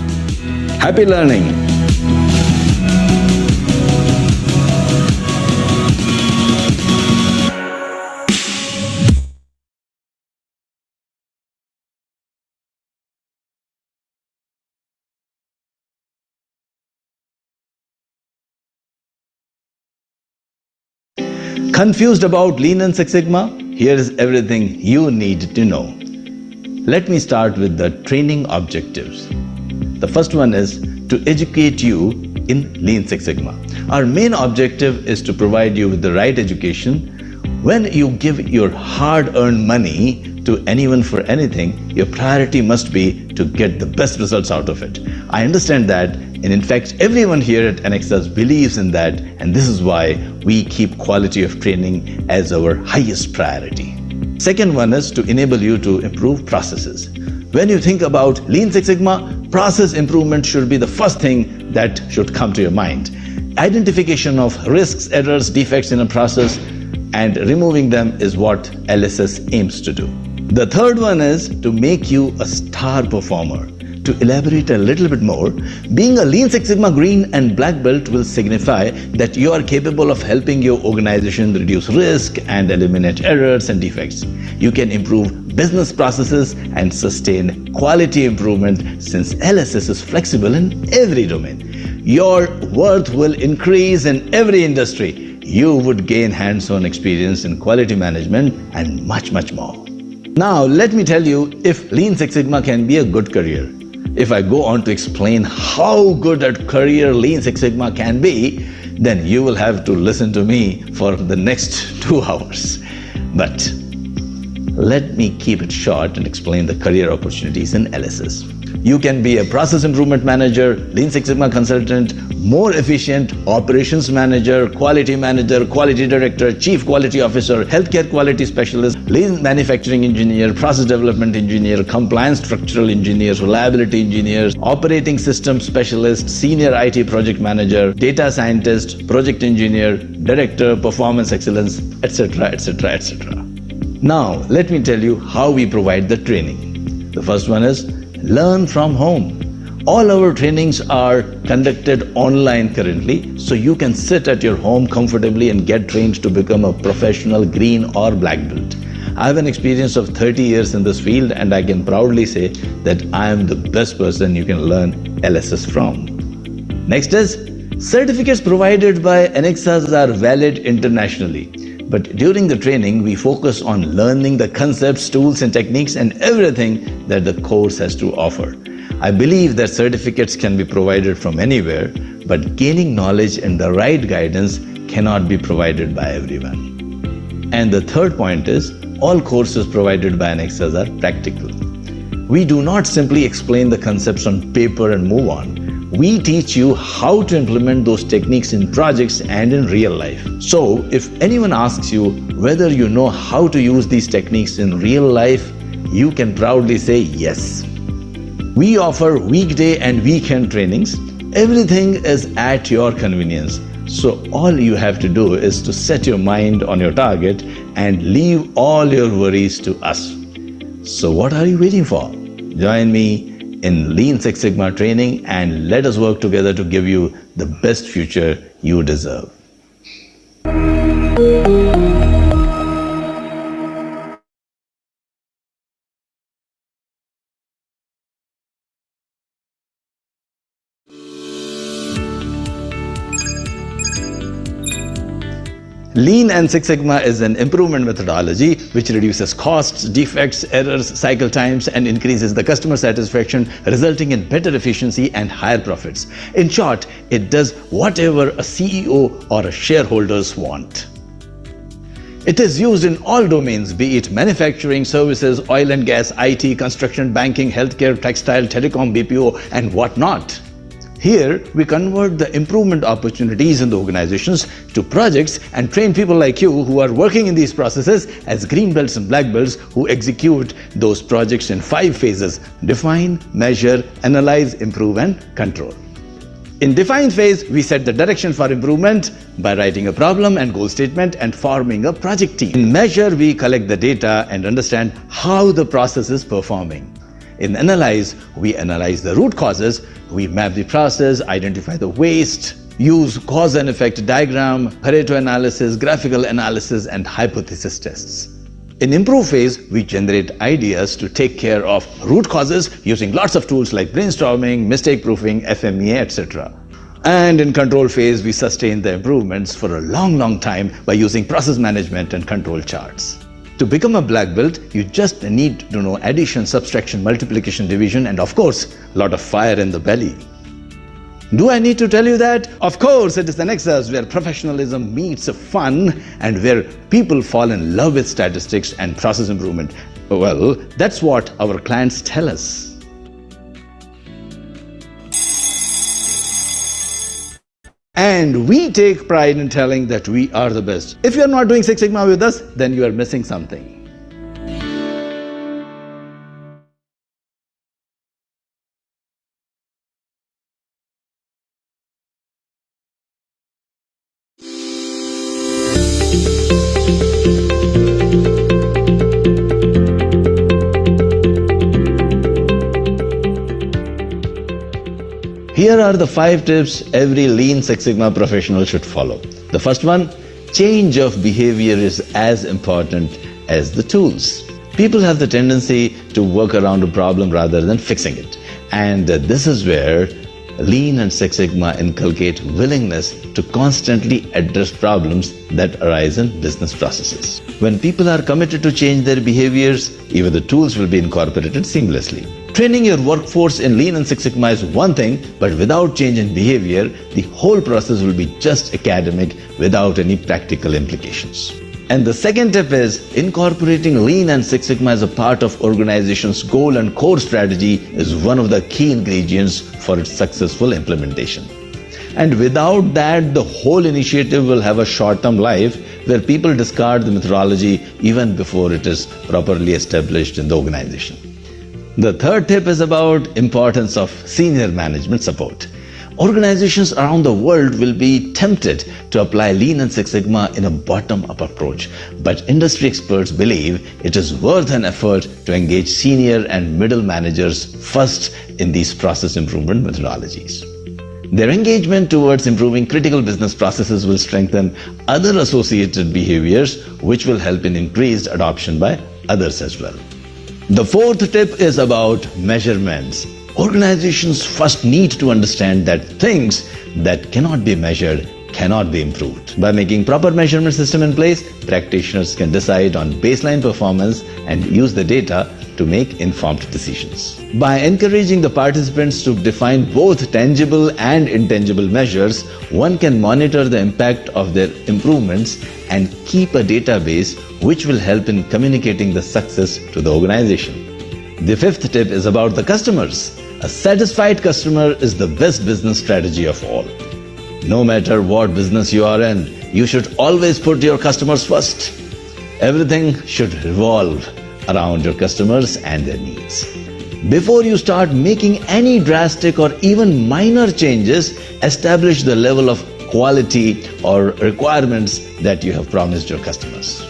Happy learning! Confused about Lean and Six Sigma? Here is everything you need to know. Let me start with the training objectives. The first one is to educate you in Lean Six Sigma. Our main objective is to provide you with the right education when you give your hard-earned money to anyone for anything, your priority must be to get the best results out of it. I understand that, and in fact, everyone here at Anexas believes in that, and this is why we keep quality of training as our highest priority. Second one is to enable you to improve processes. When you think about Lean Six Sigma, process improvement should be the first thing that should come to your mind. Identification of risks, errors, defects in a process and removing them is what LSS aims to do. The third one is to make you a star performer. To elaborate a little bit more, being a Lean Six Sigma Green and Black Belt will signify that you are capable of helping your organization reduce risk and eliminate errors and defects. You can improve business processes and sustain quality improvement since LSS is flexible in every domain. Your worth will increase in every industry. You would gain hands-on experience in quality management and much, much more. Now, let me tell you if Lean Six Sigma can be a good career. If I go on to explain how good a career Lean Six Sigma can be, then you will have to listen to me for the next 2 hours. But let me keep it short and explain the career opportunities in LSS. You can be a process improvement manager, Lean Six Sigma consultant, more efficient operations manager, quality director, chief quality officer, healthcare quality specialist, lean manufacturing engineer, process development engineer, compliance structural engineer, reliability engineer, operating system specialist, senior IT project manager, data scientist, project engineer, director, performance excellence, etc., etc., etc. Now, let me tell you how we provide the training. The first one is learn from home. All our trainings are conducted online currently, so you can sit at your home comfortably and get trained to become a professional green or black belt. I have an experience of 30 years in this field and I can proudly say that I am the best person you can learn LSS from. Next is, certificates provided by Anexas are valid internationally. But during the training, we focus on learning the concepts, tools and techniques and everything that the course has to offer. I believe that certificates can be provided from anywhere, but gaining knowledge and the right guidance cannot be provided by everyone. And the third point is, all courses provided by Anexas are practical. We do not simply explain the concepts on paper and move on. We teach you how to implement those techniques in projects and in real life. So, if anyone asks you whether you know how to use these techniques in real life, you can proudly say yes. We offer weekday and weekend trainings. Everything is at your convenience. So all you have to do is to set your mind on your target and leave all your worries to us. So what are you waiting for? Join me in Lean Six Sigma training and let us work together to give you the best future you deserve. Lean and Six Sigma is an improvement methodology which reduces costs, defects, errors, cycle times and increases the customer satisfaction, resulting in better efficiency and higher profits. In short, it does whatever a CEO or a shareholders want. It is used in all domains, be it manufacturing, services, oil and gas, IT, construction, banking, healthcare, textile, telecom, BPO and whatnot. Here, we convert the improvement opportunities in the organizations to projects and train people like you who are working in these processes as green belts and black belts who execute those projects in 5 phases: define, measure, analyze, improve and control. In define phase, we set the direction for improvement by writing a problem and goal statement and forming a project team. In measure, we collect the data and understand how the process is performing. In analyze, we analyze the root causes, we map the process, identify the waste, use cause and effect diagram, Pareto analysis, graphical analysis and hypothesis tests. In improve phase, we generate ideas to take care of root causes using lots of tools like brainstorming, mistake proofing, FMEA, etc. And in control phase, we sustain the improvements for a long time by using process management and control charts. To become a black belt, you just need to know addition, subtraction, multiplication, division, and of course, a lot of fire in the belly. Do I need to tell you that? Of course, it is Anexas where professionalism meets fun and where people fall in love with statistics and process improvement. Well, that's what our clients tell us. And we take pride in telling that we are the best. If you are not doing Six Sigma with us, then you are missing something. Here are the 5 tips every Lean Six Sigma professional should follow. The first one, change of behavior is as important as the tools. People have the tendency to work around a problem rather than fixing it. And this is where Lean and Six Sigma inculcate willingness to constantly address problems that arise in business processes. When people are committed to change their behaviors, even the tools will be incorporated seamlessly. Training your workforce in Lean and Six Sigma is one thing, but without change in behavior, the whole process will be just academic without any practical implications. And the second tip is incorporating Lean and Six Sigma as a part of organization's goal and core strategy is one of the key ingredients for its successful implementation. And without that, the whole initiative will have a short-term life where people discard the methodology even before it is properly established in the organization. The third tip is about importance of senior management support. Organizations around the world will be tempted to apply Lean and Six Sigma in a bottom-up approach, but industry experts believe it is worth an effort to engage senior and middle managers first in these process improvement methodologies. Their engagement towards improving critical business processes will strengthen other associated behaviors, which will help in increased adoption by others as well. The fourth tip is about measurements. Organizations first need to understand that things that cannot be measured cannot be improved. By making proper measurement system in place, practitioners can decide on baseline performance and use the data to make informed decisions. By encouraging the participants to define both tangible and intangible measures, one can monitor the impact of their improvements and keep a database which will help in communicating the success to the organization. The fifth tip is about the customers. A satisfied customer is the best business strategy of all. No matter what business you are in, you should always put your customers first. Everything should revolve around your customers and their needs. Before you start making any drastic or even minor changes, establish the level of quality or requirements that you have promised your customers.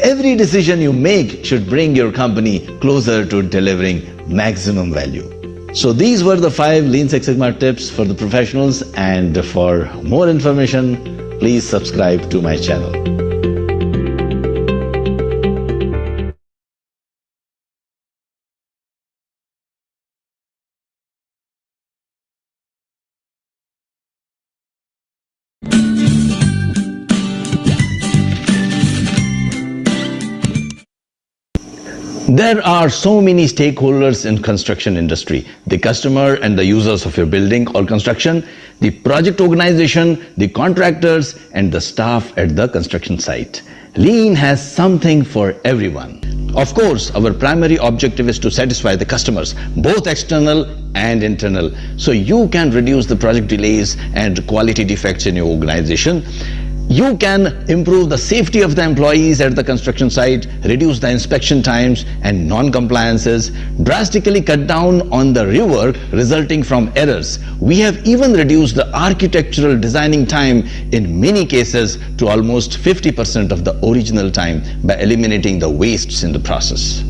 Every decision you make should bring your company closer to delivering maximum value. So these were the 5 Lean Six Sigma tips for the professionals, and for more information, please subscribe to my channel. There are so many stakeholders in construction industry: the customer and the users of your building or construction, the project organization, the contractors, and the staff at the construction site. Lean has something for everyone. Of course, our primary objective is to satisfy the customers, both external and internal, so you can reduce the project delays and quality defects in your organization. You can improve the safety of the employees at the construction site, reduce the inspection times and non-compliances, drastically cut down on the rework resulting from errors. We have even reduced the architectural designing time in many cases to almost 50% of the original time by eliminating the wastes in the process.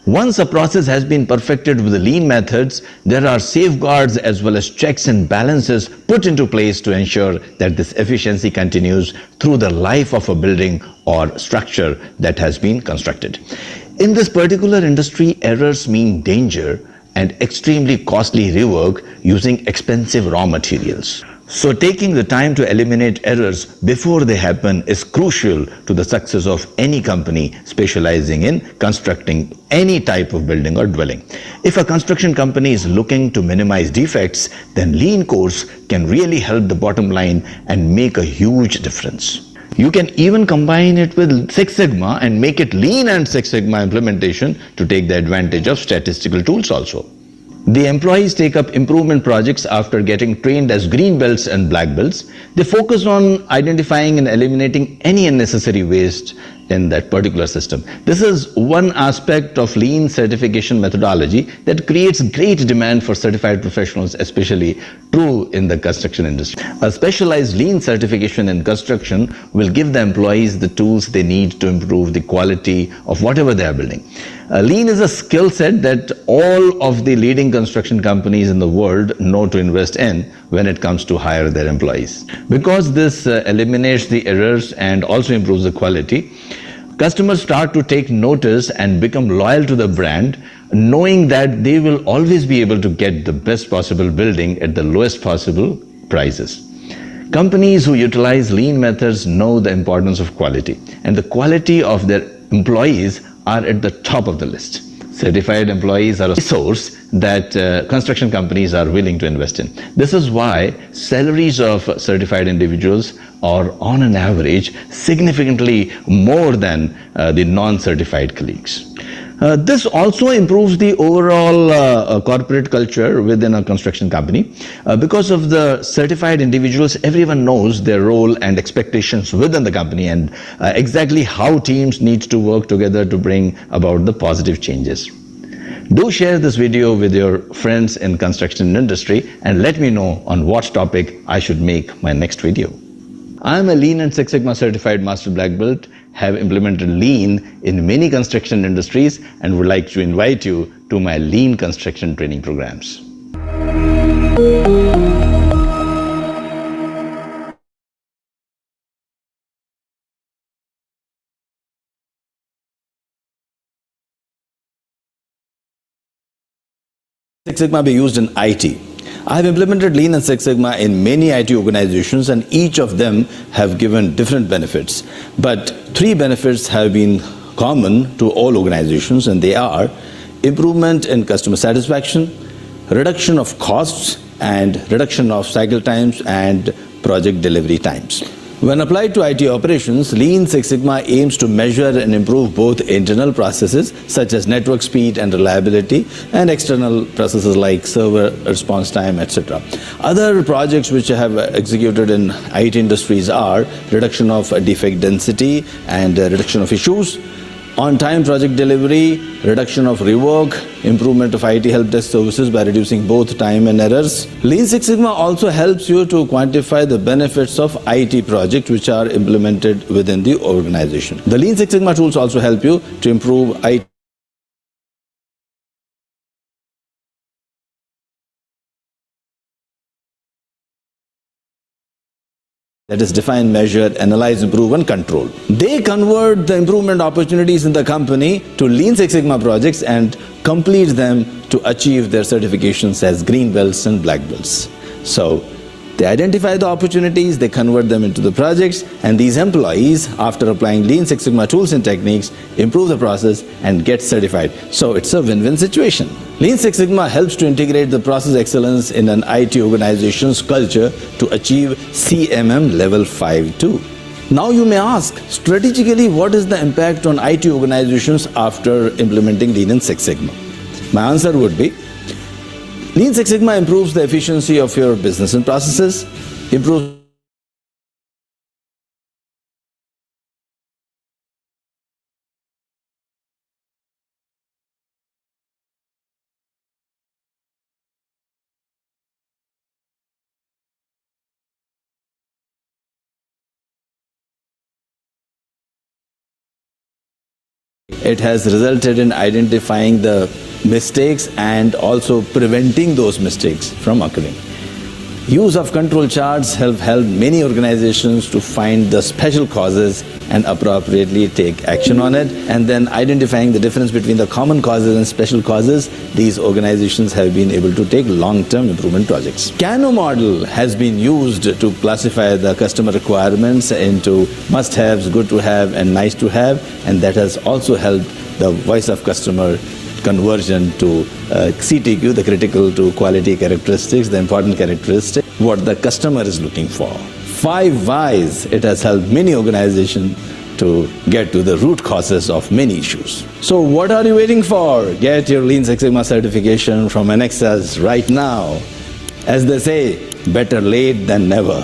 Once a process has been perfected with the lean methods, there are safeguards as well as checks and balances put into place to ensure that this efficiency continues through the life of a building or structure that has been constructed. In this particular industry, errors mean danger and extremely costly rework using expensive raw materials. So taking the time to eliminate errors before they happen is crucial to the success of any company specializing in constructing any type of building or dwelling. If a construction company is looking to minimize defects, then Lean course can really help the bottom line and make a huge difference. You can even combine it with Six Sigma and make it Lean and Six Sigma implementation to take the advantage of statistical tools also. The employees take up improvement projects after getting trained as green belts and black belts. They focus on identifying and eliminating any unnecessary waste in that particular system. This is one aspect of lean certification methodology that creates great demand for certified professionals, especially true in the construction industry. A specialized lean certification in construction will give the employees the tools they need to improve the quality of whatever they are building. Lean is a skill set that all of the leading construction companies in the world know to invest in when it comes to hire their employees. Because this eliminates the errors and also improves the quality, customers start to take notice and become loyal to the brand, knowing that they will always be able to get the best possible building at the lowest possible prices. Companies who utilize lean methods know the importance of quality, and the quality of their employees are at the top of the list. Certified employees are a resource that construction companies are willing to invest in. This is why salaries of certified individuals are on an average significantly more than the non-certified colleagues. This also improves the overall corporate culture within a construction company. Because of the certified individuals, everyone knows their role and expectations within the company and exactly how teams need to work together to bring about the positive changes. Do share this video with your friends in construction industry and let me know on what topic I should make my next video. I am a Lean and Six Sigma certified Master Black Belt, have implemented Lean in many construction industries and would like to invite you to my Lean construction training programs. Six Sigma be used in IT. I have implemented Lean and Six Sigma in many IT organizations, and each of them have given different benefits. But three benefits have been common to all organizations, and they are improvement in customer satisfaction, reduction of costs, and reduction of cycle times and project delivery times. When applied to IT operations, Lean Six Sigma aims to measure and improve both internal processes such as network speed and reliability and external processes like server response time, etc. Other projects which I have executed in IT industries are reduction of defect density and reduction of issues, on-time project delivery, reduction of rework, improvement of IT help desk services by reducing both time and errors. Lean Six Sigma also helps you to quantify the benefits of IT projects which are implemented within the organization. The Lean Six Sigma tools also help you to improve IT. That is define, measure, analyze, improve, and control. They convert the improvement opportunities in the company to Lean Six Sigma projects and complete them to achieve their certifications as green belts and black belts. So they identify the opportunities, they convert them into the projects, and these employees, after applying Lean Six Sigma tools and techniques, improve the process and get certified. So it's a win-win situation. Lean Six Sigma helps to integrate the process excellence in an IT organization's culture to achieve CMM level 5 too. Now you may ask, strategically, what is the impact on IT organizations after implementing Lean and Six Sigma? My answer would be, Lean Six Sigma improves the efficiency of your business and processes, improves It has resulted in identifying the mistakes and also preventing those mistakes from occurring. Use of control charts have helped many organizations to find the special causes and appropriately take action on it, and then identifying the difference between the common causes and special causes, these organizations have been able to take long-term improvement projects. Kano model has been used to classify the customer requirements into must-haves, good-to-have, and nice-to-have, and that has also helped the voice of customer conversion to CTQ, the critical to quality characteristics, the important characteristic. what the customer is looking for. 5 whys, it has helped many organizations to get to the root causes of many issues. So what are you waiting for? Get your Lean Six Sigma certification from Anexas right now. As they say, better late than never.